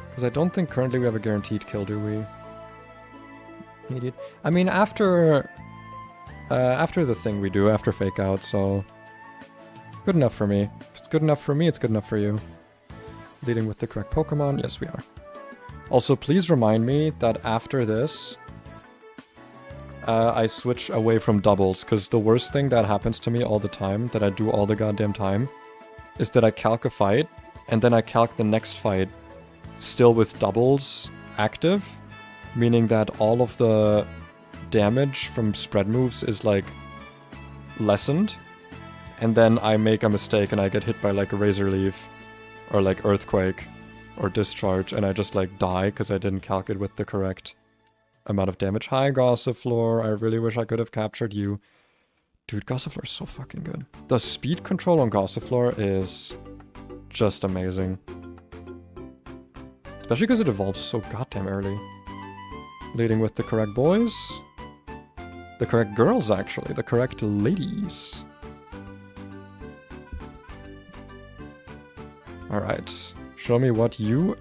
Because I don't think currently we have a guaranteed kill, do we? Idiot. I mean, after the thing we do, after Fake Out, so... Good enough for me. If it's good enough for me, it's good enough for you. Leading with the correct Pokemon? Yes, we are. Also, please remind me that after this, I switch away from doubles, because the worst thing that happens to me all the time, that I do all the goddamn time, is that I calc a fight, and then I calc the next fight still with doubles active, meaning that all of the damage from spread moves is, like, lessened, and then I make a mistake and I get hit by, like, a Razor Leaf, or, like, Earthquake, or Discharge, and I just, like, die because I didn't calc it with the correct amount of damage. Hi, Gossiflor, I really wish I could have captured you. Dude, Gossiflor is so fucking good. The speed control on Gossiflor is just amazing. Especially because it evolves so goddamn early. Leading with the correct boys. The correct girls, actually. The correct ladies. Alright. Show me what you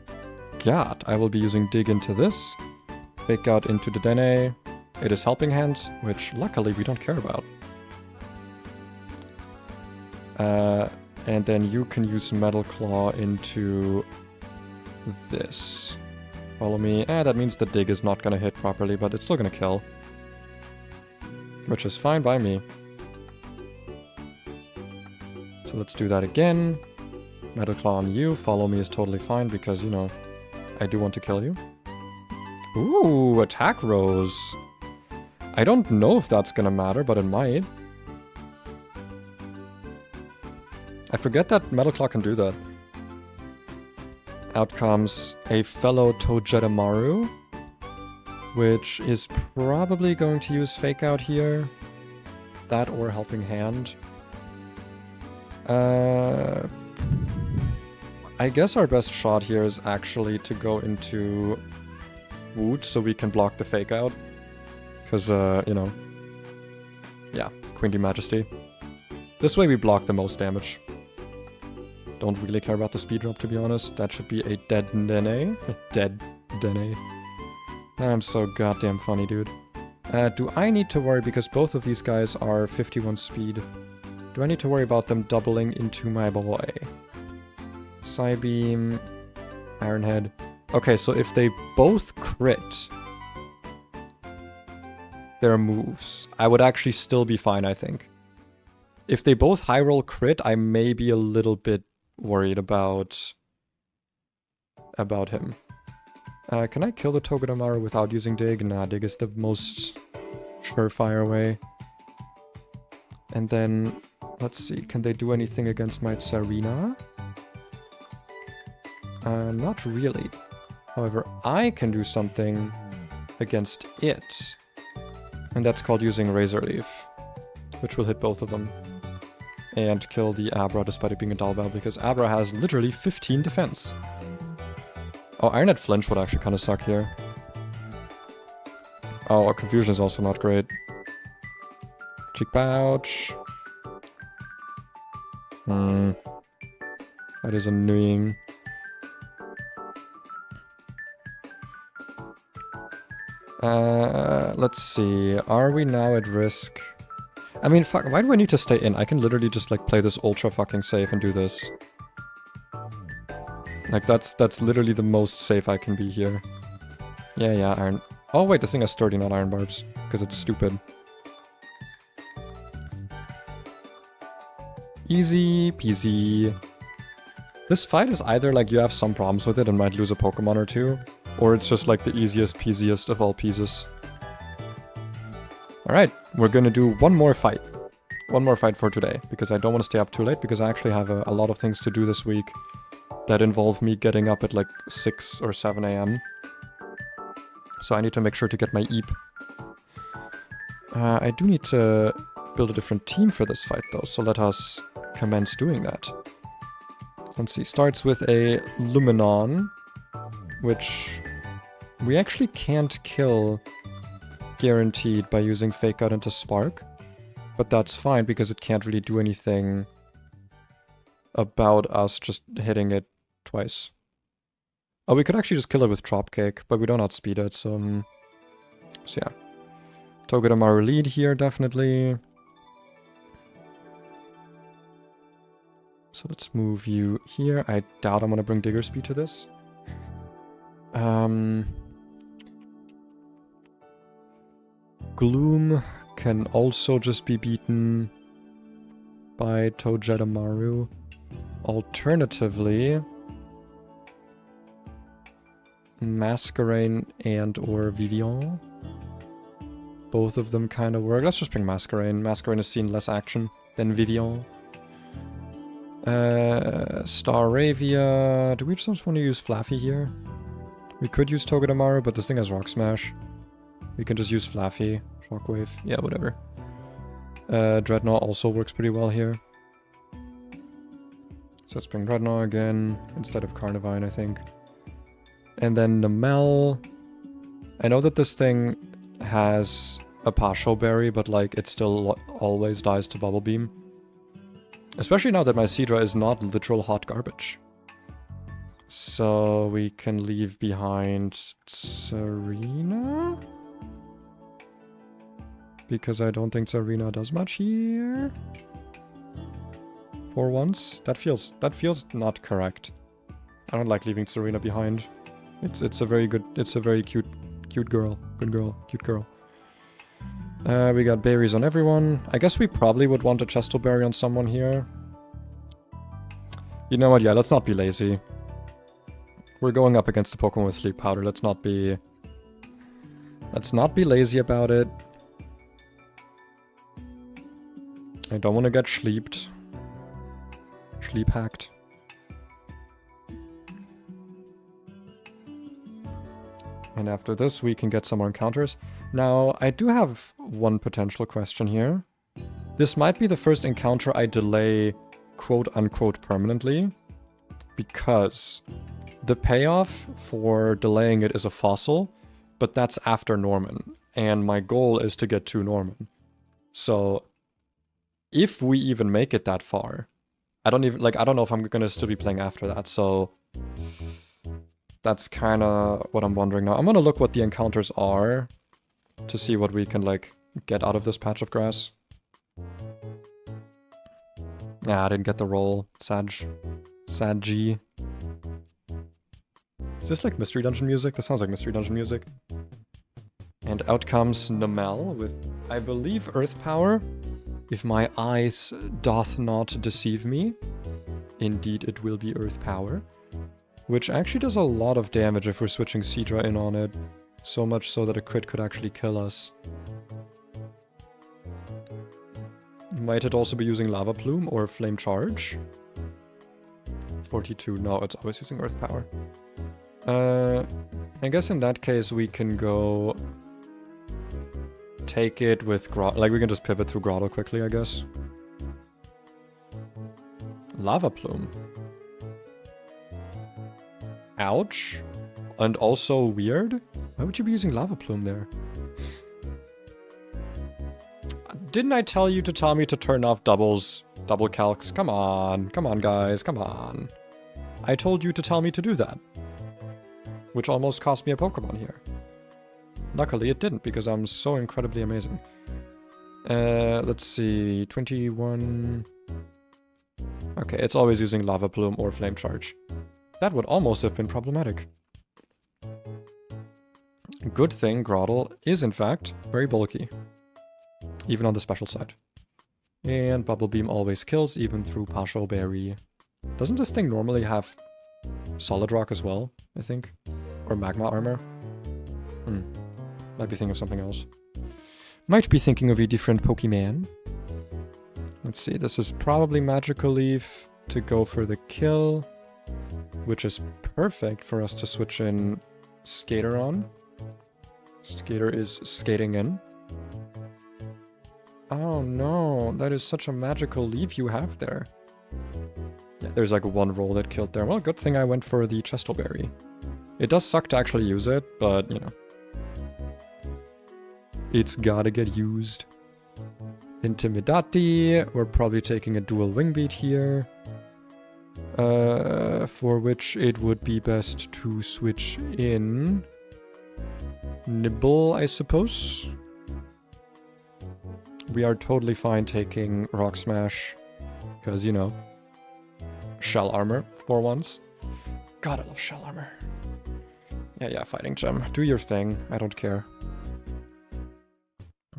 got. I will be using Dig into this. Fake Out into the Dene. It is Helping Hand, which luckily we don't care about. And then you can use Metal Claw into this. Follow me. That means the Dig is not gonna hit properly, but it's still gonna kill. Which is fine by me. So let's do that again. Metal Claw on you. Follow me is totally fine because, you know, I do want to kill you. Ooh, Attack Rose. I don't know if that's gonna matter, but it might. I forget that Metal Claw can do that. Out comes a fellow Togedemaru, which is probably going to use Fake Out here. That or Helping Hand. I guess our best shot here is actually to go into Wood so we can block the Fake Out. Because, you know, yeah, Queenly Majesty. This way we block the most damage. Don't really care about the speed drop, to be honest. That should be a dead Dene. Dead Dene. I'm so goddamn funny, dude. Do I need to worry, because both of these guys are 51 speed, do I need to worry about them doubling into my boy? Psybeam, Ironhead. Okay, so if they both crit their moves, I would actually still be fine, I think. If they both high roll crit, I may be a little bit worried about him. Can I kill the Togedemaru without using Dig? Nah, Dig is the most surefire way. And then, let's see, can they do anything against my Tsarina? Not really. However, I can do something against it. And that's called using Razor Leaf, which will hit both of them. And kill the Abra despite it being a Dalbel, because Abra has literally 15 defense. Oh, Ironhead Flinch would actually kind of suck here. Oh, Confusion is also not great. Cheek Pouch. That is annoying. Let's see. Are we now at risk? I mean, fuck, why do I need to stay in? I can literally just, like, play this ultra fucking safe and do this. Like, that's literally the most safe I can be here. Yeah, iron... Oh, wait, this thing has sturdy, not iron barbs. Because it's stupid. Easy peasy. This fight is either, like, you have some problems with it and might lose a Pokemon or two, or it's just, like, the easiest peasiest of all pieces. Alright, we're gonna do one more fight. One more fight for today, because I don't want to stay up too late, because I actually have a lot of things to do this week that involve me getting up at like 6 or 7 a.m. So I need to make sure to get my Eep. I do need to build a different team for this fight though, so let us commence doing that. Let's see, starts with a Luminon, which we actually can't kill guaranteed by using Fake Out into Spark, but that's fine because it can't really do anything about us just hitting it twice. Oh, we could actually just kill it with Dropkick, but we don't outspeed it, so yeah. Togedemaru lead here, definitely. So let's move you here. I doubt I'm gonna bring Digger Speed to this. Gloom can also just be beaten by Togedemaru. Alternatively, Masquerain and or Vivian. Both of them kind of work. Let's just bring Masquerain. Masquerain has seen less action than Vivian. Staravia. Do we just want to use Flaffy here? We could use Togedemaru, but this thing has Rock Smash. We can just use Flaffy. Shockwave. Yeah, whatever. Dreadnought also works pretty well here. So let's bring Dreadnought again, instead of Carnivine, I think. And then Namel. I know that this thing has a Pasho Berry, but like it still always dies to Bubble Beam. Especially now that my Seadra is not literal hot garbage. So we can leave behind Serena? Because I don't think Serena does much here. For once. That feels not correct. I don't like leaving Serena behind. It's a very cute girl. Good girl. Cute girl. We got berries on everyone. I guess we probably would want a Chesto Berry on someone here. You know what? Yeah, let's not be lazy. We're going up against a Pokemon with Sleep Powder. Let's not be lazy about it. I don't want to get sleeped. Sleep hacked. And after this, we can get some more encounters. Now, I do have one potential question here. This might be the first encounter I delay quote-unquote permanently, because the payoff for delaying it is a fossil, but that's after Norman, and my goal is to get to Norman. So, if we even make it that far, I don't know if I'm gonna still be playing after that, so that's kind of what I'm wondering now. I'm gonna look what the encounters are to see what we can, like, get out of this patch of grass. Yeah, I didn't get the roll. Sad G. Is this like Mystery Dungeon music? That sounds like Mystery Dungeon music. And out comes Namel with, I believe, Earth Power. If my eyes doth not deceive me. Indeed, it will be Earth Power. Which actually does a lot of damage if we're switching Seadra in on it. So much so that a crit could actually kill us. Might it also be using Lava Plume or Flame Charge? 42, no, it's always using Earth Power. I guess in that case we can go take it with Grotto. Like, we can just pivot through Grotto quickly, I guess. Lava Plume. Ouch. And also weird. Why would you be using Lava Plume there? Didn't I tell you to tell me to turn off double calcs? Come on guys, come on. I told you to tell me to do that. Which almost cost me a Pokemon here. Luckily it didn't, because I'm so incredibly amazing. Let's see, 21... Okay, it's always using Lava Plume or Flame Charge. That would almost have been problematic. Good thing Grottle is, in fact, very bulky. Even on the special side. And Bubble Beam always kills, even through Pasho Berry. Doesn't this thing normally have Solid Rock as well, I think? Or Magma Armor? Might be thinking of something else. Might be thinking of a different Pokemon. Let's see, this is probably Magical Leaf to go for the kill. Which is perfect for us to switch in Skater on. Skater is skating in. Oh no, that is such a magical leaf you have there. Yeah, there's like one roll that killed there. Well, good thing I went for the Chestleberry. It does suck to actually use it, but, you know. It's gotta get used. Intimidati. We're probably taking a dual Wing Beat here. For which it would be best to switch in Nibble, I suppose. We are totally fine taking Rock Smash, because, you know, Shell Armor for once. God, I love Shell Armor. Yeah, Fighting Gem. Do your thing. I don't care.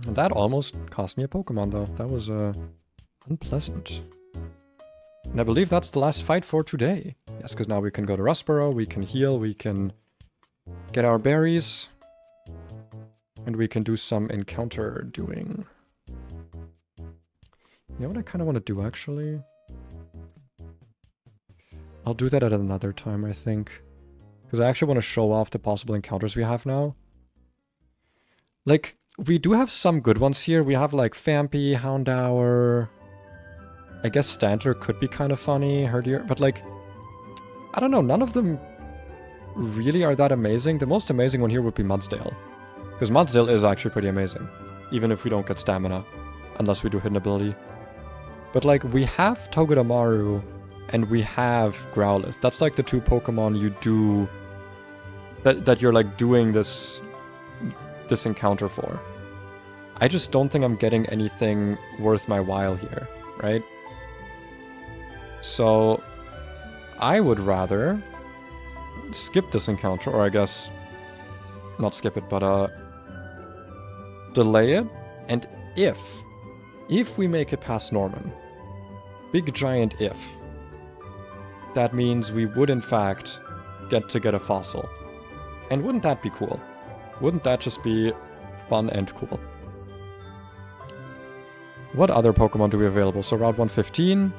That almost cost me a Pokemon, though. That was, unpleasant. And I believe that's the last fight for today. Yes, because now we can go to Rustboro, we can heal, we can get our berries. And we can do some encounter doing. You know what I kind of want to do, actually? I'll do that at another time, I think. Because I actually want to show off the possible encounters we have now. Like, we do have some good ones here. We have, like, Phanpy, Houndour. I guess Stantler could be kind of funny, Herdier, but, like, I don't know, none of them really are that amazing. The most amazing one here would be Mudsdale. Because Mudsdale is actually pretty amazing. Even if we don't get Stamina. Unless we do Hidden Ability. But, like, we have Togedemaru and we have Growlithe. That's, like, the two Pokemon you do... That you're, like, doing this encounter for. I just don't think I'm getting anything worth my while here, right? So, I would rather skip this encounter, or I guess... Not skip it, but, delay it, and if we make it past Norman, big giant if, that means we would in fact get a fossil. And wouldn't that be cool? Wouldn't that just be fun and cool? What other Pokemon do we have available? So Route 115,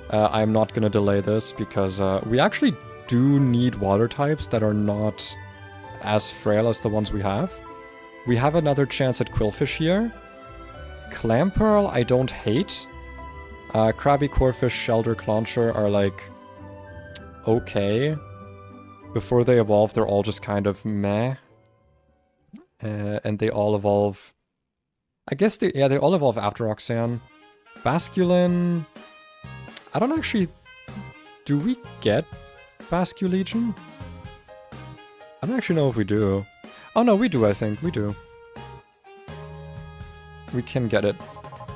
I'm not gonna delay this because we actually do need water types that are not as frail as the ones we have. We have another chance at Quillfish here. Clamperl I don't hate. Krabby, Corphish, Shelder, Clauncher are like... okay. Before they evolve, they're all just kind of meh. And they all evolve... I guess they all evolve after Roxanne. Basculin... I don't actually... Do we get Basculegion? I don't actually know if we do. Oh no, we do, I think. We do. We can get it.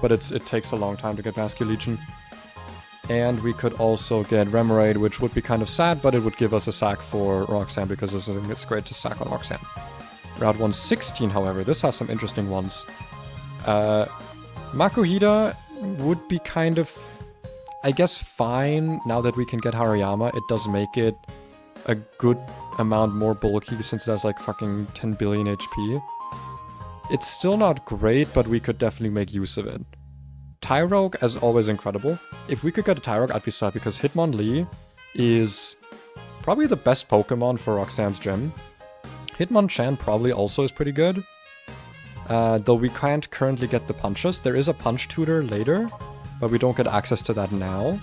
But it takes a long time to get Basculegion. And we could also get Remoraid, which would be kind of sad, but it would give us a sack for Roxanne, because it's great to sack on Roxanne. Route 116, however, this has some interesting ones. Makuhita would be kind of, I guess, fine now that we can get Hariyama. It does make it a good amount more bulky since it has like fucking 10 billion HP. It's still not great, but we could definitely make use of it. Tyrogue, as always, incredible. If we could get a Tyrogue, I'd be sad because Hitmonlee is probably the best Pokemon for Roxanne's gym. Hitmonchan probably also is pretty good. Though we can't currently get the punches. There is a punch tutor later, but we don't get access to that now.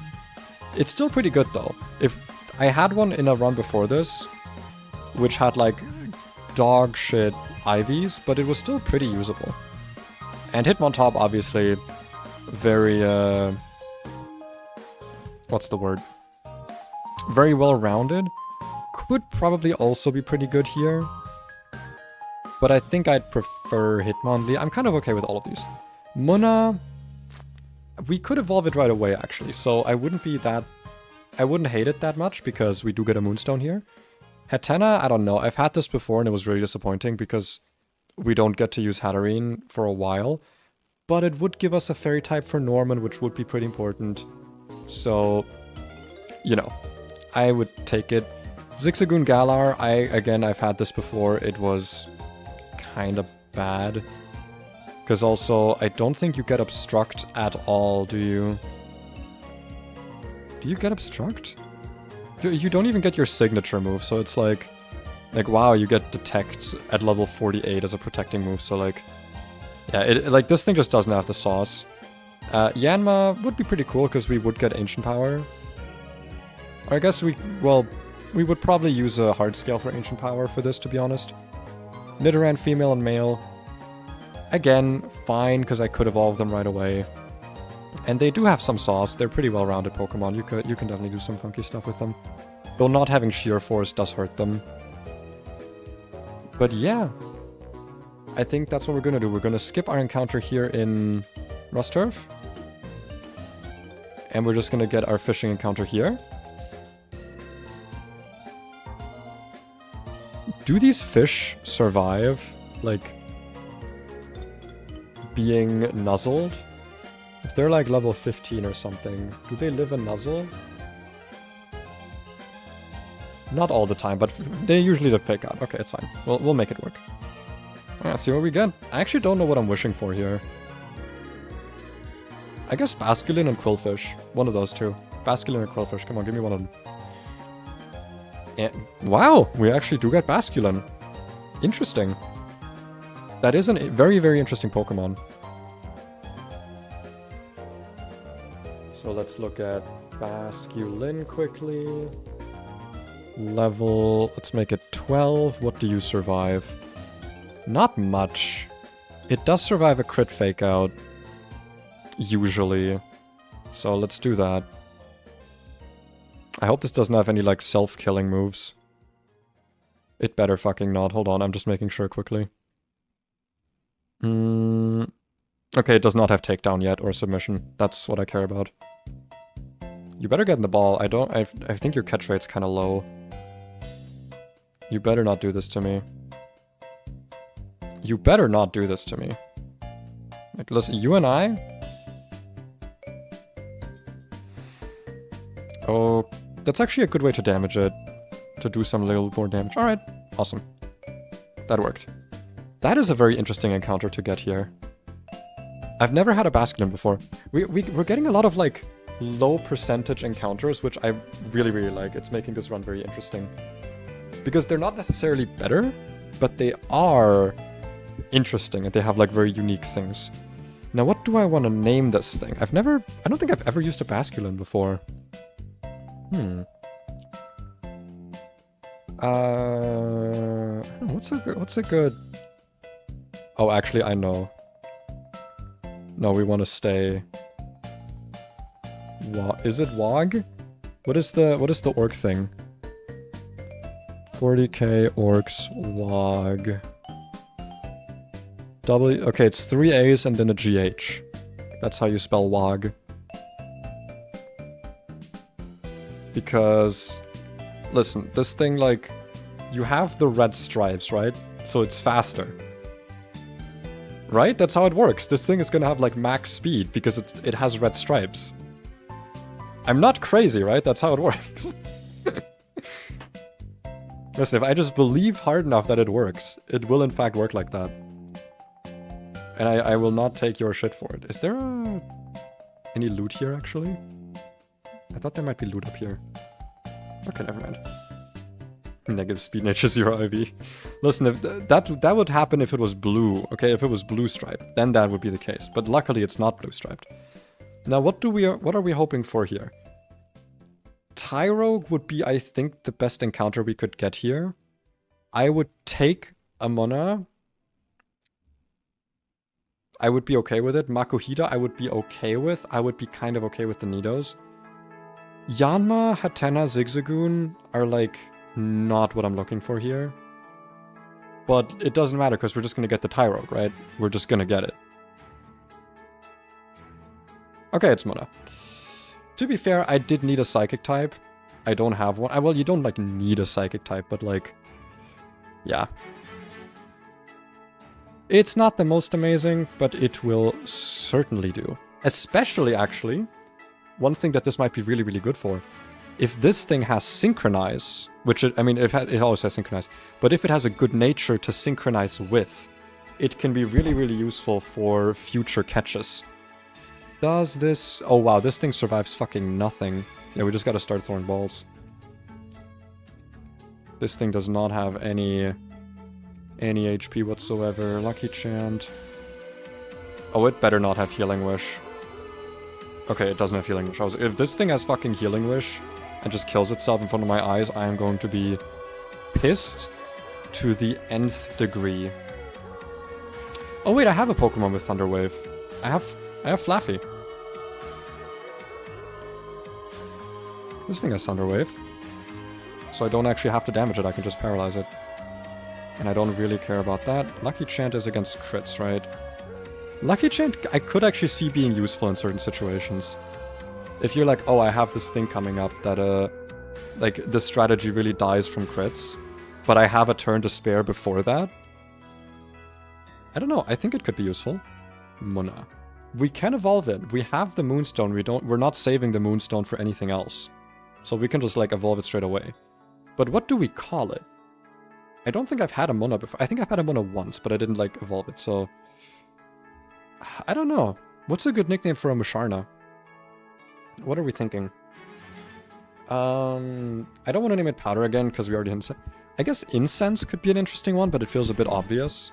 It's still pretty good though. If I had one in a run before this, which had like dog shit IVs, but it was still pretty usable. And Hitmontop, obviously, very, what's the word? Very well-rounded. Could probably also be pretty good here. But I think I'd prefer Hitmonlee. I'm kind of okay with all of these. Munna, we could evolve it right away, actually. So I wouldn't hate it that much, because we do get a Moonstone here. Hatena, I don't know. I've had this before, and it was really disappointing, because we don't get to use Hatterene for a while. But it would give us a Fairy type for Norman, which would be pretty important. So, you know, I would take it. Zigzagoon Galar, I've had this before. It was kind of bad. Because also, I don't think you get Obstruct at all, do you? Do you get Obstruct? You don't even get your signature move, so it's like, wow, you get Detect at level 48 as a protecting move, so like, yeah, like, this thing just doesn't have the sauce. Yanma would be pretty cool, because we would get Ancient Power. Or I guess we would probably use a hard scale for Ancient Power for this, to be honest. Nidoran, female and male. Again, fine, because I could evolve them right away. And they do have some sauce. They're pretty well-rounded Pokemon. You can definitely do some funky stuff with them. Though not having Sheer Force does hurt them. But yeah. I think that's what we're gonna do. We're gonna skip our encounter here in Rusturf. And we're just gonna get our fishing encounter here. Do these fish survive, like, being nuzzled? If they're like level 15 or something, do they live in Nuzzle? Not all the time, but they usually do pick out. Okay, it's fine. We'll make it work. Yeah, see what we get. I actually don't know what I'm wishing for here. I guess Basculin and Quillfish. One of those two. Basculin or Quillfish. Come on, give me one of them. And, wow, we actually do get Basculin. Interesting. That is a very, very interesting Pokemon. So let's look at Basculin quickly. Level, let's make it 12. What do you survive? Not much. It does survive a crit fake out. Usually. So let's do that. I hope this doesn't have any like self-killing moves. It better fucking not. Hold on, I'm just making sure quickly. Okay, it does not have takedown yet or submission. That's what I care about. You better get in the ball. I think your catch rate's kind of low. You better not do this to me. You better not do this to me. Like, listen, you and I? Oh, that's actually a good way to damage it. To do some little more damage. Alright, awesome. That worked. That is a very interesting encounter to get here. I've never had a Basculin before. We're getting a lot of, like, low percentage encounters, which I really, really like. It's making this run very interesting. Because they're not necessarily better, but they are interesting, and they have, like, very unique things. Now, what do I want to name this thing? I don't think I've ever used a Basculin before. What's a good... Oh, actually, I know. No, we want to stay... Is it WOG? What is the orc thing? 40k orcs WOG. Okay, it's 3 A's and then a GH. That's how you spell WOG. Because, listen, this thing, like, you have the red stripes, right? So it's faster. Right? That's how it works. This thing is gonna have, like, max speed because it has red stripes. I'm not crazy, right? That's how it works. Listen, if I just believe hard enough that it works, it will in fact work like that. And I will not take your shit for it. Is there a... any loot here, actually? I thought there might be loot up here. Okay, never mind. Negative speed nature 0 IV. Listen, if that would happen if it was blue, okay? If it was blue striped, then that would be the case. But luckily it's not blue striped. Now what are we hoping for here? Tyrogue would be, I think, the best encounter we could get here. I would take a Mona. I would be okay with it. Makuhita I would be okay with. I would be kind of okay with the Nidos. Yanma, Hatena, Zigzagoon are like not what I'm looking for here. But it doesn't matter because we're just going to get the Tyrogue, right? We're just going to get it. Okay, it's Mona. To be fair, I did need a Psychic type. I don't have one. Well, you don't like need a Psychic type, but like, yeah. It's not the most amazing, but it will certainly do. Especially, actually, one thing that this might be really, really good for. If this thing has Synchronize, which it always has Synchronize, but if it has a good nature to synchronize with, it can be really, really useful for future catches. Does this... Oh wow, this thing survives fucking nothing. Yeah, we just gotta start throwing balls. This thing does not have any HP whatsoever. Lucky Chant. Oh, it better not have Healing Wish. Okay, it doesn't have Healing Wish. If this thing has fucking Healing Wish and just kills itself in front of my eyes, I am going to be pissed to the nth degree. Oh wait, I have a Pokemon with Thunder Wave. I have Flaffy. This thing has Thunder Wave. So I don't actually have to damage it, I can just paralyze it. And I don't really care about that. Lucky Chant is against crits, right? Lucky Chant I could actually see being useful in certain situations. If you're like, oh, I have this thing coming up that, like, the strategy really dies from crits, but I have a turn to spare before that. I don't know, I think it could be useful. Mona. We can evolve it. We have the Moonstone, we're not saving the Moonstone for anything else. So we can just, like, evolve it straight away. But what do we call it? I don't think I've had a Mona before. I think I've had a Mona once, but I didn't, like, evolve it, so... I don't know. What's a good nickname for a Musharna? What are we thinking? I don't want to name it Powder again, because we already had it. I guess Incense could be an interesting one, but it feels a bit obvious.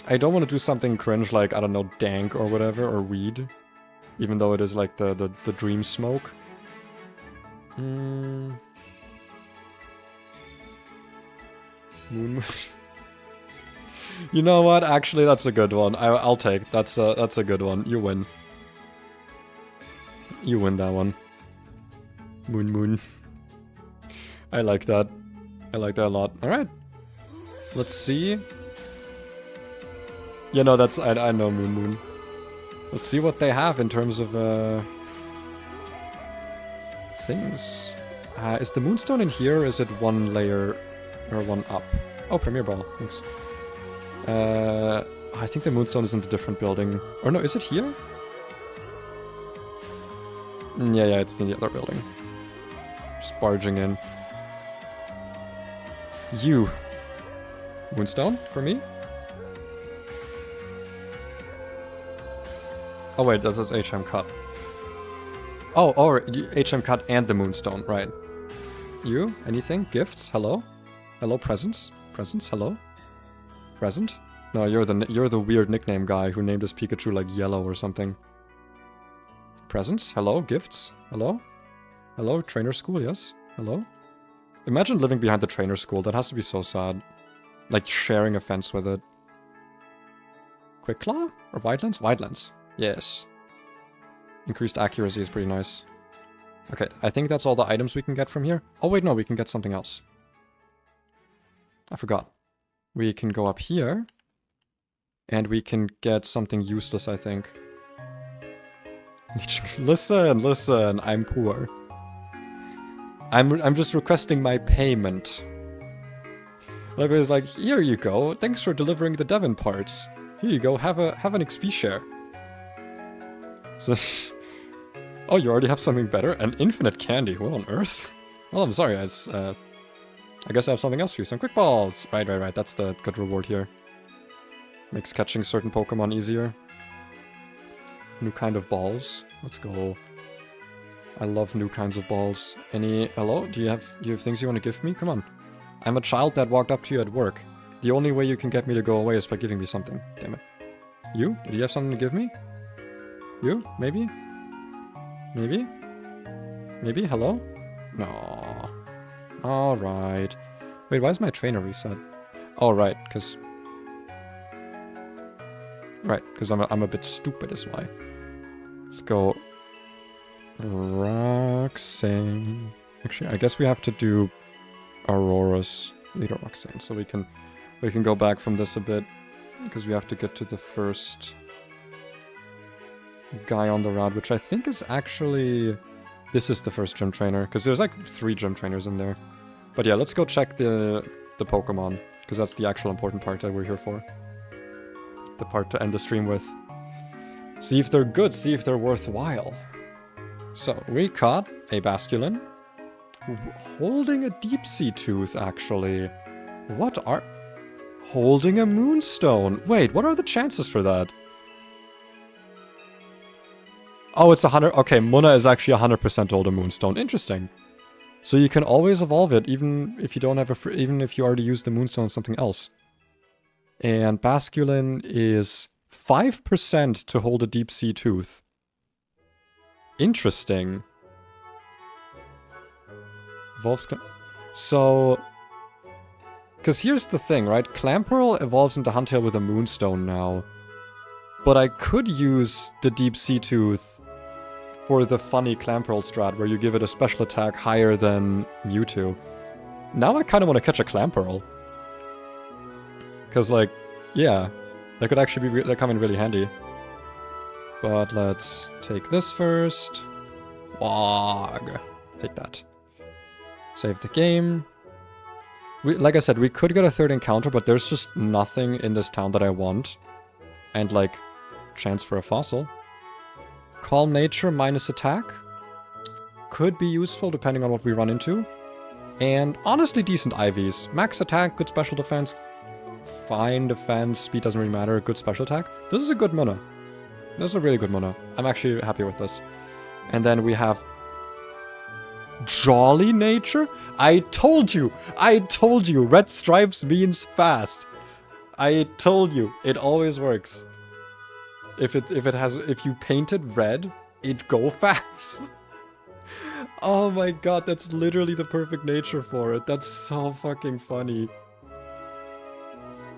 I don't want to do something cringe like, I don't know, Dank or whatever, or Weed. Even though it is like the Dream Smoke. Moon. You know what? Actually, that's a good one. I'll take. That's a good one. You win. You win that one. Moon. I like that. I like that a lot. All right. Let's see. You know, that's I know Moon. Let's see what they have in terms of things. Is the Moonstone in here, or is it one layer or one up? Oh, Premier Ball. Thanks. I think the Moonstone is in a different building. Or no, is it here? Yeah, it's in the other building. Just barging in. You. Moonstone for me? Oh wait, that's an HM cut. Oh, or HM cut and the Moonstone, right. You? Anything? Gifts? Hello? Hello, presents? Presents? Hello? Present? No, you're the weird nickname guy who named his Pikachu like Yellow or something. Presents? Hello? Gifts? Hello? Hello? Trainer school? Yes? Hello? Imagine living behind the trainer school. That has to be so sad. Like sharing a fence with it. Quick Claw? Or Wide Lens? Wide Lens. Yes. Increased accuracy is pretty nice. Okay, I think that's all the items we can get from here. Oh wait, no, we can get something else. I forgot. We can go up here. And we can get something useless, I think. Listen, I'm poor. I'm just requesting my payment. Everybody's like, here you go, thanks for delivering the Devon parts. Here you go, have an XP share. So, oh, you already have something better? An infinite candy, what on earth? Well, I'm sorry, it's, I guess I have something else for you. Some quick balls. Right. That's the good reward here. Makes catching certain Pokemon easier. New kind of balls. Let's go. I love new kinds of balls. Hello? Do you have things you want to give me? Come on. I'm a child that walked up to you at work. The only way you can get me to go away is by giving me something. Damn it. You? Did you have something to give me? You? Maybe? Maybe? Maybe? Hello? No. Alright. Wait, why is my trainer reset? Oh, right, because... Right, because I'm a bit stupid is why. Let's go... Roxanne. Actually, I guess we have to do Aurora's leader Roxanne, so we can go back from this a bit, because we have to get to the first guy on the route, which I think is actually... This is the first gym trainer, because there's like 3 gym trainers in there. But yeah, let's go check the Pokemon, because that's the actual important part that we're here for. The part to end the stream with. See if they're good, see if they're worthwhile. So, we caught a Basculin. Holding a Deep Sea Tooth, actually. Holding a Moonstone. Wait, what are the chances for that? Oh, it's 100... Okay, Munna is actually 100% hold a Moonstone. Interesting. So you can always evolve it, even if you don't have even if you already used the Moonstone on something else. And Basculin is 5% to hold a Deep Sea Tooth. Interesting. Evolves... So... Because here's the thing, right? Clamperl evolves into Huntail with a Moonstone now. But I could use the Deep Sea Tooth for the funny Clamperl strat, where you give it a special attack higher than Mewtwo. Now I kind of want to catch a Clamperl. Because, like, yeah, that could actually come in really handy. But let's take this first. Wog. Take that. Save the game. Like I said, we could get a 3rd encounter, but there's just nothing in this town that I want. And, like, chance for a fossil. Calm Nature minus attack. Could be useful depending on what we run into. And honestly decent IVs. Max attack, good special defense. Fine defense, speed doesn't really matter, good special attack. This is a good Munna. This is a really good Munna. I'm actually happy with this. And then we have... Jolly Nature? I told you! Red stripes means fast. I told you, it always works. If you paint it red, it go fast. Oh my god, that's literally the perfect nature for it. That's so fucking funny.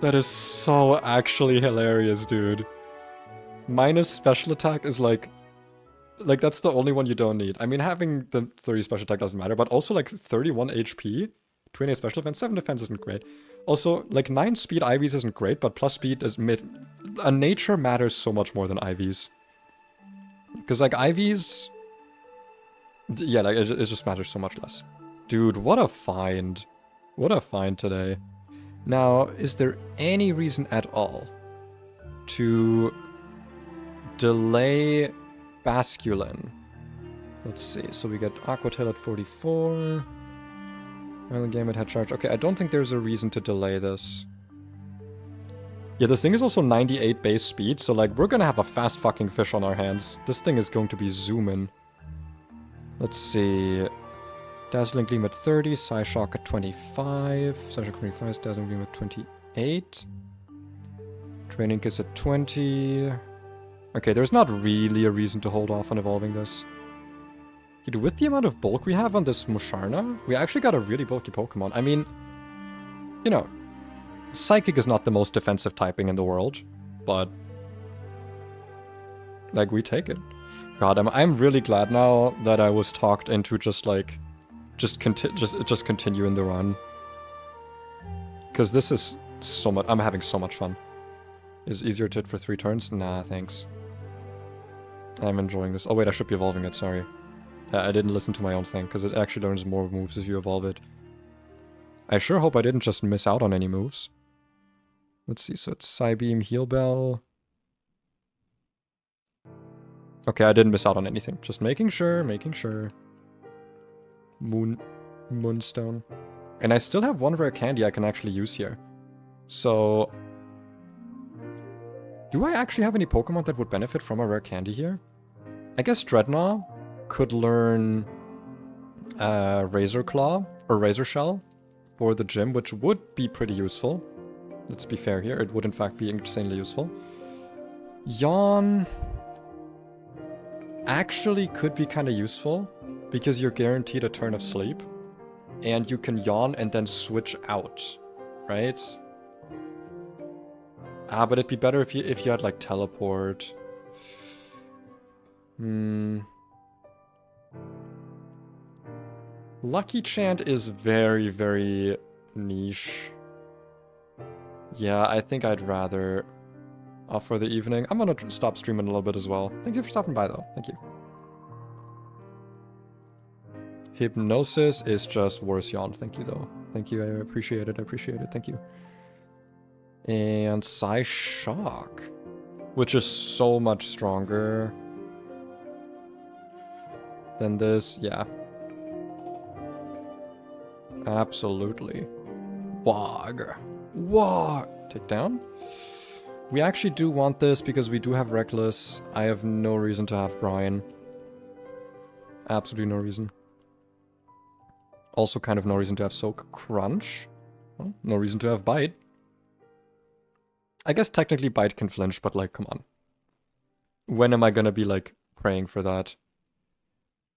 That is so actually hilarious, dude. Minus special attack is like that's the only one you don't need. I mean, having the 30 special attack doesn't matter, but also like 31 HP, 28 special defense, 7 defense isn't great. Also, like 9 speed IVs isn't great, but plus speed is a nature matters so much more than IVs. Because like IVs... Yeah, like it just matters so much less. Dude, what a find. What a find today. Now, is there any reason at all to delay Basculin? Let's see, so we get Aqua Tail at 44. Island Game at head charge. Okay, I don't think there's a reason to delay this. Yeah, this thing is also 98 base speed, so like, we're gonna have a fast fucking fish on our hands. This thing is going to be zooming. Let's see. Dazzling Gleam at 30, Psyshock at 25. Psyshock 25, Dazzling Gleam at 28. Training Kiss at 20. Okay, there's not really a reason to hold off on evolving this. Dude, with the amount of bulk we have on this Musharna, we actually got a really bulky Pokemon. I mean, you know, Psychic is not the most defensive typing in the world, but like, we take it. God, I'm really glad now that I was talked into just like, just continue in the run. Because this is so much, I'm having so much fun. Is easier to hit for 3 turns? Nah, thanks. I'm enjoying this. Oh wait, I should be evolving it, sorry. I didn't listen to my own thing, because it actually learns more moves if you evolve it. I sure hope I didn't just miss out on any moves. Let's see, so it's Psybeam, Heal Bell. Okay, I didn't miss out on anything. Just making sure, making sure. Moonstone. And I still have one rare candy I can actually use here. So... do I actually have any Pokemon that would benefit from a rare candy here? I guess Dreadnought could learn Razor Claw or Razor Shell for the gym, which would be pretty useful. Let's be fair here, it would in fact be insanely useful. Yawn actually could be kind of useful because you're guaranteed a turn of sleep and you can yawn and then switch out, right? But it'd be better if you had like teleport. Lucky Chant is very, very niche. Yeah, I think I'd rather off for the evening. I'm gonna stop streaming a little bit as well. Thank you for stopping by though. Thank you. Hypnosis is just worse yawn. Thank you though. Thank you. I appreciate it. I appreciate it. Thank you. And Psy Shock, which is so much stronger than this. Yeah. Absolutely. Wog. Wog. Take down. We actually do want this because we do have Reckless. I have no reason to have Brian. Absolutely no reason. Also kind of no reason to have Soak Crunch. Well, no reason to have Bite. I guess technically Bite can flinch, but like, come on. When am I gonna be like praying for that?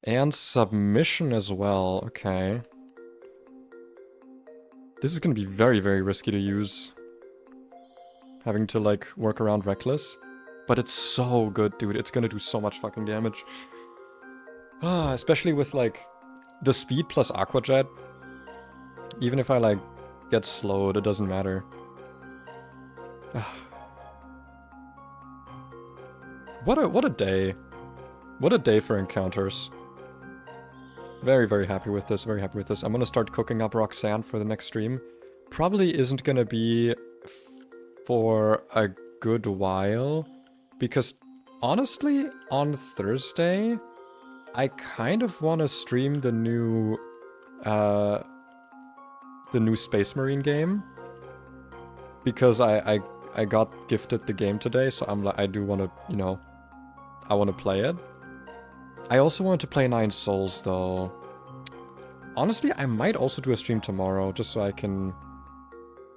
And Submission as well, okay. This is gonna be very, very risky to use. Having to like work around Reckless. But it's so good, dude. It's gonna do so much fucking damage. Especially with like the speed plus Aqua Jet. Even if I like get slowed, it doesn't matter. What a day. What a day for encounters. Very, very happy with this. Very happy with this. I'm gonna start cooking up Roxanne for the next stream. Probably isn't gonna be for a good while. Because honestly, on Thursday, I kind of want to stream the new Space Marine game. Because I got gifted the game today, so I'm like, I do want to, you know, I want to play it. I also want to play Nine Souls, though. Honestly, I might also do a stream tomorrow, just so I can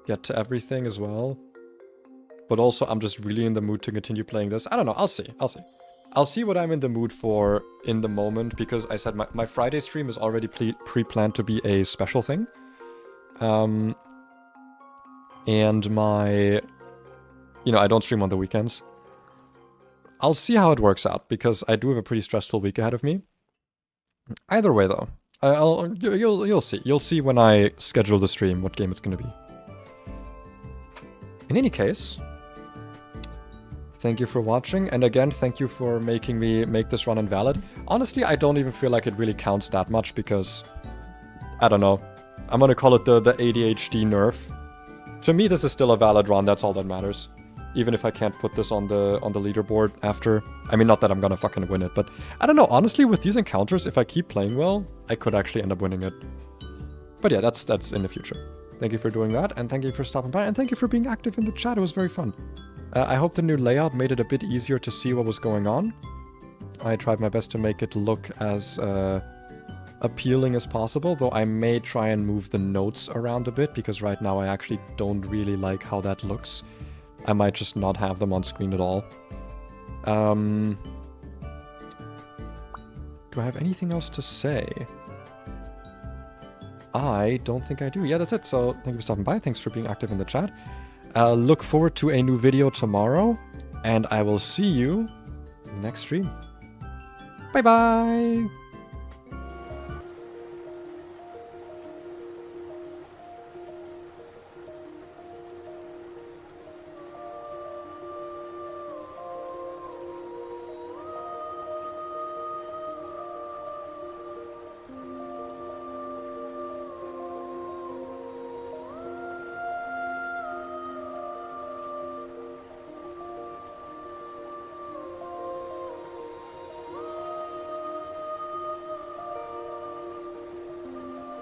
get to everything as well. But also, I'm just really in the mood to continue playing this. I don't know, I'll see, I'll see. I'll see what I'm in the mood for in the moment, because I said my Friday stream is already pre-planned to be a special thing. And my... You know, I don't stream on the weekends. I'll see how it works out, because I do have a pretty stressful week ahead of me. Either way, though, you'll see. You'll see when I schedule the stream what game it's going to be. In any case, thank you for watching, and again, thank you for making me make this run invalid. Honestly, I don't even feel like it really counts that much, because... I don't know. I'm gonna call it the ADHD nerf. To me, this is still a valid run, that's all that matters. Even if I can't put this on the leaderboard after. I mean, not that I'm gonna fucking win it, but I don't know, honestly, with these encounters, if I keep playing well, I could actually end up winning it. But yeah, that's in the future. Thank you for doing that, and thank you for stopping by, and thank you for being active in the chat, it was very fun. I hope the new layout made it a bit easier to see what was going on. I tried my best to make it look as appealing as possible, though I may try and move the notes around a bit, because right now I actually don't really like how that looks. I might just not have them on screen at all. Do I have anything else to say? I don't think I do. Yeah, that's it. So thank you for stopping by. Thanks for being active in the chat. Look forward to a new video tomorrow, and I will see you next stream. Bye-bye!